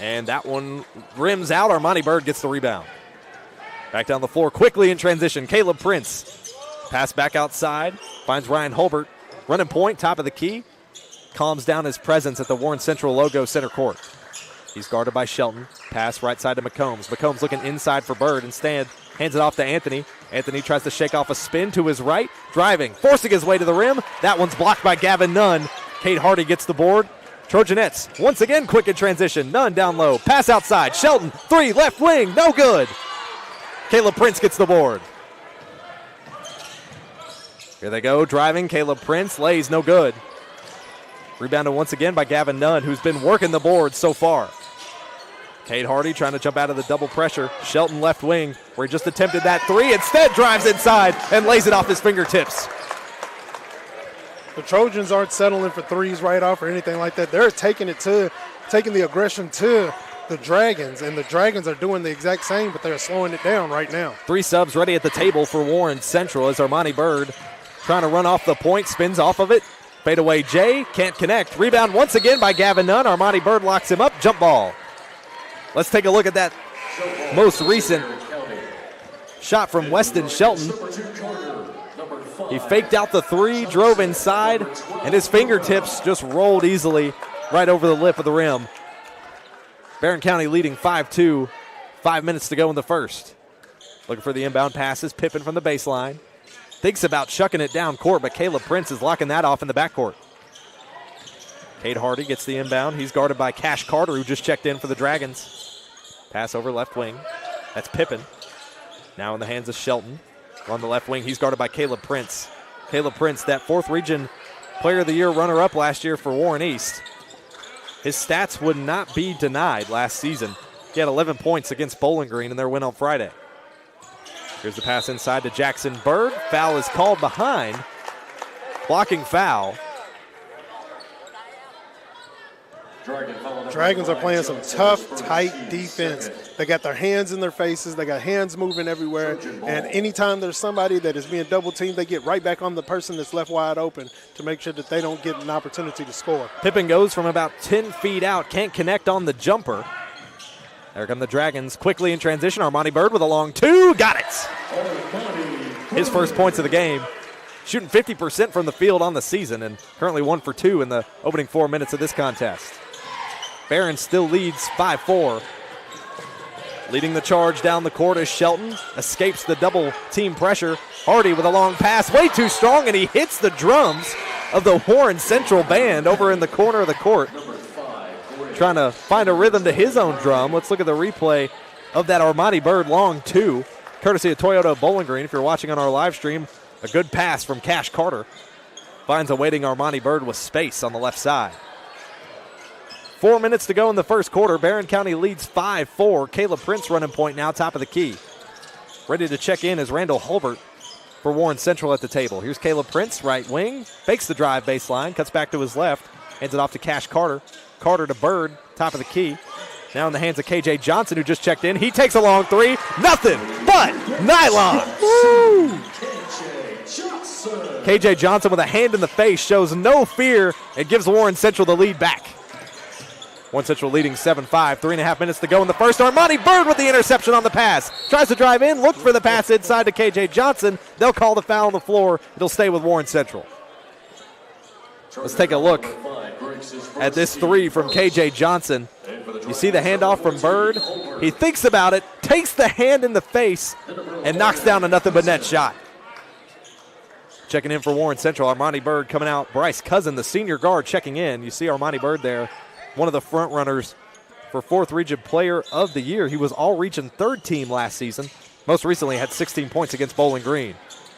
And that one rims out. Armani Bird gets the rebound. Back down the floor quickly in transition. Caleb Prince. Pass back outside. Finds Ryan Holbert. Running point, top of the key. Calms down his presence at the Warren Central logo center court. He's guarded by Shelton. Pass right side to McCombs. McCombs looking inside for Bird. Instead, hands it off to Anthony. Anthony tries to shake off a spin to his right. Driving, forcing his way to the rim. That one's blocked by Gavin Nunn. Cade Hardy gets the board. Trojanettes once again quick in transition. Nunn down low. Pass outside. Shelton, 3, left wing. No good. Caleb Prince gets the board. Here they go, driving. Caleb Prince lays, no good. Rebounded once again by Gavin Nunn, who's been working the board so far. Cade Hardy trying to jump out of the double pressure. Shelton left wing, where he just attempted that 3. Instead drives inside and lays it off his fingertips. The Trojans aren't settling for threes right off or anything like that. They're taking the aggression to the Dragons, and the Dragons are doing the exact same, but they're slowing it down right now. 3 subs ready at the table for Warren Central as Armani Bird trying to run off the point, spins off of it. Fadeaway Jay, can't connect. Rebound once again by Gavin Nunn. Armani Bird locks him up, jump ball. Let's take a look at that most recent shot from Weston Shelton. He faked out the 3, drove inside, and his fingertips just rolled easily right over the lip of the rim. Barren County leading 5-2, 5 minutes to go in the first. Looking for the inbound passes, Pippen from the baseline. Thinks about chucking it down court, but Caleb Prince is locking that off in the backcourt. Cade Hardy gets the inbound. He's guarded by Cash Carter, who just checked in for the Dragons. Pass over left wing. That's Pippen. Now in the hands of Shelton. On the left wing, he's guarded by Caleb Prince. Caleb Prince, that 4th region player of the year runner-up last year for Warren East. His stats would not be denied last season. He had 11 points against Bowling Green in their win on Friday. Here's the pass inside to Jackson Bird. Foul is called behind. Blocking foul. Dragons are playing some tough, tight defense. They got their hands in their faces. They got hands moving everywhere. And anytime there's somebody that is being double teamed, they get right back on the person that's left wide open to make sure that they don't get an opportunity to score. Pippen goes from about 10 feet out. Can't connect on the jumper. There come the Dragons quickly in transition. Armani Bird with a long 2. Got it. His first points of the game. Shooting 50% from the field on the season and currently 1 for 2 in the opening 4 minutes of this contest. Barren still leads 5-4. Leading the charge down the court is Shelton. Escapes the double team pressure. Hardy with a long pass, way too strong, and he hits the drums of the Warren Central band over in the corner of the court. Trying to find a rhythm to his own drum. Let's look at the replay of that Armani Bird long 2. Courtesy of Toyota Bowling Green. If you're watching on our live stream, a good pass from Cash Carter. Finds a waiting Armani Bird with space on the left side. 4 minutes to go in the first quarter. Barren County leads 5-4. Caleb Prince running point now, top of the key. Ready to check in is Randall Hulbert for Warren Central at the table. Here's Caleb Prince, right wing. Fakes the drive baseline, cuts back to his left. Hands it off to Cash Carter. Carter to Bird, top of the key. Now in the hands of KJ Johnson, who just checked in. He takes a long 3. Nothing but nylon. Woo! KJ Johnson with a hand in the face shows no fear and gives Warren Central the lead back. Warren Central leading 7-5, 3.5 minutes to go in the first. Armani Bird with the interception on the pass. Tries to drive in, look for the pass inside to KJ Johnson. They'll call the foul on the floor. It'll stay with Warren Central. Let's take a look at this 3 from KJ Johnson. You see the handoff from Bird. He thinks about it, takes the hand in the face, and knocks down a nothing but net shot. Checking in for Warren Central, Armani Bird coming out. Bryce Cousin, the senior guard, checking in. You see Armani Bird there, one of the front runners for 4th Region Player of the Year. He was all-region 3rd team last season. Most recently had 16 points against Bowling Green.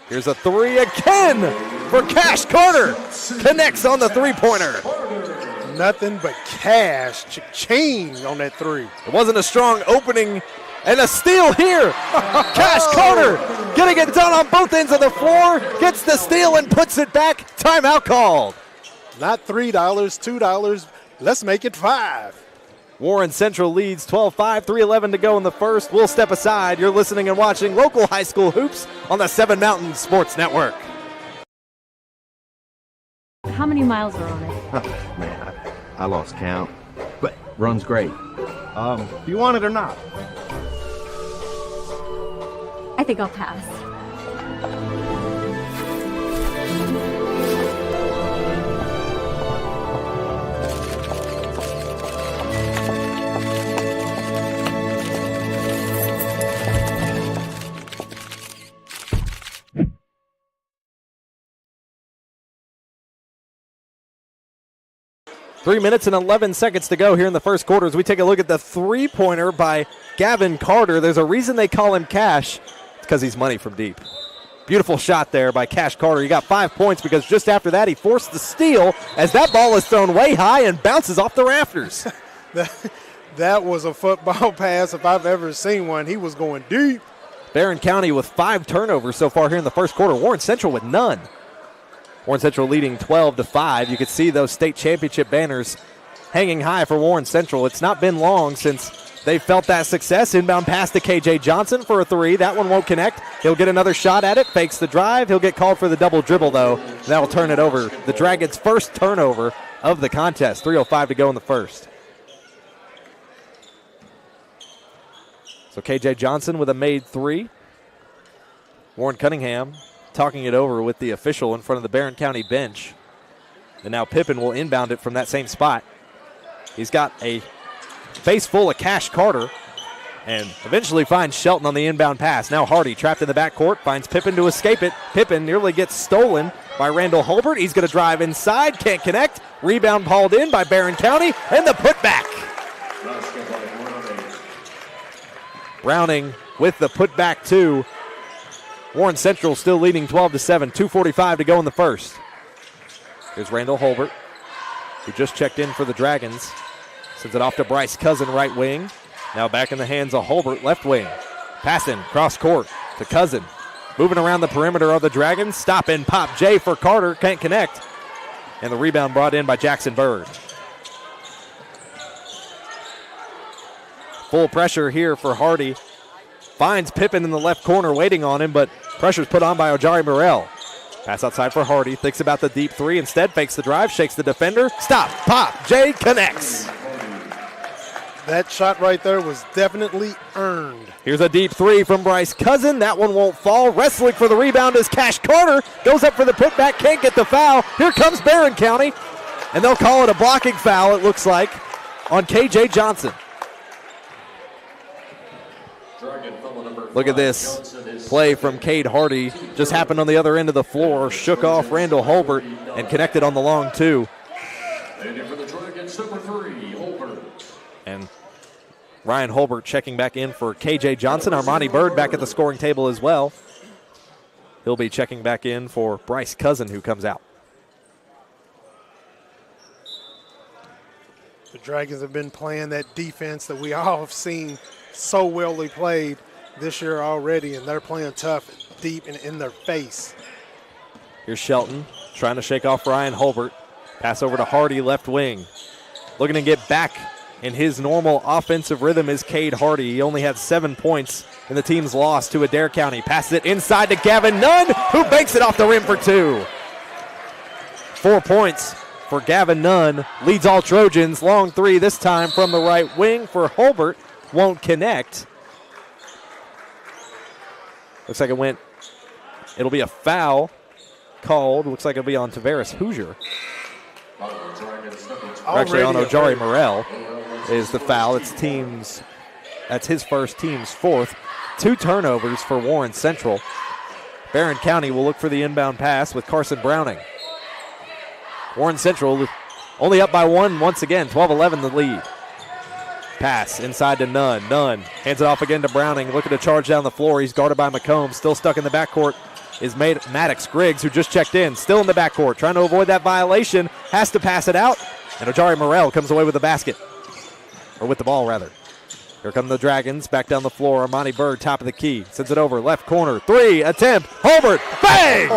Here's a 3 again for Cash Carter. Connects on the three-pointer. Nothing but cash, cha-ching on that 3. It wasn't a strong opening, and a steal here. Cash Carter getting it done on both ends of the floor. Gets the steal and puts it back. Timeout called. Not $3, $2. Let's make it 5. Warren Central leads 12-5, 3:11 to go in the first. We'll step aside. You're listening and watching local high school hoops on the 7 Mountain Sports Network. How many miles are on it? Oh, man, I lost count, but runs great. Do you want it or not? I think I'll pass. 3 minutes and 11 seconds to go here in the first quarter as we take a look at the three-pointer by Gavin Carter. There's a reason they call him Cash. It's because he's money from deep. Beautiful shot there by Cash Carter. He got 5 points because just after that he forced the steal as that ball is thrown way high and bounces off the rafters. That was a football pass if I've ever seen one. He was going deep. Barren County with 5 turnovers so far here in the first quarter. Warren Central with none. Warren Central leading 12-5. You can see those state championship banners hanging high for Warren Central. It's not been long since they felt that success. Inbound pass to KJ Johnson for a three. That one won't connect. He'll get another shot at it. Fakes the drive. He'll get called for the double dribble, though. That will turn it over. The Dragons' first turnover of the contest. 3:05 to go in the first. So KJ Johnson with a made three. Warren Cunningham talking it over with the official in front of the Barren County bench. And now Pippin will inbound it from that same spot. He's got a face full of Cash Carter and eventually finds Shelton on the inbound pass. Now Hardy trapped in the backcourt, finds Pippin to escape it. Pippin nearly gets stolen by Randall Holbert. He's going to drive inside, can't connect. Rebound hauled in by Barren County, and the putback. Browning with the putback too. Warren Central still leading 12-7, 2:45 to go in the first. Here's Randall Holbert, who just checked in for the Dragons. Sends it off to Bryce Cousin, right wing. Now back in the hands of Holbert, left wing. Passing cross court to Cousin. Moving around the perimeter of the Dragons. Stop and pop J for Carter, can't connect. And the rebound brought in by Jackson Bird. Full pressure here for Hardy. Finds Pippin in the left corner waiting on him, but pressure's put on by Ojari Morrell. Pass outside for Hardy. Thinks about the deep three. Instead, fakes the drive, shakes the defender. Stop, pop, Jay connects. That shot right there was definitely earned. Here's a deep three from Bryce Cousin. That one won't fall. Wrestling for the rebound is Cash Carter. Goes up for the putback, can't get the foul. Here comes Barren County, and they'll call it a blocking foul, it looks like, on KJ Johnson. Look at this play from Cade Hardy. Just happened on the other end of the floor. Shook off Randall Holbert and connected on the long two. And Ryan Holbert checking back in for KJ Johnson. Armani Bird back at the scoring table as well. He'll be checking back in for Bryce Cousin, who comes out. The Dragons have been playing that defense that we all have seen so well they played this year already, and they're playing tough, deep, and in their face. Here's Shelton trying to shake off Ryan Holbert. Pass over to Hardy, left wing. Looking to get back in his normal offensive rhythm is Cade Hardy. He only had 7 points in the team's loss to Adair County. Passes it inside to Gavin Nunn, who banks it off the rim for two. 4 points for Gavin Nunn. Leads all Trojans. Long three this time from the right wing for Holbert. Won't connect. Looks like it'll be a foul called. Looks like it'll be on Tavares Hoosier. Actually on Ojari Morrell is the foul. That's his first, team's fourth. 2 turnovers for Warren Central. Barren County will look for the inbound pass with Carson Browning. Warren Central only up by one once again, 12-11 the lead. Pass inside to Nunn. Nunn hands it off again to Browning. Looking to charge down the floor. He's guarded by McComb. Still stuck in the backcourt is Maddox Griggs, who just checked in. Still in the backcourt. Trying to avoid that violation. Has to pass it out. And Ojari Morrell comes away with the basket. Or with the ball, rather. Here come the Dragons. Back down the floor. Armani Bird, top of the key. Sends it over. Left corner. Three. Attempt. Holbert. Bang!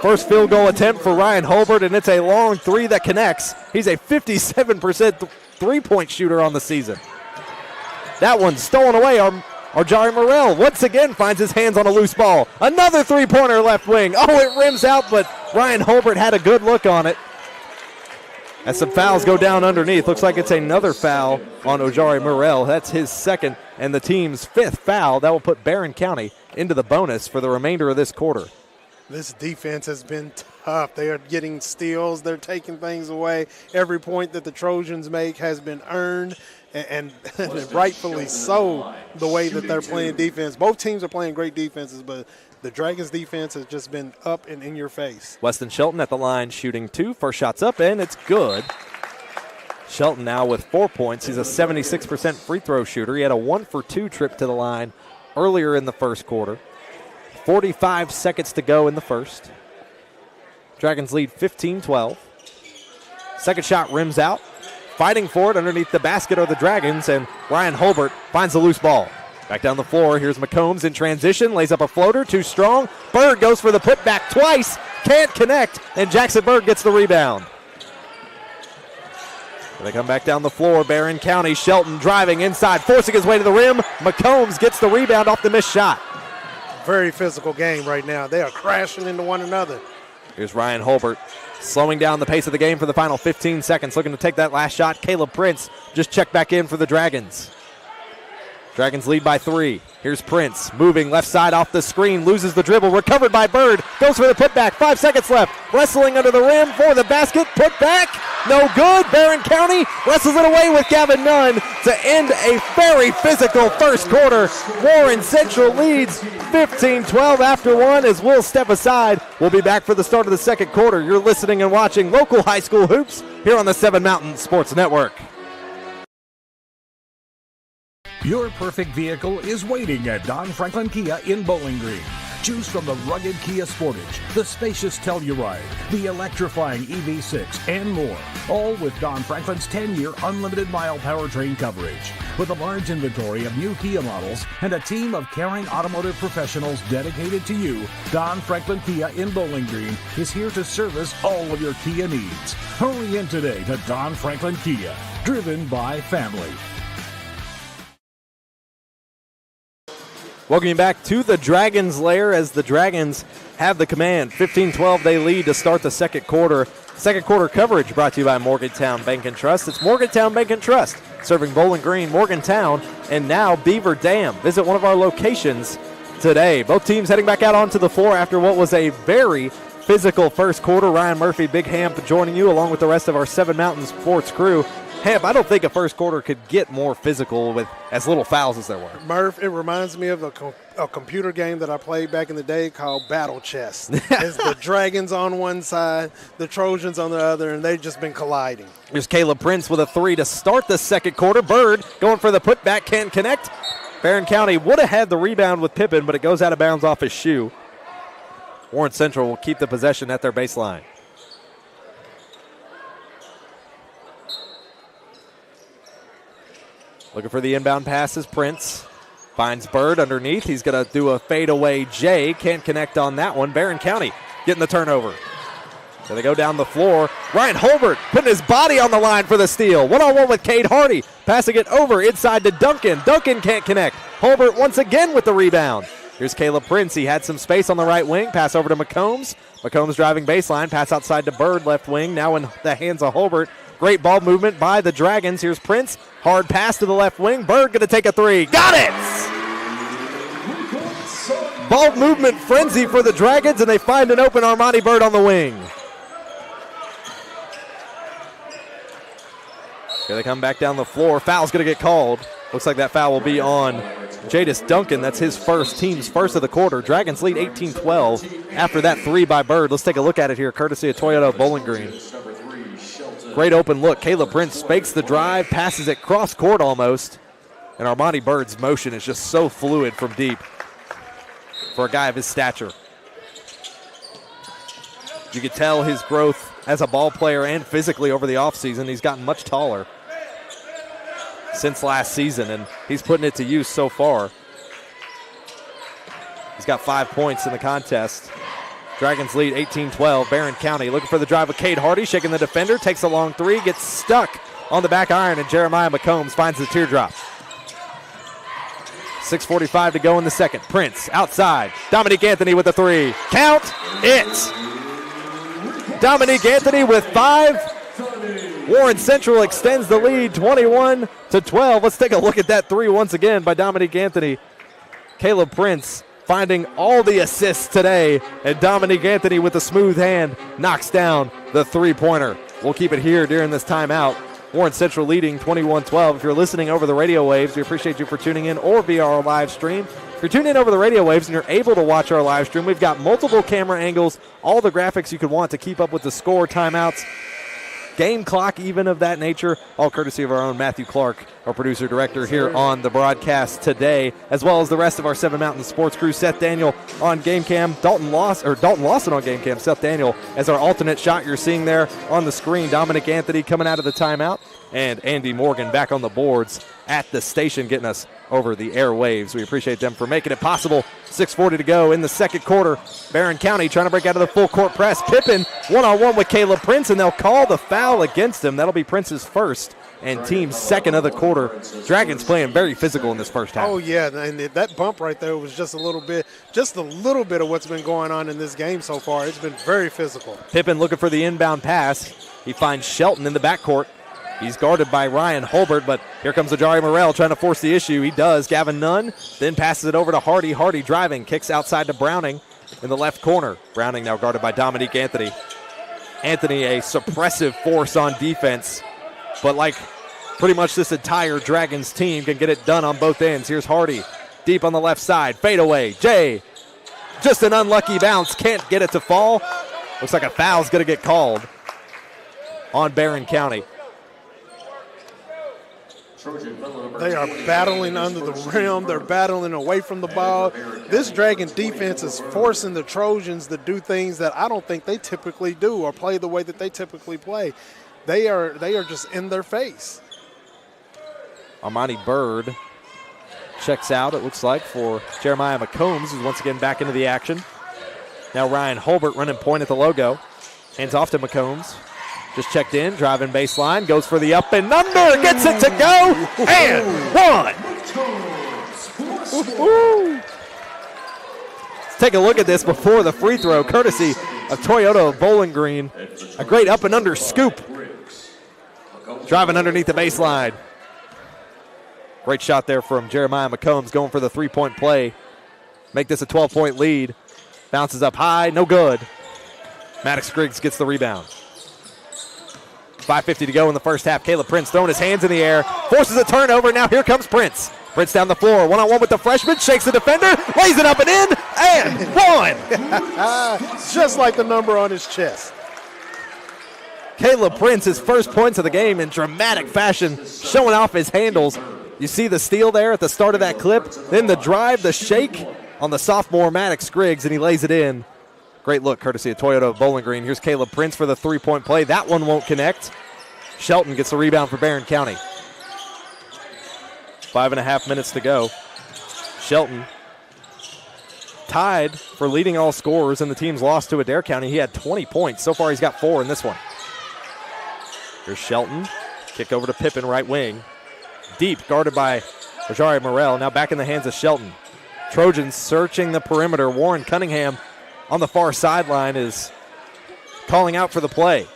First field goal attempt for Ryan Holbert, and it's a long three that connects. He's a 57% three-point shooter on the season. That one stolen away. Ojari Morrell once again finds his hands on a loose ball. Another three-pointer left wing. Oh, it rims out, but Ryan Holbert had a good look on it. As some fouls go down underneath. Looks like it's another foul on Ojari Morrell. That's his second and the team's 5th foul. That will put Barren County into the bonus for the remainder of this quarter. This defense has been tough. They are getting steals. They're taking things away. Every point that the Trojans make has been earned, and rightfully so, the way that they're playing defense. Both teams are playing great defenses, but The Dragons defense has just been up and in your face. Weston Shelton at the line shooting 2. First shot's up, and it's good. Shelton now with 4 points. He's a 76% free throw shooter. He had a 1-for-2 trip to the line earlier in the first quarter. 45 seconds to go in the first. Dragons lead 15-12. Second shot rims out. Fighting for it underneath the basket are the Dragons, and Ryan Holbert finds the loose ball. Back down the floor, here's McCombs in transition, lays up a floater, too strong. Bird goes for the putback twice, can't connect, and Jackson Bird gets the rebound. They come back down the floor, Barren County, Shelton driving inside, forcing his way to the rim. McCombs gets the rebound off the missed shot. Very physical game right now. They are crashing into one another. Here's Ryan Holbert slowing down the pace of the game for the final 15 seconds, looking to take that last shot. Caleb Prince just checked back in for the Dragons. Dragons lead by 3. Here's Prince moving left side off the screen, loses the dribble, recovered by Bird, goes for the putback, 5 seconds left, wrestling under the rim for the basket, put back, no good. Barren County wrestles it away with Gavin Nunn to end a very physical first quarter. Warren Central leads 15-12 after 1 as we'll step aside. We'll be back for the start of the second quarter. You're listening and watching local high school hoops here on the 7 Mountain Sports Network. Your perfect vehicle is waiting at Don Franklin Kia in Bowling Green. Choose from the rugged Kia Sportage, the spacious Telluride, the electrifying EV6, and more. All with Don Franklin's 10-year unlimited mile powertrain coverage. With a large inventory of new Kia models and a team of caring automotive professionals dedicated to you, Don Franklin Kia in Bowling Green is here to service all of your Kia needs. Hurry in today to Don Franklin Kia, driven by family. Welcome you back to the Dragons' lair as the Dragons have the command. 15-12 they lead to start the second quarter. Second quarter coverage brought to you by Morgantown Bank and Trust. It's Morgantown Bank and Trust, serving Bowling Green, Morgantown, and now Beaver Dam. Visit one of our locations today. Both teams heading back out onto the floor after what was a very physical first quarter. Ryan Murphy, Big Hamp joining you along with the rest of our 7 Mountain Sports crew. Hamp, I don't think a first quarter could get more physical with as little fouls as there were. Murph, it reminds me of a computer game that I played back in the day called Battle Chess. It's the Dragons on one side, the Trojans on the other, and they've just been colliding. Here's Caleb Prince with a 3 to start the second quarter. Bird going for the putback, can't connect. Barren County would have had the rebound with Pippin, but it goes out of bounds off his shoe. Warren Central will keep the possession at their baseline. Looking for the inbound pass is Prince. Finds Bird underneath. He's going to do a fadeaway J. Can't connect on that one. Barren County getting the turnover. So they go down the floor. Ryan Holbert putting his body on the line for the steal. One-on-one with Cade Hardy. Passing it over inside to Duncan. Duncan can't connect. Holbert once again with the rebound. Here's Caleb Prince. He had some space on the right wing. Pass over to McCombs. McCombs driving baseline. Pass outside to Bird, left wing. Now in the hands of Holbert. Great ball movement by the Dragons. Here's Prince. Hard pass to the left wing. Bird going to take a 3. Got it! Ball movement frenzy for the Dragons, and they find an open Armani Bird on the wing. Here they come back down the floor. Foul's going to get called. Looks like that foul will be on Jadis Duncan. That's his team's first of the quarter. Dragons lead 18-12 after that 3 by Bird. Let's take a look at it here, courtesy of Toyota Bowling Green. Great open look. Caleb Prince fakes the drive, passes it cross court almost. And Armani Bird's motion is just so fluid from deep for a guy of his stature. You could tell his growth as a ball player and physically over the offseason. He's gotten much taller since last season, and he's putting it to use so far. He's got 5 points in the contest. Dragons lead 18-12. Barren County looking for the drive with Cade Hardy, shaking the defender, takes a long 3, gets stuck on the back iron, and Jeremiah McCombs finds the teardrop. 6:45 to go in the second. Prince outside. Dominique Anthony with the 3. Count it! Dominique Anthony with 5. Warren Central extends the lead 21-12. Let's take a look at that 3 once again by Dominique Anthony. Caleb Prince finding all the assists today, and Dominique Anthony with a smooth hand knocks down the 3-pointer. We'll keep it here during this timeout. Warren Central leading 21-12. If you're listening over the radio waves, we appreciate you for tuning in or via our live stream. If you're tuned in over the radio waves and you're able to watch our live stream, we've got multiple camera angles, all the graphics you could want to keep up with the score, timeouts, game clock, even of that nature, all courtesy of our own Matthew Clark, our producer-director here on the broadcast today, as well as the rest of our Seven Mountain Sports crew. Seth Daniel on game cam, Dalton Lawson on game cam, Seth Daniel as our alternate shot you're seeing there on the screen. Dominic Anthony coming out of the timeout, and Andy Morgan back on the boards at the station getting us over the airwaves. We appreciate them for making it possible. 6:40 to go in the second quarter. Barren County trying to break out of the full court press. Pippin one-on-one with Caleb Prince, and they'll call the foul against him. That'll be Prince's first and team's second of the quarter. Dragons playing very physical in this first half. Oh, yeah, and that bump right there was just a little bit of what's been going on in this game so far. It's been very physical. Pippin looking for the inbound pass. He finds Shelton in the backcourt. He's guarded by Ryan Holbert, but here comes Ajari Morrell trying to force the issue. He does. Gavin Nunn then passes it over to Hardy. Hardy driving, kicks outside to Browning in the left corner. Browning now guarded by Dominique Anthony. Anthony, a suppressive force on defense, but like pretty much this entire Dragons team can get it done on both ends. Here's Hardy, deep on the left side. Fadeaway. Jay, just an unlucky bounce. Can't get it to fall. Looks like a foul's going to get called on Barren County. They are battling under the rim. They're battling away from the ball. This Dragon defense is forcing the Trojans to do things that I don't think they typically do or play the way that they typically play. They are just in their face. Armani Bird checks out, it looks like, for Jeremiah McCombs, who's once again back into the action. Now Ryan Holbert running point at the logo. Hands off to McCombs. Just checked in, driving baseline, goes for the up and under, gets it to go, and one. Let's take a look at this before the free throw, courtesy of Toyota of Bowling Green. A great up and under scoop. Driving underneath the baseline. Great shot there from Jeremiah McCombs going for the three-point play. Make this a 12-point lead. Bounces up high, no good. Maddox Griggs gets the rebound. 5:50 to go in the first half. Caleb Prince throwing his hands in the air, forces a turnover. Now here comes Prince. Prince down the floor, one-on-one with the freshman, shakes the defender, lays it up and in, and one. Just like the number on his chest. Caleb Prince, his first points of the game in dramatic fashion, showing off his handles. You see the steal there at the start of that clip, then the drive, the shake on the sophomore Maddox Griggs, and he lays it in. Great look, courtesy of Toyota of Bowling Green. Here's Caleb Prince for the three-point play. That one won't connect. Shelton gets the rebound for Barren County. 5.5 minutes to go. Shelton tied for leading all scorers, and the team's lost to Adair County. He had 20 points. So far, he's got 4 in this one. Here's Shelton. Kick over to Pippin, right wing. Deep, guarded by Ajari Morrell. Now back in the hands of Shelton. Trojans searching the perimeter. Warren Cunningham on the far sideline is calling out for the play.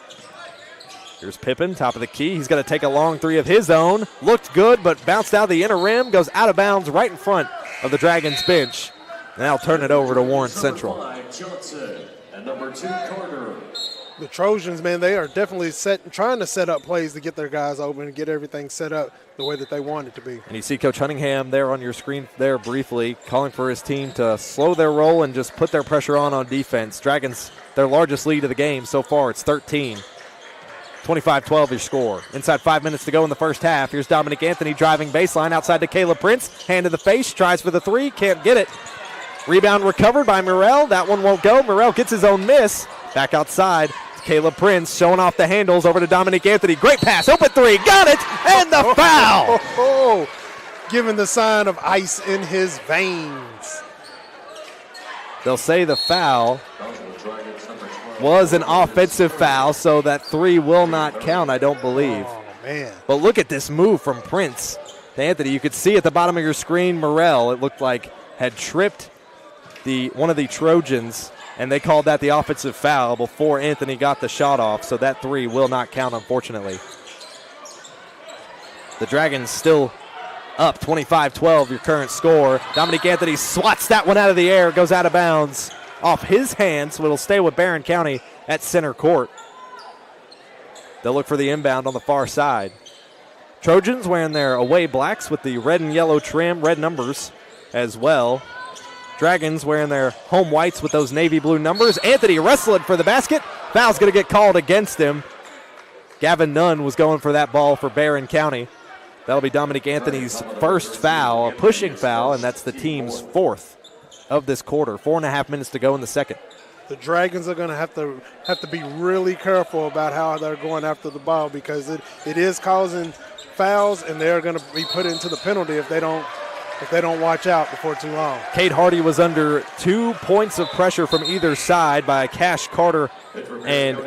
Here's Pippin, top of the key. He's going to take a long three of his own. Looked good, but bounced out the inner rim. Goes out of bounds right in front of the Dragons bench. Now turn it over to Warren Central. And number 2, Carter. The Trojans, man, they are definitely trying to set up plays to get their guys open and get everything set up the way that they want it to be. And you see Coach Cunningham there on your screen there briefly, calling for his team to slow their roll and just put their pressure on defense. Dragons, their largest lead of the game so far, it's 13. 25-12 your score. Inside 5 minutes to go in the first half. Here's Dominic Anthony driving baseline outside to Caleb Prince. Hand to the face, tries for the three, can't get it. Rebound recovered by Morrell. That one won't go. Morrell gets his own miss. Back outside. Caleb Prince showing off the handles over to Dominic Anthony. Great pass, open three, got it, and the foul. Giving the sign of ice in his veins. They'll say the foul was an offensive foul, so that three will not count, I don't believe. Oh, man. But look at this move from Prince to Anthony. You could see at the bottom of your screen, Morrell, it looked like, had tripped one of the Trojans, and they called that the offensive foul before Anthony got the shot off, so that three will not count, unfortunately. The Dragons still up 25-12, your current score. Dominic Anthony swats that one out of the air, goes out of bounds off his hands, so it'll stay with Barren County at center court. They'll look for the inbound on the far side. Trojans wearing their away blacks with the red and yellow trim, red numbers. as well. Dragons wearing their home whites with those navy blue numbers. Anthony wrestling for the basket. Foul's going to get called against him. Gavin Nunn was going for that ball for Barren County. That'll be Dominic Anthony's first foul, a pushing foul, and that's the team's fourth of this quarter. 4.5 minutes to go in the second. The Dragons are going to have to be really careful about how they're going after the ball, because it is causing fouls, and they're going to be put into the penalty if they don't watch out before too long. Cade Hardy was under 2 points of pressure from either side by Cash Carter and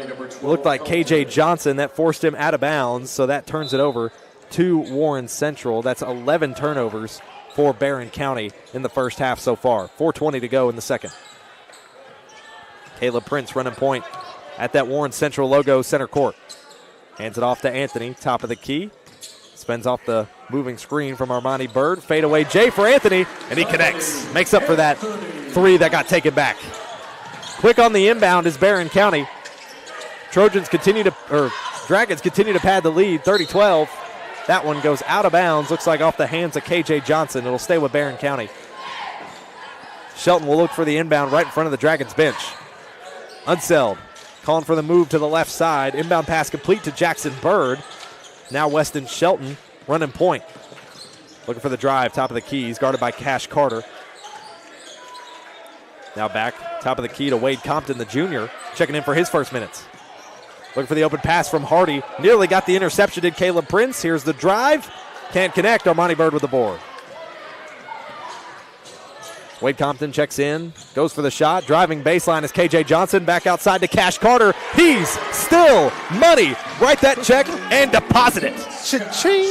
looked like KJ Johnson. That forced him out of bounds, so that turns it over to Warren Central. That's 11 turnovers for Barren County in the first half so far. 4:20 to go in the second. Caleb Prince running point at that Warren Central logo center court. Hands it off to Anthony, top of the key. Spins off the moving screen from Armani Bird. Fade away Jay for Anthony, and he connects. Makes up for that three that got taken back. Quick on the inbound is Barren County. Dragons continue to pad the lead, 30-12. That one goes out of bounds, looks like off the hands of KJ Johnson. It'll stay with Barren County. Shelton will look for the inbound right in front of the Dragons bench. Unseld calling for the move to the left side. Inbound pass complete to Jackson Bird. Now Weston Shelton running point. Looking for the drive, top of the key. He's guarded by Cash Carter. Now back, top of the key to Wade Compton, the junior, checking in for his first minutes. Looking for the open pass from Hardy. Nearly got the interception, did Caleb Prince. Here's the drive. Can't connect. Armani Bird with the board. Wade Compton checks in, goes for the shot. Driving baseline is KJ Johnson. Back outside to Cash Carter. He's still money. Write that check and deposit it. Cha-ching.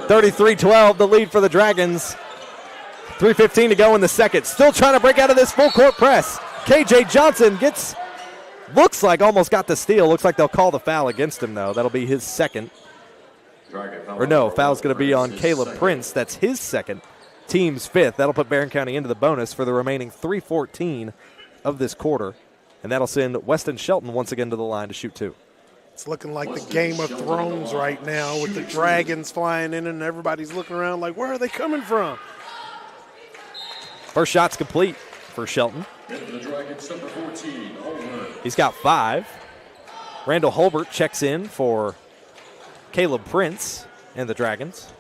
33-12, the lead for the Dragons. 3:15 to go in the second. Still trying to break out of this full court press. KJ Johnson looks like almost got the steal. Looks like they'll call the foul against him, though. That'll be his second. Or no, foul's going to be on Caleb Prince. That's his second. Team's fifth. That'll put Barren County into the bonus for the remaining 3:14 of this quarter. And that'll send Weston Shelton once again to the line to shoot two. It's looking like the Game of Thrones right now with the Dragons flying in and everybody's looking around like, where are they coming from? First shot's complete for Shelton. He's got 5. Randall Holbert checks in for Caleb Prince and the Dragons.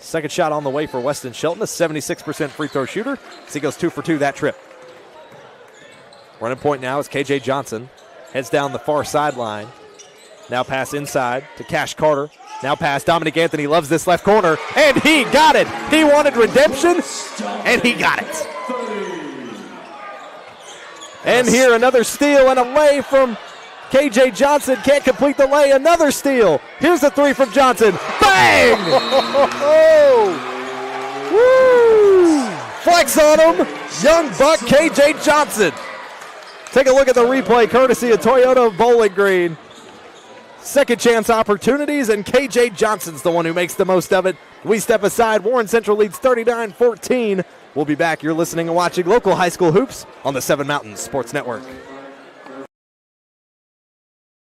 Second shot on the way for Weston Shelton, a 76% free throw shooter. So he goes 2 for 2 that trip. Running point now is KJ Johnson. Heads down the far sideline. Now pass inside to Cash Carter. Now pass Dominic Anthony, loves this left corner, and he got it. He wanted redemption, and he got it. And here another steal and a lay from KJ Johnson. Can't complete the lay. Another steal. Here's the three from Johnson. Bang! Woo! Flex on him. Young buck KJ Johnson. Take a look at the replay courtesy of Toyota Bowling Green. Second chance opportunities, and KJ Johnson's the one who makes the most of it. We step aside. Warren Central leads 39-14. We'll be back. You're listening and watching local high school hoops on the Seven Mountains Sports Network.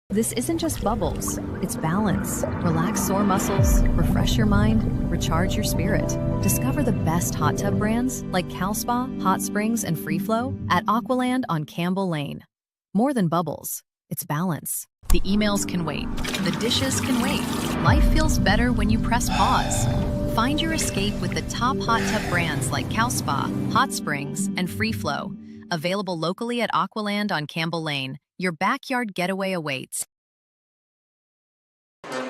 This isn't just bubbles, it's balance. Relax sore muscles, refresh your mind, recharge your spirit. Discover the best hot tub brands like CalSpa, Hot Springs, and Free Flow at Aqualand on Campbell Lane. More than bubbles, it's balance. The emails can wait, the dishes can wait. Life feels better when you press pause. Find your escape with the top hot tub brands like CalSpa, Hot Springs, and Free Flow. Available locally at Aqualand on Campbell Lane. Your backyard getaway awaits.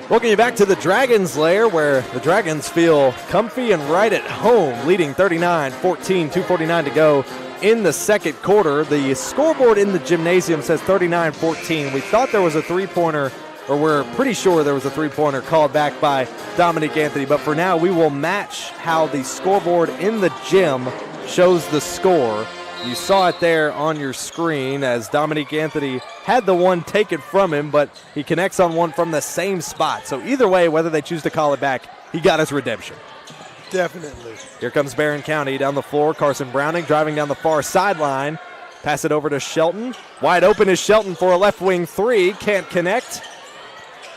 Welcome you back to the Dragons lair, where the Dragons feel comfy and right at home, leading 39-14, 2:49 to go in the second quarter. The scoreboard in the gymnasium says 39-14. We thought there was a three-pointer, or we're pretty sure there was a three-pointer called back by Dominic Anthony, but for now we will match how the scoreboard in the gym shows the score. You saw it there on your screen as Dominic Anthony had the one taken from him, but he connects on one from the same spot. So either way, whether they choose to call it back, he got his redemption. Definitely. Here comes Barren County down the floor. Carson Browning driving down the far sideline. Pass it over to Shelton. Wide open is Shelton for a left wing three. Can't connect.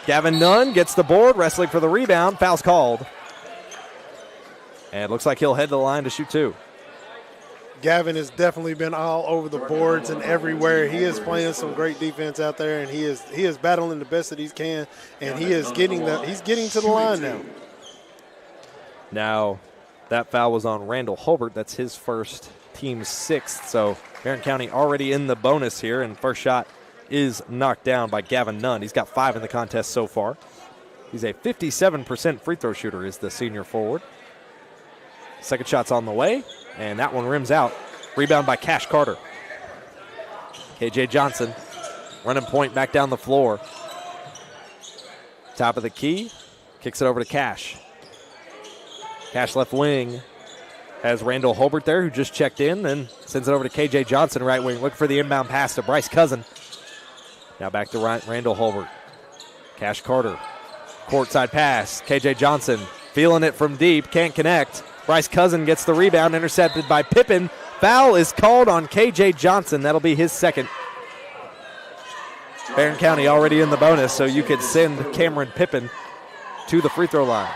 Gavin Nunn gets the board, wrestling for the rebound. Foul's called. And it looks like he'll head to the line to shoot 2. Gavin has definitely been all over the boards and everywhere. He is playing some great defense out there, and he is battling the best that he can, and he's getting to the line now. Now, that foul was on Randall Holbert. That's his first, team's 6th. So Barren County already in the bonus here, and first shot is knocked down by Gavin Nunn. He's got 5 in the contest so far. He's a 57% free throw shooter, is the senior forward. Second shot's on the way, and that one rims out. Rebound by Cash Carter. KJ Johnson running point back down the floor. Top of the key, kicks it over to Cash. Cash left wing has Randall Holbert there, who just checked in, then sends it over to KJ Johnson, right wing. Looking for the inbound pass to Bryce Cousin. Now back to Randall Holbert. Cash Carter, courtside pass. KJ Johnson feeling it from deep, can't connect. Bryce Cousin gets the rebound, intercepted by Pippen. Foul is called on KJ Johnson. That'll be his second. Barren County already in the bonus, so you could send Cameron Pippen to the free throw line.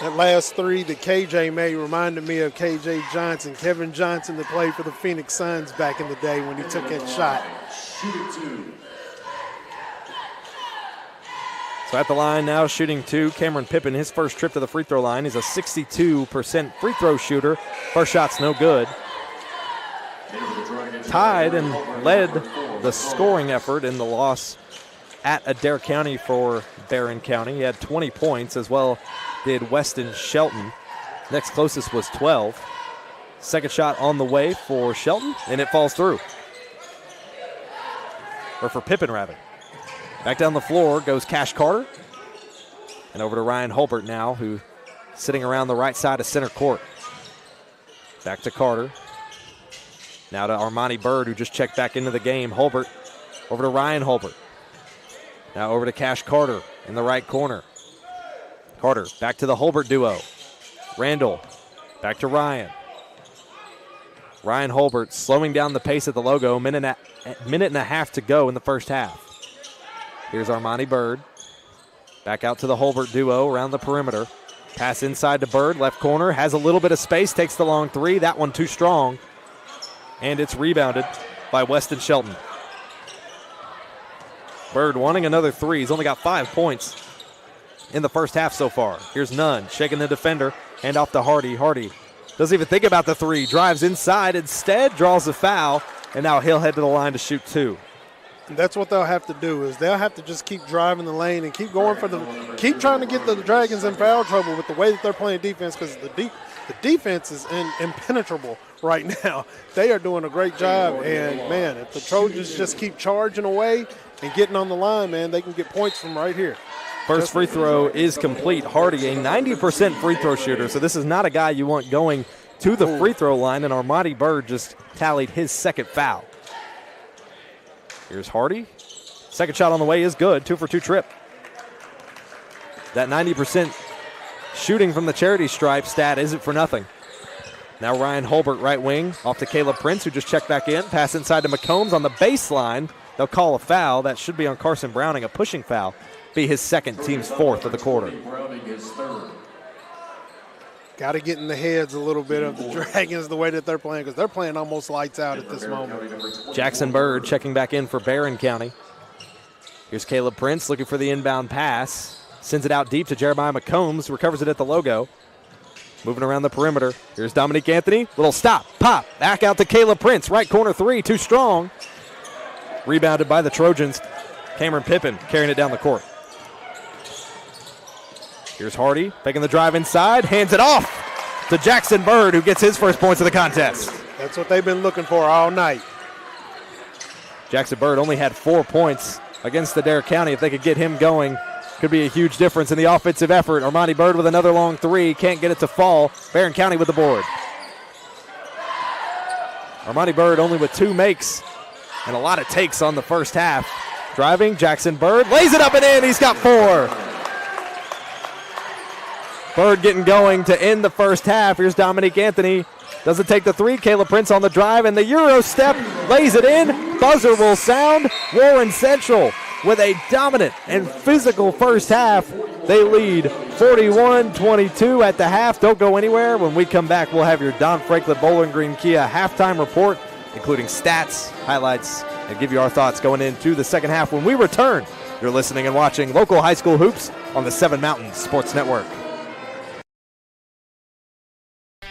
That last 3 that KJ made reminded me of KJ Johnson, Kevin Johnson, that played for the Phoenix Suns back in the day when he took that shot. So at the line now, shooting 2, Cameron Pippen, his first trip to the free throw line. He's a 62% free throw shooter. First shot's no good. Tied and led the scoring effort in the loss at Adair County for Barren County. He had 20 points, as well did Weston Shelton. Next closest was 12. Second shot on the way for Shelton, and it falls through. Or for Pippen, rather. Back down the floor goes Cash Carter. And over to Ryan Holbert now, who's sitting around the right side of center court. Back to Carter. Now to Armani Bird, who just checked back into the game. Holbert over to Ryan Holbert. Now over to Cash Carter in the right corner. Carter back to the Holbert duo. Randall back to Ryan. Ryan Holbert slowing down the pace at the logo. Minute and a half to go in the first half. Here's Armani Bird. Back out to the Holbert duo around the perimeter. Pass inside to Bird, left corner. Has a little bit of space, takes the long 3. That one too strong. And it's rebounded by Weston Shelton. Bird wanting another 3. He's only got 5 points in the first half so far. Here's Nunn shaking the defender. Hand off to Hardy. Hardy doesn't even think about the 3. Drives inside. Instead, draws a foul. And now he'll head to the line to shoot 2. That's what they'll have to do, is they'll have to just keep driving the lane and keep going for keep trying to get the Dragons in foul trouble with the way that they're playing defense, because the defense is impenetrable right now. They are doing a great job, and, man, if the Trojans just keep charging away and getting on the line, man, they can get points from right here. First free throw is complete. Hardy, a 90% free throw shooter, so this is not a guy you want going to the free throw line, and Armani Bird just tallied his second foul. Here's Hardy. Second shot on the way is good. 2 for 2 trip. That 90% shooting from the charity stripe stat isn't for nothing. Now Ryan Holbert, right wing, off to Caleb Prince, who just checked back in. Pass inside to McCombs on the baseline. They'll call a foul. That should be on Carson Browning, a pushing foul. Be his second, team's 4th of the quarter. Got to get in the heads a little bit of the Dragons the way that they're playing, because they're playing almost lights out at this moment. Jackson Bird checking back in for Barren County. Here's Caleb Prince looking for the inbound pass. Sends it out deep to Jeremiah McCombs, recovers it at the logo. Moving around the perimeter. Here's Dominique Anthony. Little stop, pop. Back out to Caleb Prince. Right corner 3, too strong. Rebounded by the Trojans. Cameron Pippen carrying it down the court. Here's Hardy, taking the drive inside, hands it off to Jackson Bird, who gets his first points of the contest. That's what they've been looking for all night. Jackson Bird only had 4 points against Adair County. If they could get him going, could be a huge difference in the offensive effort. Armani Bird with another long 3, can't get it to fall. Barren County with the board. Armani Bird only with 2 makes and a lot of takes on the first half. Driving, Jackson Bird lays it up and in. He's got 4. Bird getting going to end the first half. Here's Dominique Anthony. Doesn't take the 3. Caleb Prince on the drive, and the Euro step lays it in. Buzzer will sound. Warren Central with a dominant and physical first half They lead 41-22 at the half. Don't go anywhere. When we come back, we'll have your Don Franklin Bowling Green Kia halftime report, including stats, highlights, and give you our thoughts going into the second half when we return. You're listening and watching local high school hoops on the 7 Mountain Sports Network.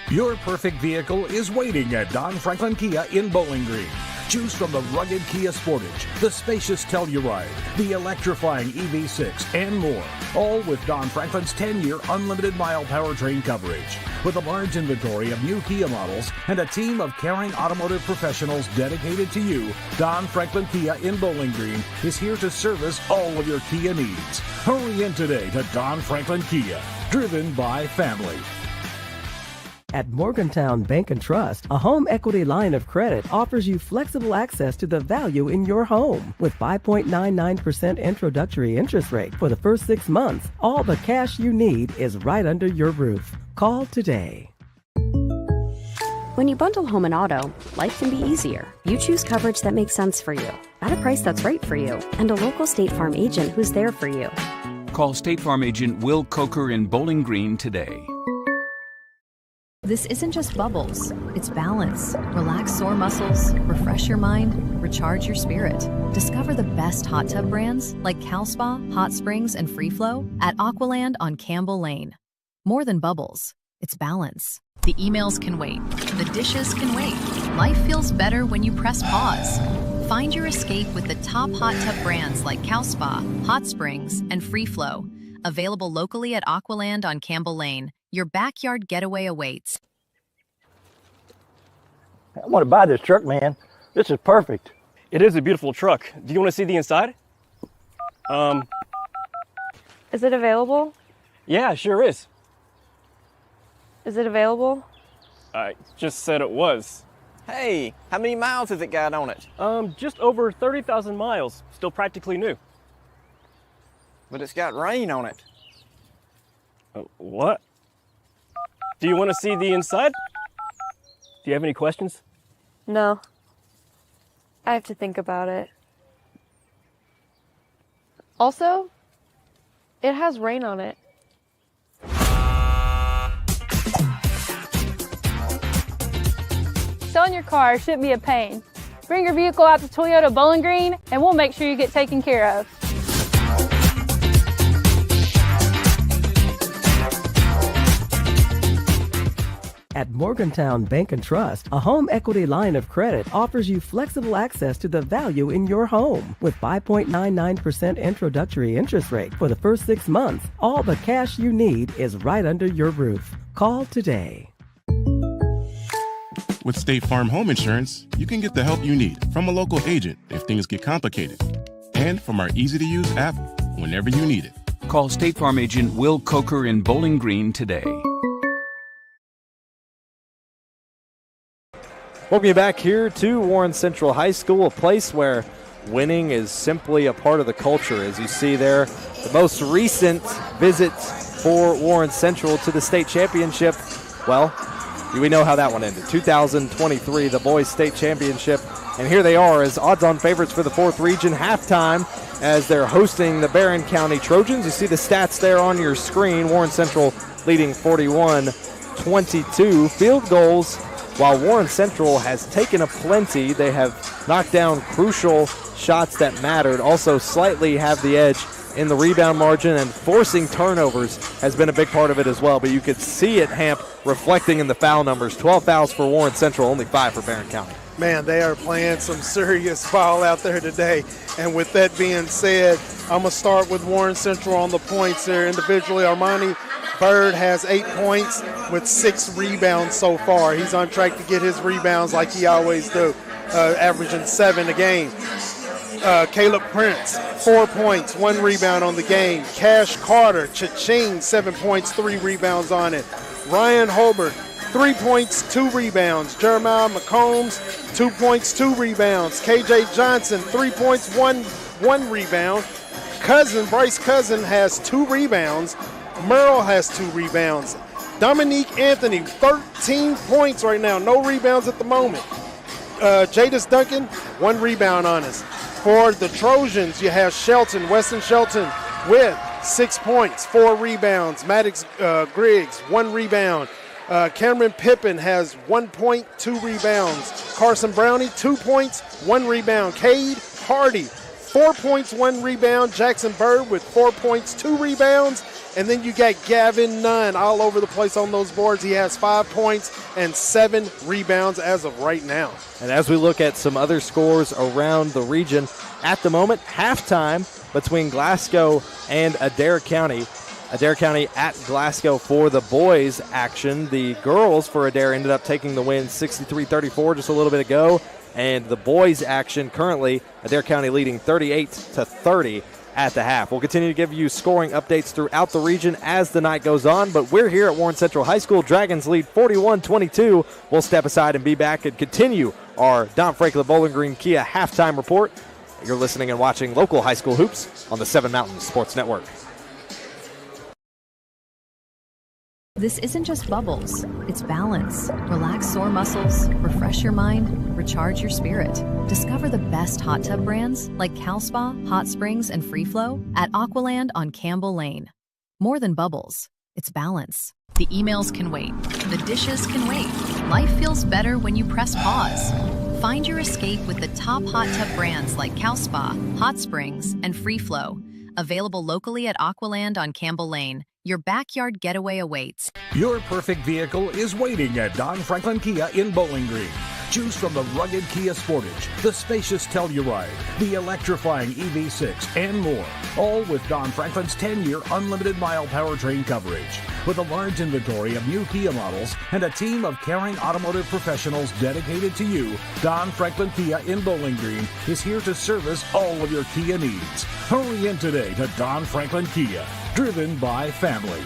Your perfect vehicle is waiting at Don Franklin Kia in Bowling Green. Choose from the rugged Kia Sportage, the spacious Telluride, the electrifying EV6, and more. All with Don Franklin's 10-year unlimited mile powertrain coverage. With a large inventory of new Kia models and a team of caring automotive professionals dedicated to you, Don Franklin Kia in Bowling Green is here to service all of your Kia needs. Hurry in today to Don Franklin Kia, driven by family. At Morgantown Bank and Trust, a home equity line of credit offers you flexible access to the value in your home. With 5.99% introductory interest rate for the first 6 months, all the cash you need is right under your roof. Call today. When you bundle home and auto, life can be easier. You choose coverage that makes sense for you, at a price that's right for you, and a local State Farm agent who's there for you. Call State Farm agent Will Coker in Bowling Green today. This isn't just bubbles, it's balance. Relax sore muscles, refresh your mind, recharge your spirit. Discover the best hot tub brands like CalSpa, Hot Springs, and Free Flow at Aqualand on Campbell Lane. More than bubbles, it's balance. The emails can wait, the dishes can wait. Life feels better when you press pause. Find your escape with the top hot tub brands like CalSpa, Hot Springs, and Free Flow. Available locally at Aqualand on Campbell Lane. Your backyard getaway awaits. I want to buy this truck, man. This is perfect. It is a beautiful truck. Do you want to see the inside? Is it available? Yeah, sure is. Is it available? I just said it was. Hey, how many miles has it got on it? Just over 30,000 miles. Still practically new. But it's got rain on it. What? Do you want to see the inside? Do you have any questions? No. I have to think about it. Also, it has rain on it. Selling your car shouldn't be a pain. Bring your vehicle out to Toyota Bowling Green and we'll make sure you get taken care of. At Morgantown Bank and Trust, a home equity line of credit offers you flexible access to the value in your home. With 5.99% introductory interest rate for the first 6 months, all the cash you need is right under your roof. Call today. With State Farm Home Insurance, you can get the help you need from a local agent if things get complicated, and from our easy-to-use app whenever you need it. Call State Farm agent Will Coker in Bowling Green today. Welcome you back here to Warren Central High School, a place where winning is simply a part of the culture. As you see there, the most recent visit for Warren Central to the state championship, well, we know how that one ended. 2023, the boys state championship. And here they are as odds-on favorites for the 4th region halftime as they're hosting the Barren County Trojans. You see the stats there on your screen. Warren Central leading 41-22. Field goals, while Warren Central has taken a plenty, they have knocked down crucial shots that mattered. Also slightly have the edge in the rebound margin, and forcing turnovers has been a big part of it as well. But you could see it, Hamp, reflecting in the foul numbers. 12 fouls for Warren Central, only 5 for Barren County. Man, they are playing some serious ball out there today. And with that being said, I'm going to start with Warren Central on the points there. Individually, Armani Bird has 8 points with 6 rebounds so far. He's on track to get his rebounds like he always do, averaging 7 a game. Caleb Prince, 4 points, 1 rebound on the game. Cash Carter, cha-ching, 7 points, 3 rebounds on it. Ryan Holbert, 3 points, 2 rebounds. Jeremiah McCombs, 2 points, 2 rebounds. KJ Johnson, 3 points, 1 rebound. Bryce Cousin has 2 rebounds. Merle has 2 rebounds. Dominique Anthony, 13 points right now. No rebounds at the moment. Jadis Duncan, 1 rebound on us. For the Trojans, you have Weston Shelton with 6 points, 4 rebounds. Maddox Griggs, 1 rebound. Cameron Pippin has 1 point, 2 rebounds. Carson Brownie, 2 points, 1 rebound. Cade Hardy, 4 points, 1 rebound. Jackson Bird with 4 points, 2 rebounds. And then you got Gavin Nunn all over the place on those boards. He has 5 points and 7 rebounds as of right now. And as we look at some other scores around the region, at the moment, halftime between Glasgow and Adair County. Adair County at Glasgow for the boys action. The girls for Adair ended up taking the win 63-34 just a little bit ago. And the boys action currently, Adair County leading 38-30 at the half. We'll continue to give you scoring updates throughout the region as the night goes on, but we're here at Warren Central High School. Dragons lead 41-22. We'll step aside and be back and continue our Don Franklin Bowling Green Kia halftime report. You're listening and watching local high school hoops on the 7 Mountain Sports Network. This isn't just bubbles, it's balance. Relax sore muscles, refresh your mind, recharge your spirit. Discover the best hot tub brands like Cal Spa, Hot Springs, and Free Flow at Aqualand on Campbell Lane. More than bubbles, it's balance. The emails can wait, the dishes can wait. Life feels better when you press pause. Find your escape with the top hot tub brands like Cal Spa, Hot Springs, and Free Flow. Available locally at Aqualand on Campbell Lane. Your backyard getaway awaits. Your perfect vehicle is waiting at Don Franklin Kia in Bowling Green. Choose from the rugged Kia Sportage, the spacious Telluride, the electrifying EV6, and more. All with Don Franklin's 10-year unlimited mile powertrain coverage. With a large inventory of new Kia models and a team of caring automotive professionals dedicated to you, Don Franklin Kia in Bowling Green is here to service all of your Kia needs. Hurry in today to Don Franklin Kia, driven by family.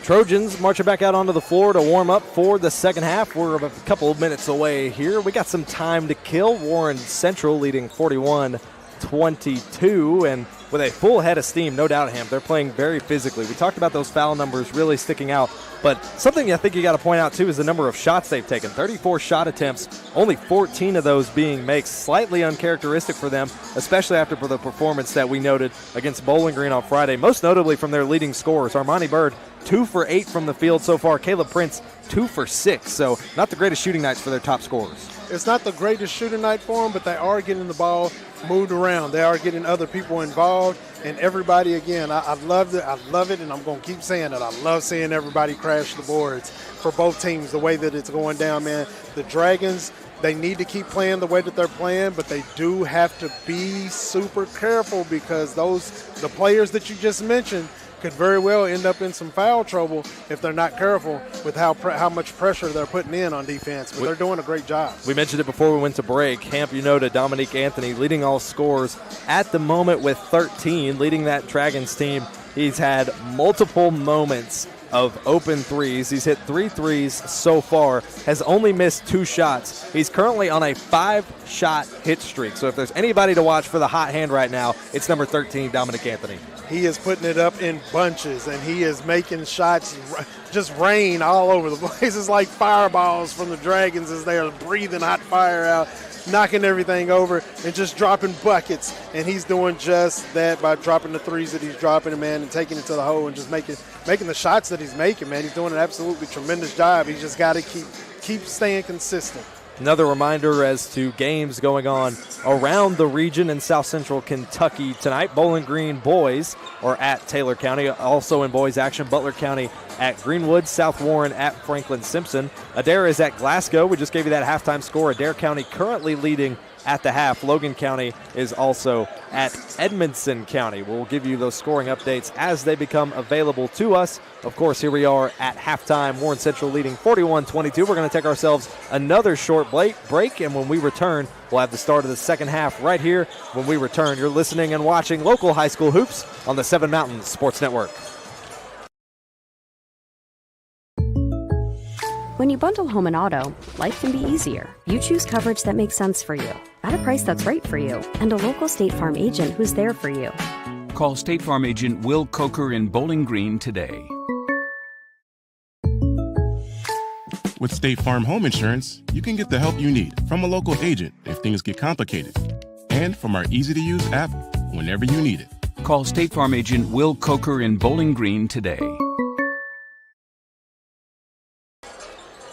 Trojans marching back out onto the floor to warm up for the second half. We're a couple of minutes away here. We got some time to kill. Warren Central leading 41-22, and with a full head of steam, no doubt, Ham. They're playing very physically. We talked about those foul numbers really sticking out, but something I think you got to point out, too, is the number of shots they've taken. 34 shot attempts, only 14 of those being makes. Slightly uncharacteristic for them, especially after the performance that we noted against Bowling Green on Friday, most notably from their leading scorers. Armani Bird, 2 for 8 from the field so far. Caleb Prince, 2 for 6. So not the greatest shooting nights for their top scorers. It's not the greatest shooting night for them, but they are getting the ball moved around. They are getting other people involved, and everybody, again, I love it. I love it, and I'm going to keep saying it. I love seeing everybody crash the boards for both teams, the way that it's going down, man. The Dragons, they need to keep playing the way that they're playing, but they do have to be super careful because the players that you just mentioned could very well end up in some foul trouble if they're not careful with how much pressure they're putting in on defense. But they're doing a great job. We mentioned it before we went to break. Camp Unota, Dominique Anthony leading all scorers at the moment with 13, leading that Dragons team. He's had multiple moments of open threes. He's hit 3 threes so far, has only missed 2 shots. He's currently on a 5-shot hit streak. So if there's anybody to watch for the hot hand right now, it's number 13, Dominic Anthony. He is putting it up in bunches, and he is making shots just rain all over the place. It's like fireballs from the Dragons as they are breathing hot fire out, knocking everything over, and just dropping buckets. And he's doing just that by dropping the threes that he's dropping, man, and taking it to the hole and just making the shots that he's making, man. He's doing an absolutely tremendous job. He's just got to keep staying consistent. Another reminder as to games going on around the region in South Central Kentucky tonight. Bowling Green boys are at Taylor County. Also in boys action, Butler County at Greenwood, South Warren at Franklin Simpson. Adair is at Glasgow. We just gave you that halftime score. Adair County currently leading at the half. Logan County is also at Edmondson County. We'll give you those scoring updates as they become available to us. Of course, here we are at halftime. Warren Central leading 41-22. We're going to take ourselves another short break, and when we return, we'll have the start of the second half right here. When we return, you're listening and watching local high school hoops on the 7 Mountain Sports Network. When you bundle home and auto, life can be easier. You choose coverage that makes sense for you, at a price that's right for you, and a local State Farm agent who's there for you. Call State Farm agent Will Coker in Bowling Green today. With State Farm Home Insurance, you can get the help you need from a local agent if things get complicated. And from our easy-to-use app whenever you need it. Call State Farm agent Will Coker in Bowling Green today.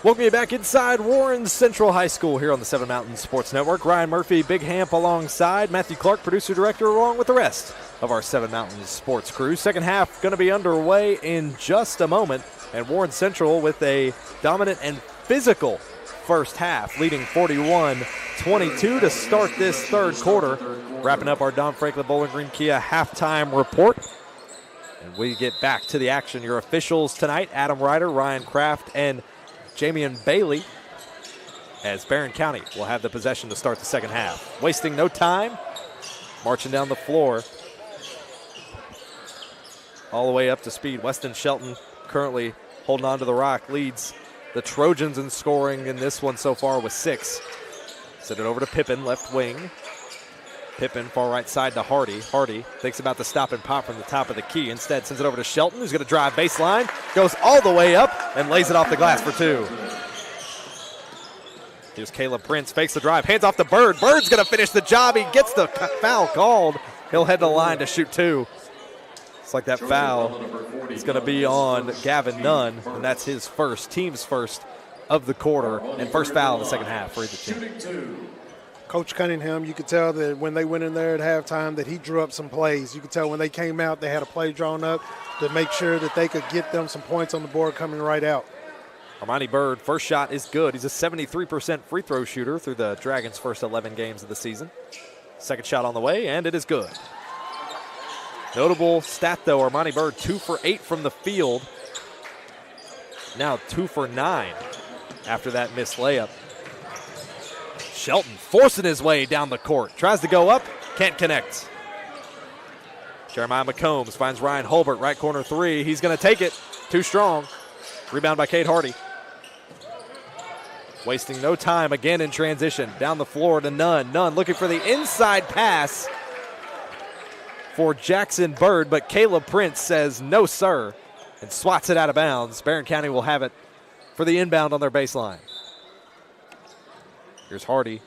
Welcome you back inside Warren Central High School here on the Seven Mountain Sports Network. Ryan Murphy, Big Hamp alongside Matthew Clark, producer-director, along with the rest of our Seven Mountain Sports crew. Second half going to be underway in just a moment, and Warren Central with a dominant and physical first half, leading 41-22 to start this third quarter. Wrapping up our Don Franklin Bowling Green Kia halftime report. And we get back to the action. Your officials tonight, Adam Ryder, Ryan Kraft, and Jamian Bailey, as Barren County will have the possession to start the second half. Wasting no time, marching down the floor. All the way up to speed. Weston Shelton currently holding on to the rock, leads the Trojans in scoring in this one so far with 6. Send it over to Pippin, left wing. Pippin, far right side to Hardy. Hardy thinks about the stop and pop from the top of the key. Instead, sends it over to Shelton, who's going to drive baseline. Goes all the way up and lays it off the glass for 2. Here's Caleb Prince, fakes the drive, hands off to Bird. Bird's going to finish the job. He gets the foul called. He'll head to the line to shoot 2. It's like that foul is going to be on Gavin Nunn, and that's his first, team's first of the quarter, and first foul in the second half for either team. Coach Cunningham, you could tell that when they went in there at halftime that he drew up some plays. You could tell when they came out, they had a play drawn up to make sure that they could get them some points on the board coming right out. Armani Bird, first shot is good. He's a 73% free throw shooter through the Dragons' first 11 games of the season. Second shot on the way, and it is good. Notable stat, though, Armani Bird 2 for 8 from the field. Now 2 for 9 after that missed layup. Shelton forcing his way down the court. Tries to go up, can't connect. Jeremiah McCombs finds Ryan Holbert, right corner 3. He's going to take it. Too strong. Rebound by Cade Hardy. Wasting no time again in transition. Down the floor to Nunn. Nunn looking for the inside pass for Jackson Bird, but Caleb Prince says no, sir, and swats it out of bounds. Barren County will have it for the inbound on their baseline. Here's Hardy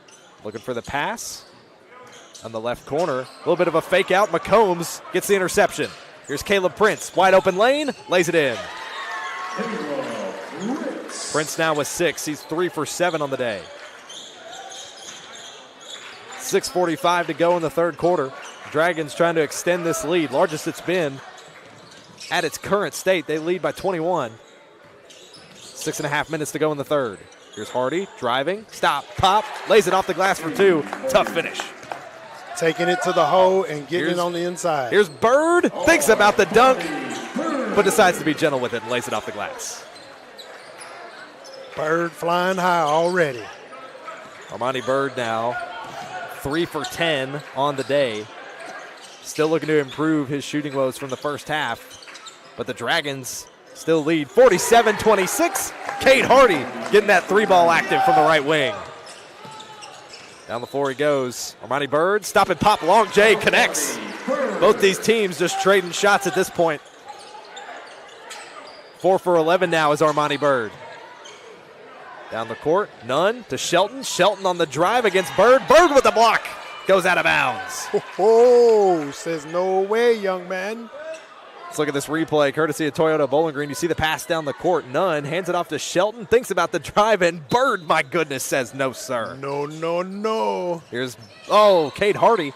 looking for the pass on the left corner. A little bit of a fake out. McCombs gets the interception. Here's Caleb Prince. Wide open lane. Lays it in. Prince now with 6. He's 3 for 7 on the day. 6:45 to go in the third quarter. Dragons trying to extend this lead. Largest it's been at its current state. They lead by 21. 6.5 minutes to go in the third. Here's Hardy driving, stop, pop, lays it off the glass for 2. Tough finish. Taking it to the hole and getting it on the inside. Here's Bird, thinks about the dunk, but decides to be gentle with it and lays it off the glass. Bird flying high already. Armani Bird now 3 for 10 on the day. Still looking to improve his shooting woes from the first half, but the Dragons still lead 47-26. Cade Hardy getting that 3-ball active from the right wing. Down the floor he goes. Armani Bird, stop and pop, long J connects. Both these teams just trading shots at this point. 4 for 11 now is Armani Bird. Down the court, Nunn to Shelton. Shelton on the drive against Bird. Bird with the block. Goes out of bounds. Oh, says no way, young man. Let's look at this replay, courtesy of Toyota Bowling Green. You see the pass down the court. Nunn hands it off to Shelton, thinks about the drive, and Bird, my goodness, says no, sir. No, no, no. Here's, Cade Hardy.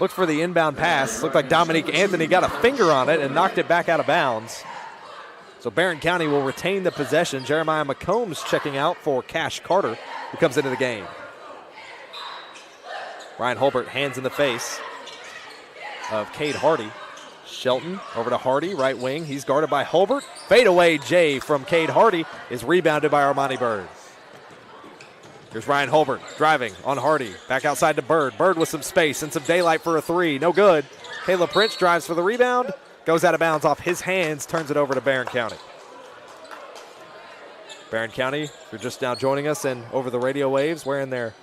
Looked for the inbound pass. Looked like Dominique Anthony got a finger on it and knocked it back out of bounds. So Barren County will retain the possession. Jeremiah McCombs checking out for Cash Carter, who comes into the game. Ryan Holbert hands in the face of Cade Hardy. Shelton over to Hardy, right wing. He's guarded by Holbert. Fadeaway J from Cade Hardy is rebounded by Armani Bird. Here's Ryan Holbert driving on Hardy. Back outside to Bird. Bird with some space and some daylight for a 3. No good. Caleb Prince drives for the rebound. Goes out of bounds off his hands. Turns it over to Barren County. Barren County, if you're just now joining us and over the radio waves, wearing their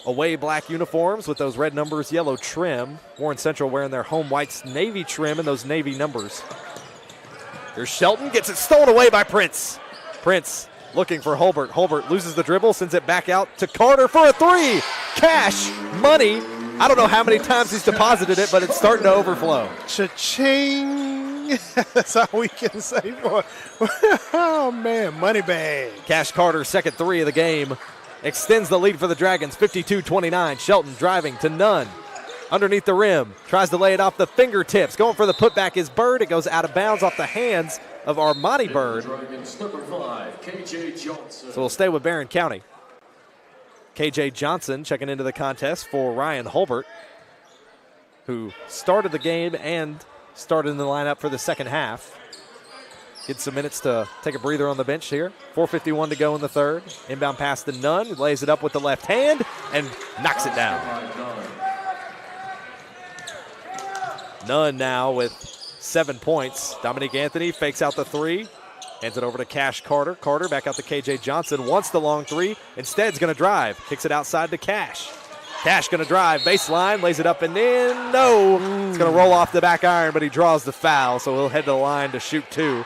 away black uniforms with those red numbers, yellow trim. Warren Central wearing their home whites, navy trim, and those navy numbers. Here's Shelton, gets it stolen away by Prince. Prince looking for Holbert. Holbert loses the dribble, sends it back out to Carter for a 3. cash, money. I don't know how many times he's deposited it, but it's starting to overflow. Cha-ching. That's all we can say for oh, man, money bag. Cash Carter, second three of the game, extends the lead for the Dragons, 52-29. Shelton driving to Nunn. Underneath the rim, tries to lay it off the fingertips. Going for the putback is Bird. It goes out of bounds off the hands of Armani Bird. So we'll stay with Barren County. KJ Johnson checking into the contest for Ryan Holbert, who started the game and started in the lineup for the second half. Gets some minutes to take a breather on the bench here. 4:51 to go in the third. Inbound pass to Nunn. Lays it up with the left hand and knocks it down. Nunn now with 7 points. Dominique Anthony fakes out the three. Hands it over to Cash Carter. Carter back out to KJ Johnson. Wants the long three. Instead, is going to drive. Kicks it outside to Cash. Cash going to drive. Baseline. Lays it up and in. No. It's going to roll off the back iron, but he draws the foul, so he'll head to the line to shoot two.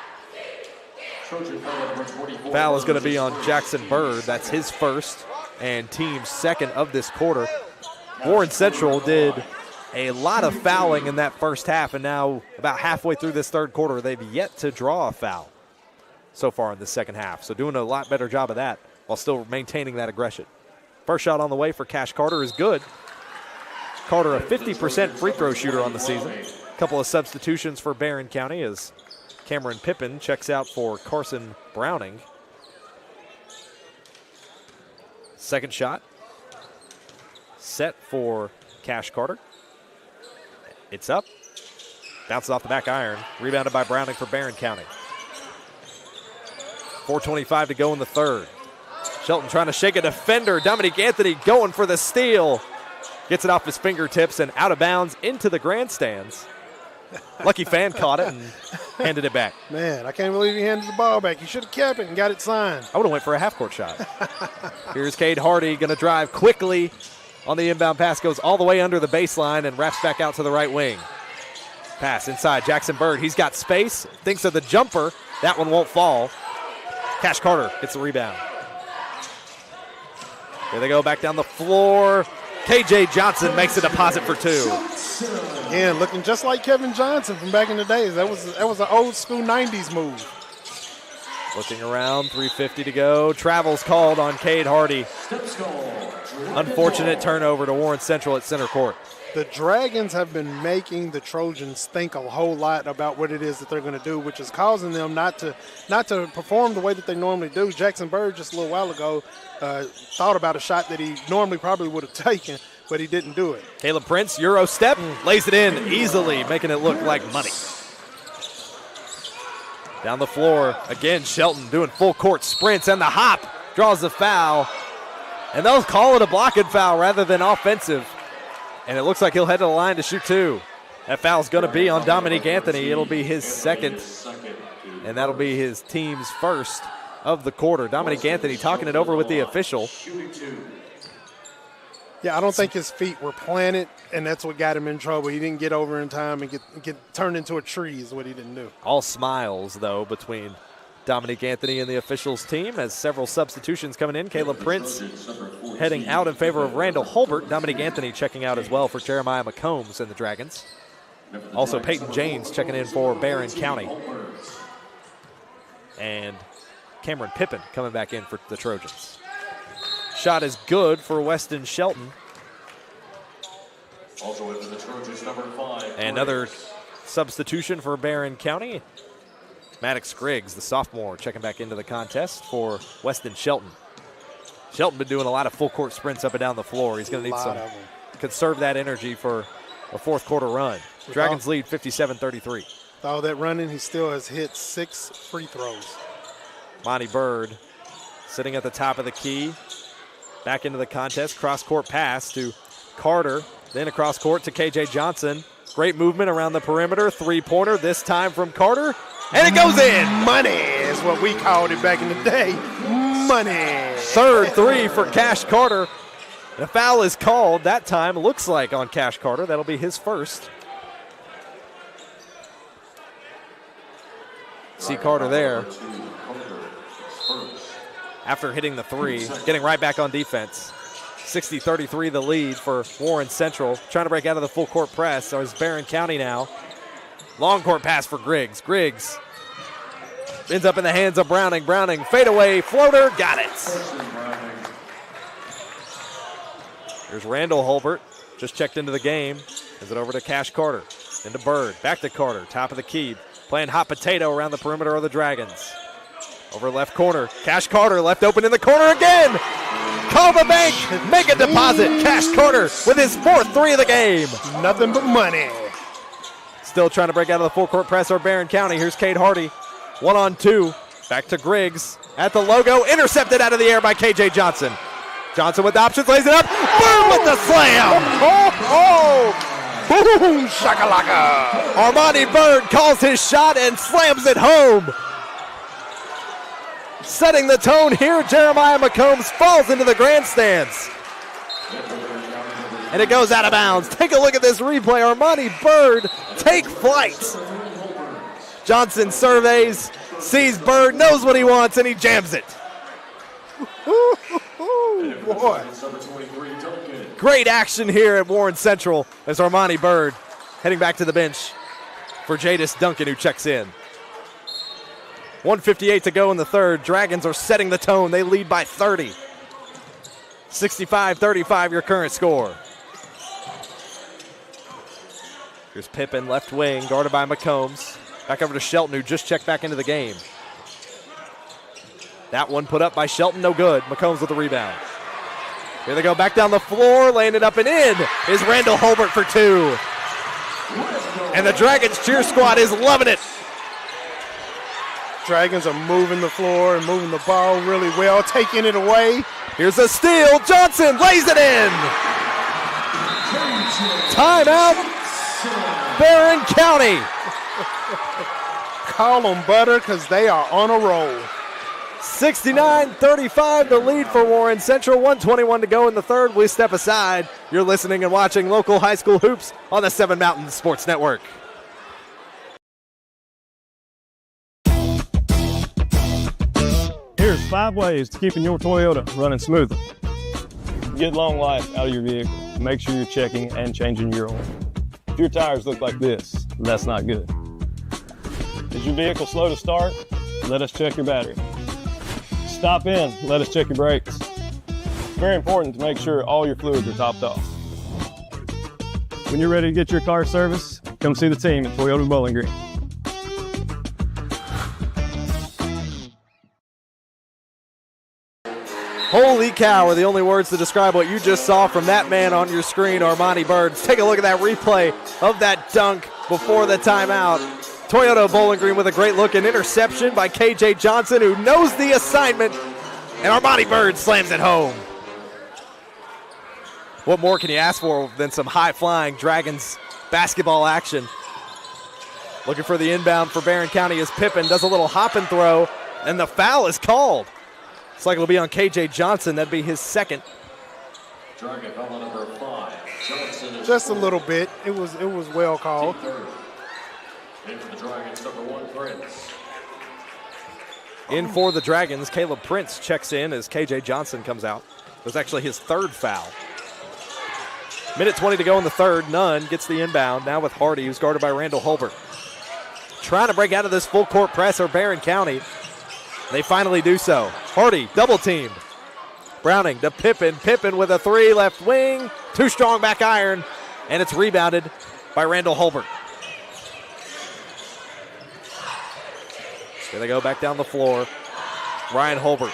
Foul is going to be on Jackson Bird. That's his first and team's second of this quarter. Warren Central did a lot of fouling in that first half, and now about halfway through this third quarter, they've yet to draw a foul so far in the second half. So doing a lot better job of that while still maintaining that aggression. First shot on the way for Cash Carter is good. Carter, a 50% free throw shooter on the season. A couple of substitutions for Barren County as Cameron Pippin checks out for Carson Browning. Second shot set for Cash Carter. It's up. Bounces off the back iron. Rebounded by Browning for Barren County. 4:25 to go in the third. Shelton trying to shake a defender. Dominique Anthony going for the steal. Gets it off his fingertips and out of bounds into the grandstands. Lucky fan caught it and handed it back. Man, I can't believe he handed the ball back. He should have kept it and got it signed. I would have went for a half-court shot. Here's Cade Hardy going to drive quickly on the inbound pass. Goes all the way under the baseline and wraps back out to the right wing. Pass inside. Jackson Bird. He's got space. Thinks of the jumper. That one won't fall. Cash Carter gets the rebound. Here they go back down the floor. KJ Johnson makes a deposit for two. Again, looking just like Kevin Johnson from back in the days. That was an old school 90s move. Looking around, 3:50 to go. Travel's called on Cade Hardy. Unfortunate turnover to Warren Central at center court. The Dragons have been making the Trojans think a whole lot about what it is that they're going to do, which is causing them not to perform the way that they normally do. Jackson Bird just a little while ago thought about a shot that he normally probably would have taken, but he didn't do it. Caleb Prince, Euro step, lays it in easily, making it look like money. Down the floor, again, Shelton doing full court sprints, and the hop draws the foul. And they'll call it a blocking foul rather than offensive. And it looks like he'll head to the line to shoot two. That foul's going to be on Dominique Anthony. It'll be his second, and that'll be his team's first of the quarter. Dominique Anthony talking it over with the official. Yeah, I don't think his feet were planted, and that's what got him in trouble. He didn't get over in time and get turned into a tree is what he didn't do. All smiles, though, between Dominique Anthony and the officials team as several substitutions coming in. Caleb Prince heading out in favor of Randall Holbert. Dominique Anthony checking out as well for Jeremiah McCombs and the Dragons. Also Peyton James checking in for Barren County. And Cameron Pippin coming back in for the Trojans. Shot is good for Weston Shelton. Also into the Trojans, number 5. Another substitution for Barren County. Maddox Griggs, the sophomore, checking back into the contest for Weston Shelton. Shelton been doing a lot of full court sprints up and down the floor. He's going to need some, conserve that energy for a fourth quarter run. Dragons lead 57-33. With all that running, he still has hit 6 free throws. Monty Bird sitting at the top of the key. Back into the contest. Cross-court pass to Carter. Then across court to KJ Johnson. Great movement around the perimeter. Three-pointer this time from Carter. And it goes in. Money is what we called it back in the day. Money. Third three for Cash Carter. The foul is called that time, looks like, on Cash Carter. That'll be his first. See Carter there. After hitting the three, getting right back on defense. 60-33 the lead for Warren Central. Trying to break out of the full court press. So is Barren County now. Long court pass for Griggs. Griggs ends up in the hands of Browning. Browning, fadeaway floater, got it. Here's Randall Holbert, just checked into the game. Is it over to Cash Carter, into Bird, back to Carter, top of the key, playing hot potato around the perimeter of the Dragons. Over left corner, Cash Carter left open in the corner again. Call the bank, make a deposit. Cash Carter with his 4th three of the game. Nothing but money. Still trying to break out of the full court press are Barren County. Here's Cade Hardy, 1-on-2, back to Griggs at the logo, intercepted out of the air by KJ Johnson. Johnson with the options, lays it up, boom with the slam. Boom, shakalaka. Armani Bird calls his shot and slams it home. Setting the tone here, Jeremiah McCombs falls into the grandstands. And it goes out of bounds. Take a look at this replay. Armani Bird take flight. Johnson surveys, sees Bird, knows what he wants, and he jams it. Boy. Great action here at Warren Central as Armani Bird heading back to the bench for Jadis Duncan, who checks in. 1:58 to go in the third. Dragons are setting the tone. They lead by 30. 65-35 your current score. Here's Pippen, left wing, guarded by McCombs. Back over to Shelton, who just checked back into the game. That one put up by Shelton, no good. McCombs with the rebound. Here they go, back down the floor, laying it up and in is Randall Holbert for 2. And the Dragons cheer squad is loving it. Dragons are moving the floor and moving the ball really well, taking it away. Here's a steal, Johnson lays it in. Timeout, Barren County. Call them butter because they are on a roll. 69-35 the lead for Warren Central. 1:21 to go in the third. We step aside. You're listening and watching local high school hoops on the 7 Mountain Sports Network. Here's 5 ways to keeping your Toyota running smoothly. Get long life out of your vehicle. Make sure you're checking and changing your oil. If your tires look like this, that's not good. Is your vehicle slow to start? Let us check your battery. Stop in, let us check your brakes. It's very important to make sure all your fluids are topped off. When you're ready to get your car serviced, come see the team at Toyota Bowling Green. Holy cow are the only words to describe what you just saw from that man on your screen, Armani Bird. Take a look at that replay of that dunk before the timeout. Toyota Bowling Green with a great look, an interception by KJ Johnson, who knows the assignment, and Armani Bird slams it home. What more can you ask for than some high-flying Dragons basketball action? Looking for the inbound for Barren County as Pippen does a little hop and throw, and the foul is called. It's like it'll be on KJ Johnson. That'd be his second. Dragon foul number 5. Johnson Just a little bit. It was well called. In for the Dragons, number 1, Prince. In for the Dragons, Caleb Prince checks in as KJ Johnson comes out. It was actually his 3rd foul. Minute 20 to go in the third. Nunn gets the inbound, now with Hardy, who's guarded by Randall Holbert. Trying to break out of this full court press are Barren County. They finally do so. Hardy, double teamed. Browning to Pippen. Pippen with a 3, left wing. Too strong back iron, and it's rebounded by Randall Holbert. Here they go back down the floor. Ryan Holbert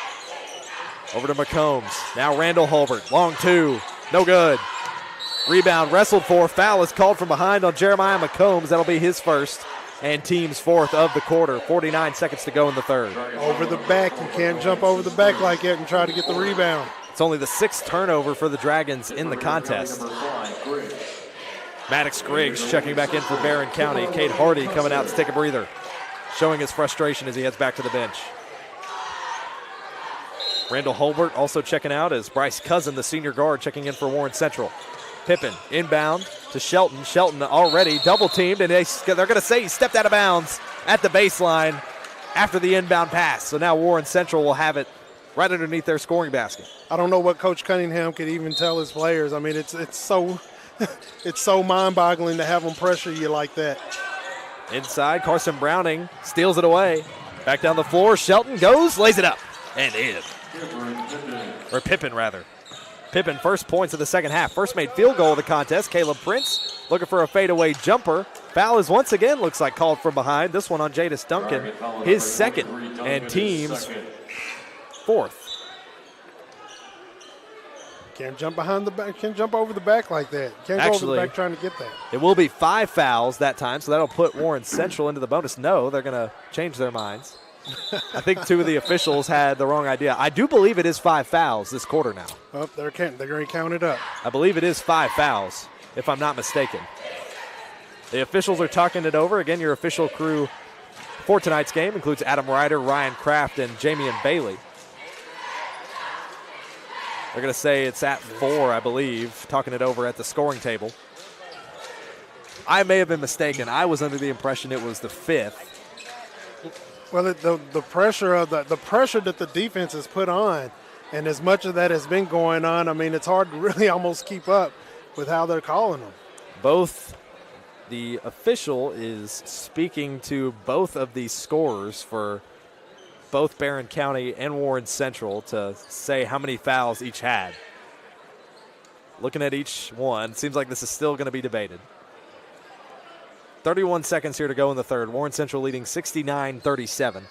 over to McCombs. Now Randall Holbert. Long 2. No good. Rebound wrestled for. Foul is called from behind on Jeremiah McCombs. That'll be his first and team's 4th of the quarter. 49 seconds to go in the third. Over the back. You can't jump over the back like that and try to get the rebound. It's only the 6th turnover for the Dragons in the contest. Maddox Griggs checking back in for Barren County. Cade Hardy coming out to take a breather, showing his frustration as he heads back to the bench. Randall Holbert also checking out as Bryce Cousin, the senior guard, checking in for Warren Central. Pippen inbound to Shelton. Shelton already double teamed, and they're going to say he stepped out of bounds at the baseline after the inbound pass. So now Warren Central will have it right underneath their scoring basket. I don't know what Coach Cunningham could even tell his players. I mean, it's so it's so mind-boggling to have them pressure you like that. Inside, Carson Browning steals it away. Back down the floor, Shelton goes, lays it up, and in. Or Pippen, rather. Pippen, first points of the second half. First made field goal of the contest. Caleb Prince looking for a fadeaway jumper. Foul is once again, looks like, called from behind. This one on Jadis Duncan, his second, and team's fourth. Can't jump behind the back, can't jump over the back like that. Can't go over the back trying to get that. It will be 5 fouls that time, so that'll put Warren Central into the bonus. No, they're going to change their minds. I think 2 of the officials had the wrong idea. I do believe it is 5 fouls this quarter now. Oh, they're going to count it up. I believe it is 5 fouls, if I'm not mistaken. The officials are talking it over. Again, your official crew for tonight's game includes Adam Ryder, Ryan Kraft, and Jamian Bailey. They're going to say it's at 4, I believe, talking it over at the scoring table. I may have been mistaken. I was under the impression it was the 5th. Well, the pressure of the pressure that the defense has put on, and as much of that has been going on, I mean, it's hard to really almost keep up with how they're calling them. Both the official is speaking to both of these scorers for both Barren County and Warren Central to say how many fouls each had. Looking at each one, seems like this is still going to be debated. 31 seconds here to go in the third. Warren Central leading 69-37.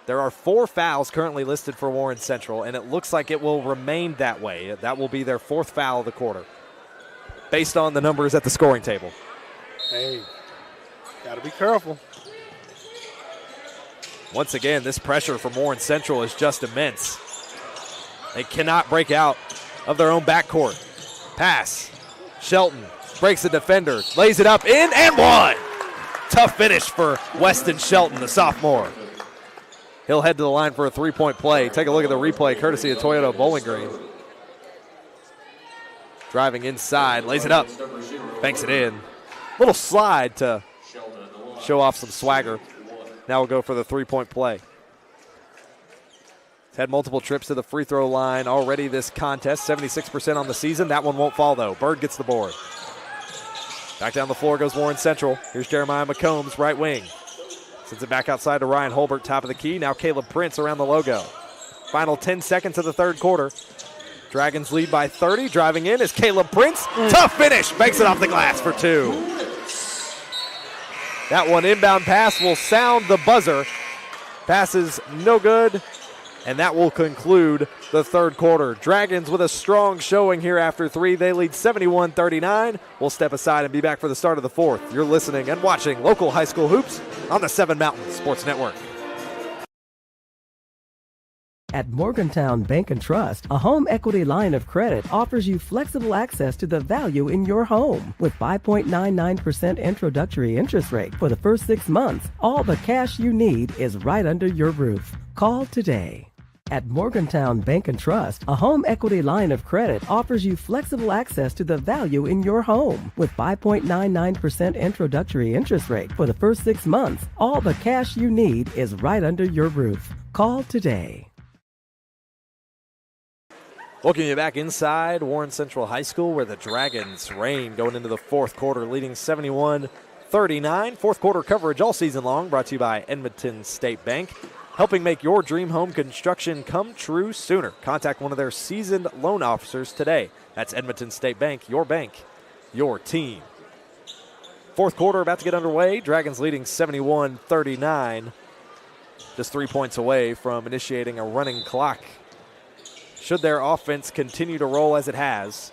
There are 4 fouls currently listed for Warren Central, and it looks like it will remain that way. That will be their 4th foul of the quarter, based on the numbers at the scoring table. Hey, got to be careful. Once again, this pressure from Warren Central is just immense. They cannot break out of their own backcourt. Pass. Shelton breaks the defender, lays it up, in, and one. Tough finish for Weston Shelton, the sophomore. He'll head to the line for a 3-point play. Take a look at the replay, courtesy of Toyota Bowling Green. Driving inside, lays it up, banks it in. Little slide to show off some swagger. Now we'll go for the 3-point play. He's had multiple trips to the free throw line already this contest, 76% on the season. That one won't fall, though. Bird gets the board. Back down the floor goes Warren Central. Here's Jeremiah McCombs, right wing. Sends it back outside to Ryan Holbert, top of the key. Now Caleb Prince around the logo. Final 10 seconds of the third quarter. Dragons lead by 30. Driving in is Caleb Prince. Tough finish. Banks it off the glass for 2. That one inbound pass will sound the buzzer. Pass is no good. And that will conclude the third quarter. Dragons with a strong showing here after 3. They lead 71-39. We'll step aside and be back for the start of the fourth. You're listening and watching local high school hoops on the 7 Mountain Sports Network. At Morgantown Bank and Trust, a home equity line of credit offers you flexible access to the value in your home. With 5.99% introductory interest rate for the first 6 months, all the cash you need is right under your roof. Call today. At Morgantown Bank and Trust, a home equity line of credit offers you flexible access to the value in your home. With 5.99% introductory interest rate for the first 6 months, all the cash you need is right under your roof. Call today. Welcome you back inside Warren Central High School, where the Dragons reign going into the fourth quarter, leading 71-39. Fourth quarter coverage all season long, brought to you by Edmonton State Bank, helping make your dream home construction come true sooner. Contact one of their seasoned loan officers today. That's Edmonton State Bank, your team. Fourth quarter about to get underway. Dragons leading 71-39. Just 3 points away from initiating a running clock. Should their offense continue to roll as it has.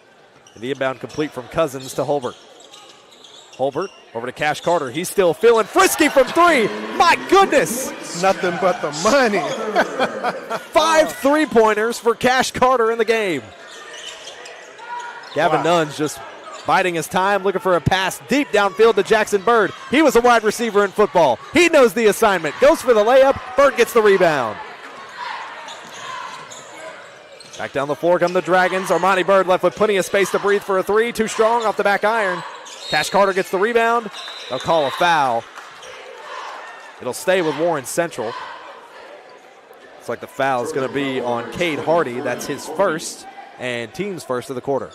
And the inbound complete from Cousins to Holbert. Holbert over to Cash Carter. He's still feeling frisky from 3. My goodness. Nothing but the money. 5 3-pointers for Cash Carter in the game. Gavin Nunn's just biding his time, looking for a pass deep downfield to Jackson Bird. He was a wide receiver in football. He knows the assignment. Goes for the layup. Bird gets the rebound. Back down the floor come the Dragons. Armani Bird left with plenty of space to breathe for a 3. Too strong off the back iron. Cash Carter gets the rebound. They'll call a foul. It'll stay with Warren Central. Looks like the foul is going to be on Cade Hardy. That's his first and team's first of the quarter.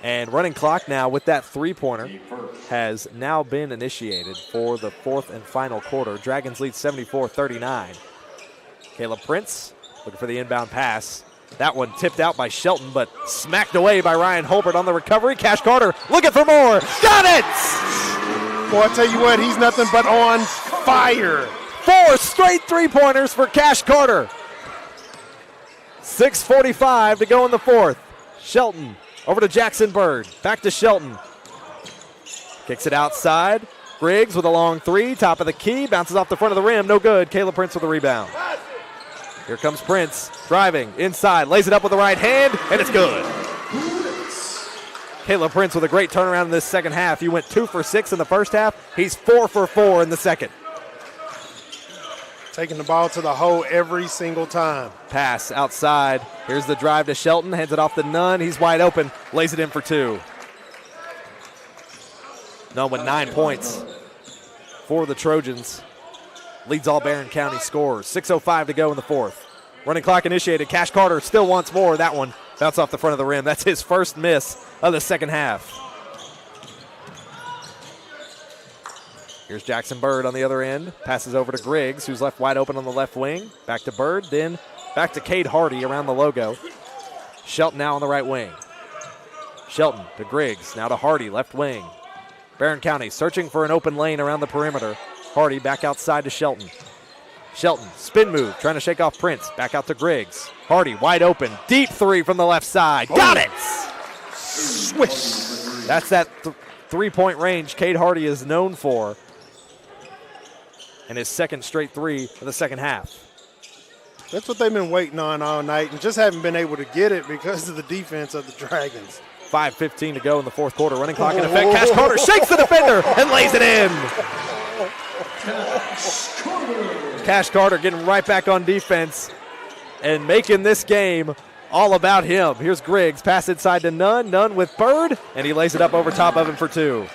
And running clock now with that three-pointer has now been initiated for the fourth and final quarter. Dragons lead 74-39. Caleb Prince looking for the inbound pass. That one tipped out by Shelton, but smacked away by Ryan Holbert on the recovery. Cash Carter looking for more. Got it! Boy, I tell you what, he's nothing but on fire. 4 straight three-pointers for Cash Carter. 6:45 to go in the fourth. Shelton over to Jackson Bird. Back to Shelton. Kicks it outside. Griggs with a long three. Top of the key. Bounces off the front of the rim. No good. Caleb Prince with the rebound. Here comes Prince. Driving inside. Lays it up with the right hand. And it's good. Caleb Prince with a great turnaround in this second half. He went 2 for 6 in the first half. He's 4 for 4 in the second. Taking the ball to the hole every single time. Pass outside. Here's the drive to Shelton. Hands it off to Nunn. He's wide open. Lays it in for 2. Nunn with 9 points for the Trojans. Leads all Barren County scorers. 6:05 to go in the fourth. Running clock initiated. Cash Carter still wants more. That one bounced off the front of the rim. That's his first miss of the second half. Here's Jackson Bird on the other end. Passes over to Griggs, who's left wide open on the left wing. Back to Bird, then back to Cade Hardy around the logo. Shelton now on the right wing. Shelton to Griggs, now to Hardy, left wing. Barren County searching for an open lane around the perimeter. Hardy back outside to Shelton. Shelton, spin move, trying to shake off Prince. Back out to Griggs. Hardy wide open, deep three from the left side. Got it! Swish! That's that three-point range Cade Hardy is known for. And his second straight three of the second half. That's what they've been waiting on all night and just haven't been able to get it because of the defense of the Dragons. 5:15 to go in the fourth quarter. Running clock in effect. Cash Carter shakes the defender and lays it in. Cash Carter getting right back on defense and making this game all about him. Here's Griggs. Pass inside to Nunn. Nunn with Bird, and he lays it up over top of him for 2.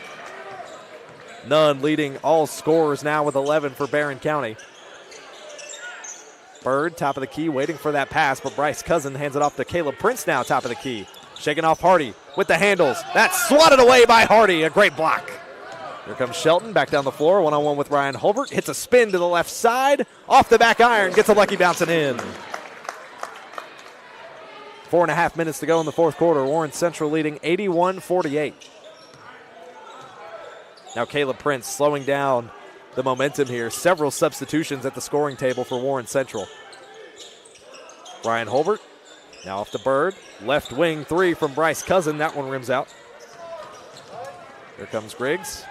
Nunn leading all scorers now with 11 for Barren County. Bird, top of the key, waiting for that pass, but Bryce Cousin hands it off to Caleb Prince now, top of the key. Shaking off Hardy with the handles. That's swatted away by Hardy. A great block. Here comes Shelton back down the floor, one-on-one with Ryan Holbert. Hits a spin to the left side. Off the back iron, gets a lucky bouncing in. 4.5 minutes to go in the fourth quarter. Warren Central leading 81-48. Now Caleb Prince slowing down the momentum here. Several substitutions at the scoring table for Warren Central. Ryan Holbert now off the Bird. Left wing three from Bryce Cousin. That one rims out. Here comes Griggs.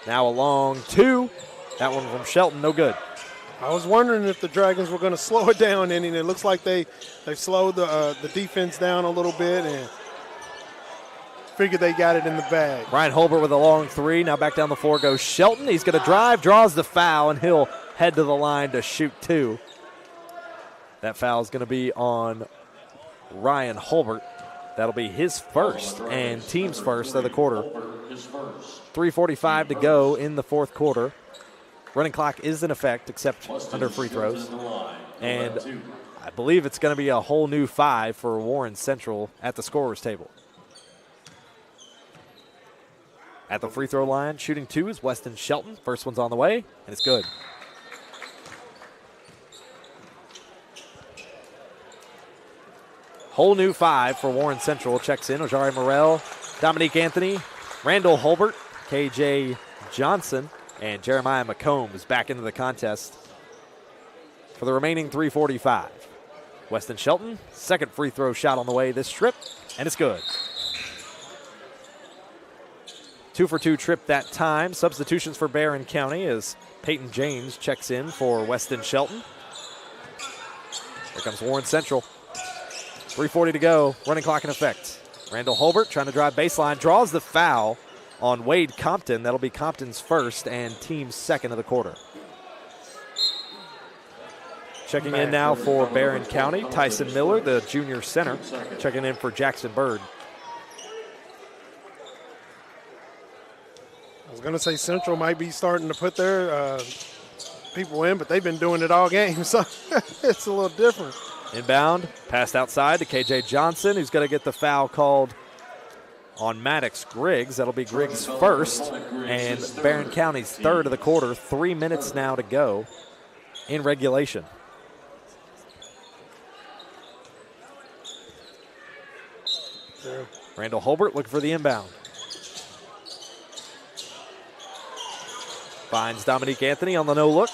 Now a long 2. That one from Shelton, no good. I was wondering if the Dragons were going to slow it down, and it looks like they slowed the defense down a little bit and figured they got it in the bag. Ryan Holbert with a long 3. Now back down the floor goes Shelton. He's going to drive, draws the foul, and he'll head to the line to shoot 2. That foul is going to be on Ryan Holbert. That'll be his first and team's first of the quarter. 3:45 to go in the fourth quarter. Running clock is in effect except under free throws. And I believe it's going to be a whole new 5 for Warren Central at the scorer's table. At the free throw line, shooting 2 is Weston Shelton. First one's on the way, and it's good. Whole new 5 for Warren Central. Checks in Ojari Morrell, Dominique Anthony, Randall Holbert, KJ Johnson, and Jeremiah McComb is back into the contest for the remaining 3:45. Weston Shelton, second free throw shot on the way this trip, and it's good. 2 for 2 trip that time. Substitutions for Barren County as Peyton James checks in for Weston Shelton. Here comes Warren Central. 3:40 to go, running clock in effect. Randall Holbert trying to drive baseline, draws the foul on Wade Compton. That'll be Compton's first and team's second of the quarter. Checking in now for Barren County, Tyson Miller, the junior center, checking in for Jackson Bird. I was going to say Central might be starting to put their people in, but they've been doing it all game, so it's a little different. Inbound, passed outside to KJ Johnson, who's going to get the foul called on Maddox Griggs. That'll be Griggs' first and Barren County's third of the quarter. 3 minutes now to go in regulation. Randall Holbert looking for the inbound. Finds Dominique Anthony on the no-look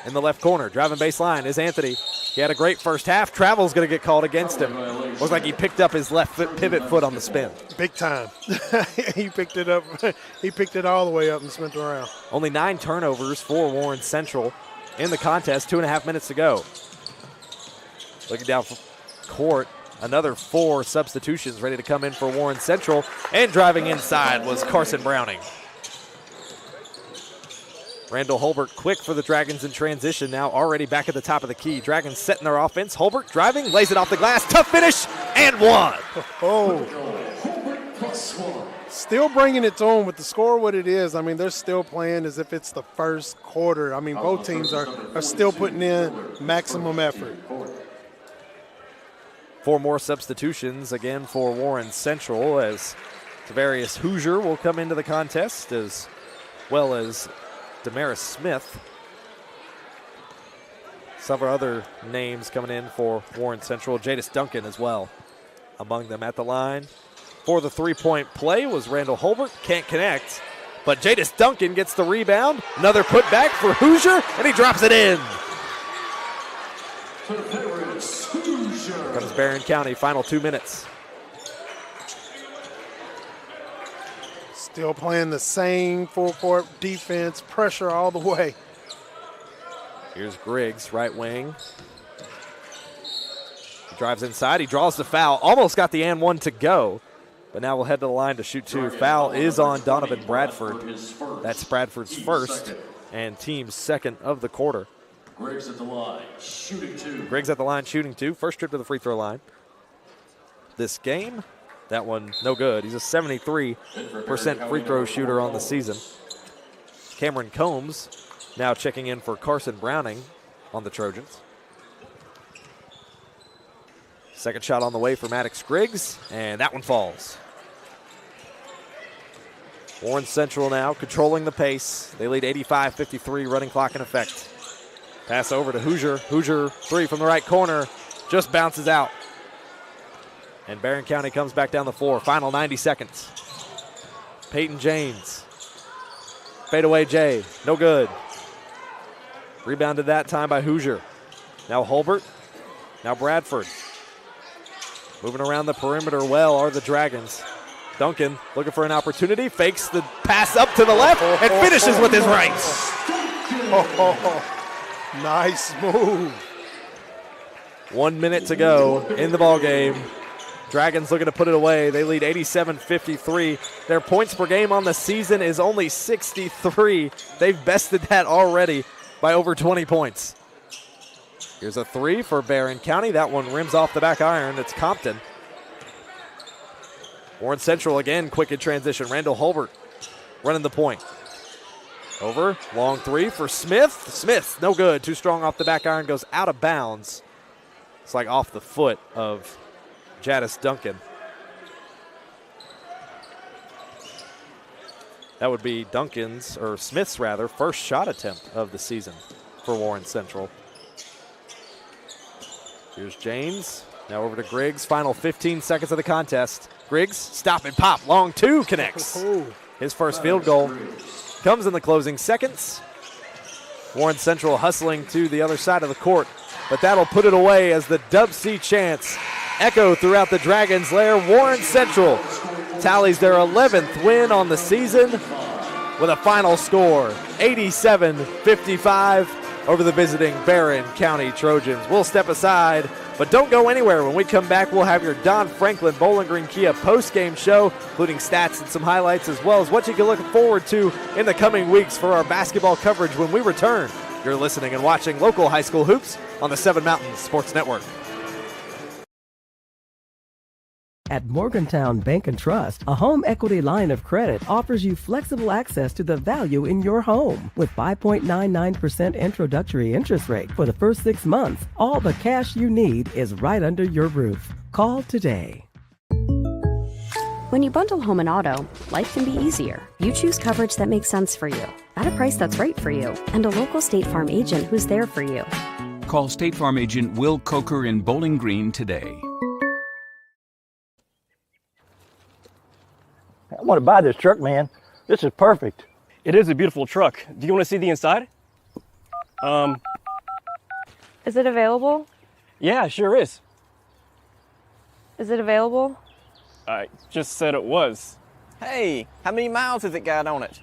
in the left corner. Driving baseline is Anthony. He had a great first half. Travel's going to get called against him. Looks like he picked up his left foot, pivot foot on the spin. Big time. He picked it up. He picked it all the way up and spun around. Only 9 turnovers for Warren Central in the contest. 2.5 minutes to go. Looking down for court. Another 4 substitutions ready to come in for Warren Central. And driving inside was Carson Browning. Randall Holbert quick for the Dragons in transition, now already back at the top of the key. Dragons setting their offense. Holbert driving, lays it off the glass. Tough finish, and one. Oh. Still bringing it to them with the score what it is. I mean, they're still playing as if it's the first quarter. I mean, both teams are still putting in maximum effort. 4 more substitutions again for Warren Central as Tavarius Hoosier will come into the contest as well as Damaris Smith. Several other names coming in for Warren Central. Jadis Duncan as well among them at the line. For the three-point play was Randall Holbert. Can't connect, but Jadis Duncan gets the rebound. Another putback for Hoosier, and he drops it in. Comes Barren County, final 2 minutes. Still playing the same full court defense, pressure all the way. Here's Griggs, right wing. He drives inside, he draws the foul, almost got the and one to go, but now we'll head to the line to shoot 2. Foul is on Donovan Bradford. That's Bradford's first and team's second of the quarter. Griggs at the line, shooting 2. Griggs at the line, shooting 2. First trip to the free throw line this game. That one, no good. He's a 73% free throw shooter on the season. Cameron Combs now checking in for Carson Browning on the Trojans. Second shot on the way for Maddox Griggs, and that one falls. Warren Central now controlling the pace. They lead 85-53, running clock in effect. Pass over to Hoosier. Hoosier, 3 from the right corner, just bounces out. And Barren County comes back down the floor. Final 90 seconds. Peyton James. Fadeaway J. No good. Rebounded that time by Hoosier. Now Holbert. Now Bradford. Moving around the perimeter well are the Dragons. Duncan looking for an opportunity. Fakes the pass up to the left and finishes with his right. Nice move. 1 minute to go in the ball game. Dragons looking to put it away. They lead 87-53. Their points per game on the season is only 63. They've bested that already by over 20 points. Here's a 3 for Barren County. That one rims off the back iron. It's Compton. Warren Central again, quick in transition. Randall Holbert running the point. Over, long 3 for Smith. Smith, no good. Too strong off the back iron, goes out of bounds. It's like off the foot of Jadis Duncan. That would be Duncan's, or Smith's rather, first shot attempt of the season for Warren Central. Here's James, now over to Griggs. Final 15 seconds of the contest. Griggs, stop and pop, long 2 connects. His first field goal comes in the closing seconds. Warren Central hustling to the other side of the court, but that'll put it away as the Dub C chants echo throughout the Dragons' lair. Warren Central tallies their 11th win on the season with a final score, 87-55 over the visiting Barren County Trojans. We'll step aside, but don't go anywhere. When we come back, we'll have your Don Franklin Bowling Green Kia post-game show, including stats and some highlights, as well as what you can look forward to in the coming weeks for our basketball coverage when we return. You're listening and watching local high school hoops on the Seven Mountains Sports Network. At Morgantown Bank and Trust, a home equity line of credit offers you flexible access to the value in your home. With 5.99% introductory interest rate for the first 6 months, all the cash you need is right under your roof. Call today. When you bundle home and auto, life can be easier. You choose coverage that makes sense for you, at a price that's right for you, and a local State Farm agent who's there for you. Call State Farm agent Will Coker in Bowling Green today. I want to buy this truck, man. This is perfect. It is a beautiful truck. Do you want to see the inside? Is it available? Yeah, sure is. Is it available? I just said it was. Hey, how many miles has it got on it?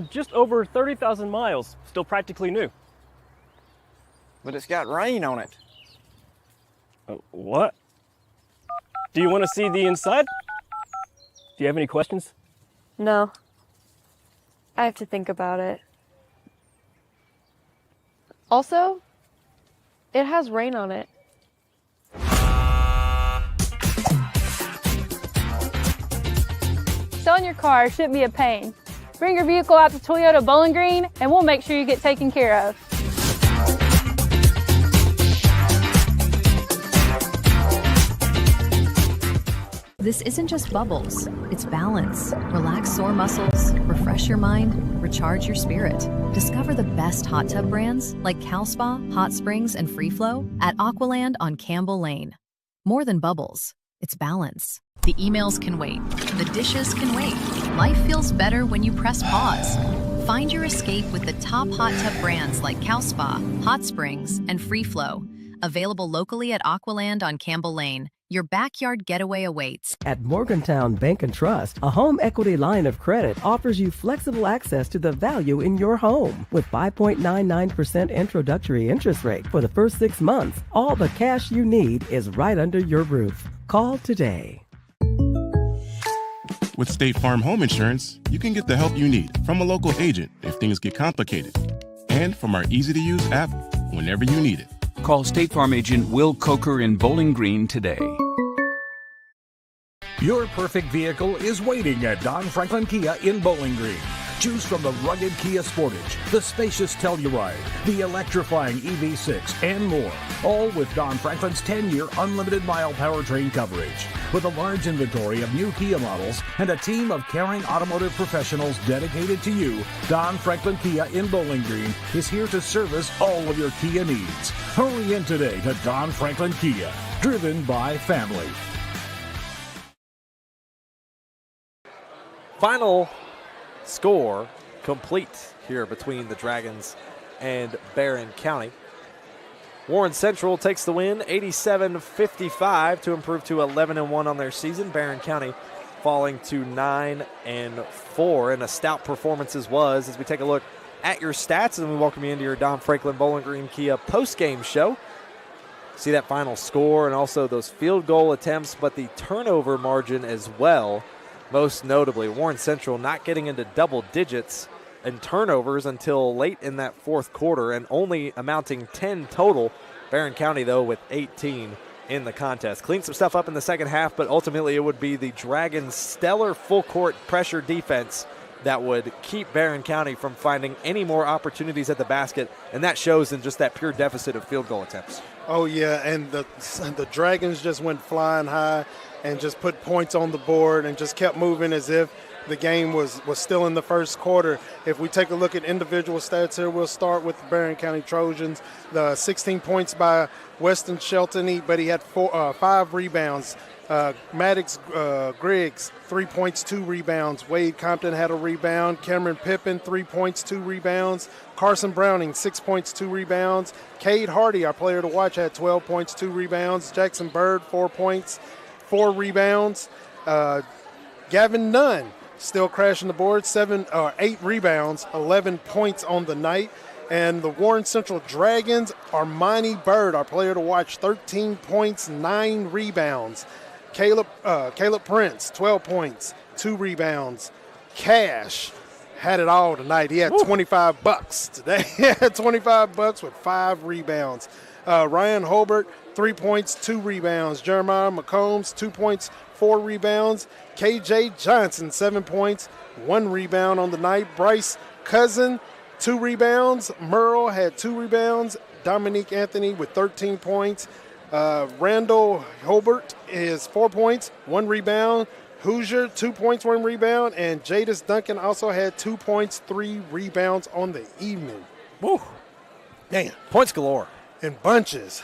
Just over 30,000 miles. Still practically new. But it's got rain on it. What? Do you want to see the inside? Do you have any questions? No. I have to think about it. Also, it has rain on it. Selling your car shouldn't be a pain. Bring your vehicle out to Toyota Bowling Green and we'll make sure you get taken care of. This isn't just bubbles, it's balance. Relax sore muscles, refresh your mind, recharge your spirit. Discover the best hot tub brands like Cal Spa, Hot Springs, and Free Flow at Aqualand on Campbell Lane. More than bubbles, it's balance. The emails can wait, the dishes can wait. Life feels better when you press pause. Find your escape with the top hot tub brands like Cal Spa, Hot Springs, and Free Flow. Available locally at Aqualand on Campbell Lane. Your backyard getaway awaits. At Morgantown Bank and Trust, a home equity line of credit offers you flexible access to the value in your home. With 5.99% introductory interest rate for the first 6 months, all the cash you need is right under your roof. Call today. With State Farm Home Insurance, you can get the help you need from a local agent if things get complicated, and from our easy-to-use app whenever you need it. Call State Farm agent Will Coker in Bowling Green today. Your perfect vehicle is waiting at Don Franklin Kia in Bowling Green. Choose from the rugged Kia Sportage, the spacious Telluride, the electrifying EV6, and more. All with Don Franklin's 10-year unlimited mile powertrain coverage. With a large inventory of new Kia models and a team of caring automotive professionals dedicated to you, Don Franklin Kia in Bowling Green is here to service all of your Kia needs. Hurry in today to Don Franklin Kia, driven by family. Final score complete here between the Dragons and Barren County. Warren Central takes the win 87-55 to improve to 11-1 on their season. Barren County falling to 9-4, and a stout performance as we take a look at your stats and we welcome you into your Don Franklin Bowling Green Kia post-game show. See that final score and also those field goal attempts, but the turnover margin as well. Most notably, Warren Central not getting into double digits in turnovers until late in that fourth quarter and only amounting 10 total. Barren County, though, with 18 in the contest. Cleaned some stuff up in the second half, but ultimately it would be the Dragons' stellar full-court pressure defense that would keep Barren County from finding any more opportunities at the basket, and that shows in just that pure deficit of field goal attempts. Oh, yeah, and the Dragons just went flying high and just put points on the board and just kept moving as if the game was still in the first quarter. If we take a look at individual stats here, we'll start with the Barren County Trojans. The 16 points by Weston Shelton, but he had 5 rebounds. Maddox Griggs, 3 points, 2 rebounds. Wade Compton had a rebound. Cameron Pippin, 3 points, 2 rebounds. Carson Browning, 6 points, 2 rebounds. Cade Hardy, our player to watch, had 12 points, 2 rebounds. Jackson Bird, 4 points, 4 rebounds. Gavin Nunn, still crashing the board, 8 rebounds, 11 points on the night. And the Warren Central Dragons, Armani Bird, our player to watch, 13 points, 9 rebounds. Caleb Prince, 12 points, 2 rebounds. Cash had it all tonight. He had $25 today. He had $25 with 5 rebounds. Ryan Holbert, 3 points, 2 rebounds. Jeremiah McCombs, 2 points, 4 rebounds. KJ Johnson, 7 points, 1 rebound on the night. Bryce Cousin, 2 rebounds. Merle had 2 rebounds. Dominique Anthony with 13 points. Randall Holbert is 4 points, 1 rebound. Hoosier, 2 points, 1 rebound. And Jadis Duncan also had 2 points, 3 rebounds on the evening. Woo. Man. Points galore. In bunches.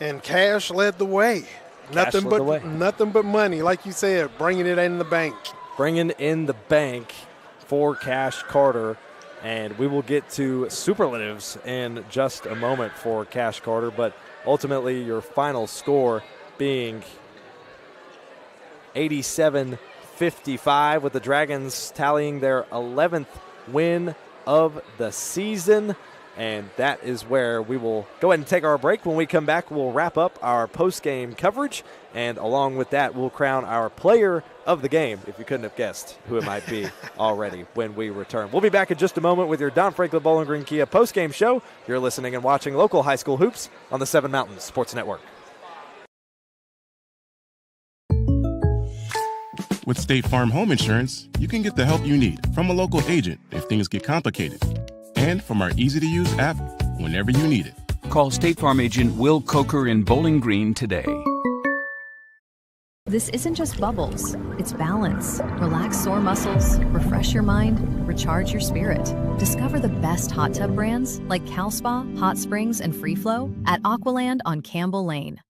And Cash led the way. Nothing but money, like you said, bringing it in the bank. Bringing in the bank for Cash Carter. And we will get to superlatives in just a moment for Cash Carter. But ultimately, your final score being 87-55, with the Dragons tallying their 11th win of the season. And that is where we will go ahead and take our break. When we come back, we'll wrap up our post-game coverage. And along with that, we'll crown our player of the game, if you couldn't have guessed who it might be already when we return. We'll be back in just a moment with your Don Franklin Bowling Green Kia post-game show. You're listening and watching local high school hoops on the Seven Mountains Sports Network. With State Farm Home Insurance, you can get the help you need from a local agent if things get complicated. And from our easy-to-use app whenever you need it. Call State Farm agent Will Coker in Bowling Green today. This isn't just bubbles, it's balance. Relax sore muscles, refresh your mind, recharge your spirit. Discover the best hot tub brands like CalSpa, Hot Springs, and Free Flow at Aqualand on Campbell Lane.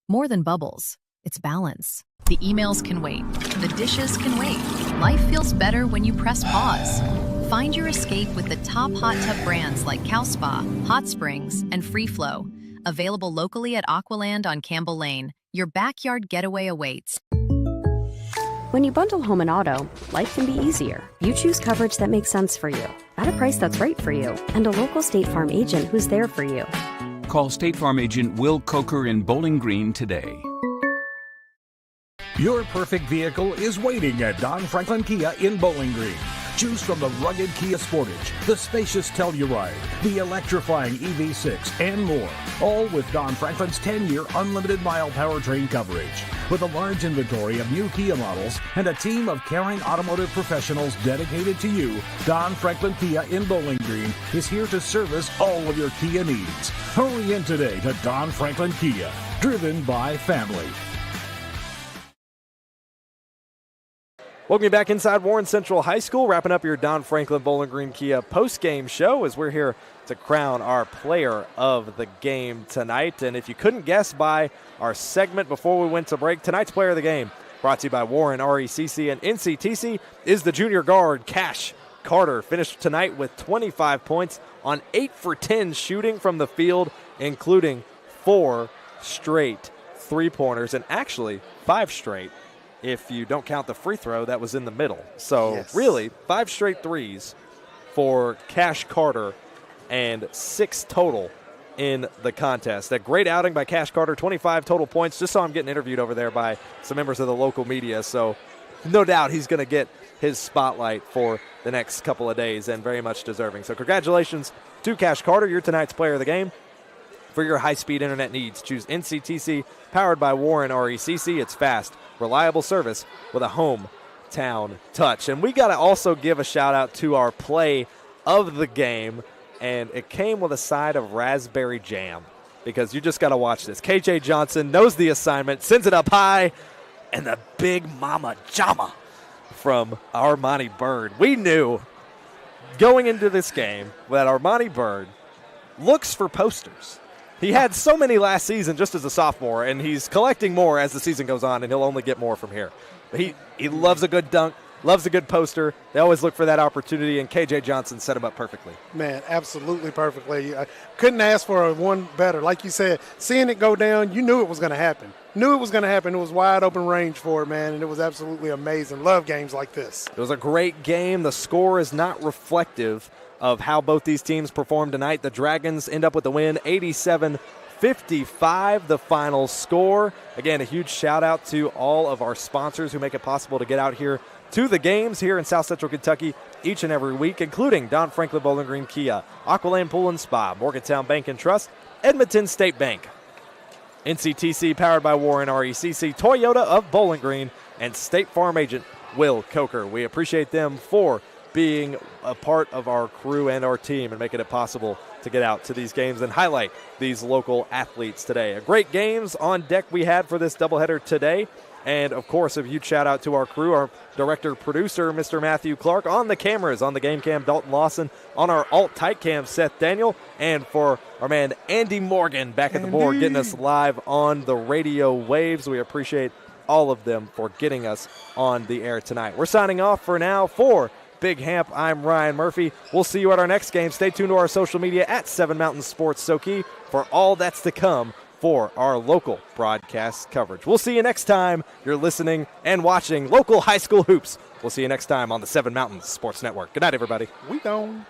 More than bubbles, it's balance. The emails can wait, the dishes can wait. Life feels better when you press pause. Find your escape with the top hot tub brands like CalSpa, Hot Springs, and Free Flow. Available locally at Aqualand on Campbell Lane. Your backyard getaway awaits. When you bundle home and auto, life can be easier. You choose coverage that makes sense for you, at a price that's right for you, and a local State Farm agent who's there for you. Call State Farm agent Will Coker in Bowling Green today. Your perfect vehicle is waiting at Don Franklin Kia in Bowling Green. Choose from the rugged Kia Sportage, the spacious Telluride, the electrifying EV6, and more. All with Don Franklin's 10-year unlimited mile powertrain coverage. With a large inventory of new Kia models and a team of caring automotive professionals dedicated to you, Don Franklin Kia in Bowling Green is here to service all of your Kia needs. Hurry in today to Don Franklin Kia, driven by family. Welcome you back inside Warren Central High School, wrapping up your Don Franklin Bowling Green Kia post-game show as we're here to crown our player of the game tonight. And if you couldn't guess by our segment before we went to break, tonight's player of the game, brought to you by Warren RECC and NCTC, is the junior guard, Cash Carter. Finished tonight with 25 points on 8 for 10 shooting from the field, including 4 straight three-pointers, and actually 5 straight if you don't count the free throw that was in the middle. So really, 5 straight threes for Cash Carter and 6 total in the contest. A great outing by Cash Carter, 25 total points. Just saw him getting interviewed over there by some members of the local media. So no doubt he's going to get his spotlight for the next couple of days, and very much deserving. So congratulations to Cash Carter, you're tonight's player of the game. For your high-speed internet needs, choose NCTC, powered by Warren RECC. It's fast, reliable service with a hometown touch. And we got to also give a shout-out to our play of the game, and it came with a side of raspberry jam, because you just got to watch this. KJ Johnson knows the assignment, sends it up high, and the big mama jama from Armani Bird. We knew going into this game that Armani Bird looks for posters. He had so many last season just as a sophomore, and he's collecting more as the season goes on, and he'll only get more from here. But he loves a good dunk, loves a good poster. They always look for that opportunity, and KJ Johnson set him up perfectly. Man, absolutely perfectly. I couldn't ask for one better. Like you said, seeing it go down, you knew it was going to happen. It was wide open range for it, man, and it was absolutely amazing. Love games like this. It was a great game. The score is not reflective of how both these teams performed tonight. The Dragons end up with the win, 87-55, the final score. Again, a huge shout out to all of our sponsors who make it possible to get out here to the games here in South Central Kentucky each and every week, including Don Franklin Bowling Green Kia, Aqualand Pool and Spa, Morgantown Bank and Trust, Edmonton State Bank, NCTC powered by Warren RECC, Toyota of Bowling Green, and State Farm agent Will Coker. We appreciate them for being a part of our crew and our team and making it possible to get out to these games and highlight these local athletes today. A great games on deck we had for this doubleheader today. And, of course, a huge shout-out to our crew, our director-producer, Mr. Matthew Clark, on the cameras, on the game cam, Dalton Lawson, on our alt-tight cam, Seth Daniel, and for our man Andy Morgan back at the board, getting us live on the radio waves. We appreciate all of them for getting us on the air tonight. We're signing off for now for Big Hamp. I'm Ryan Murphy. We'll see you at our next game. Stay tuned to our social media at 7 Mountain Sports Soki for all that's to come for our local broadcast coverage. We'll see you next time you're listening and watching local high school hoops. We'll see you next time on the 7 Mountain Sports Network. Good night, everybody. We gone.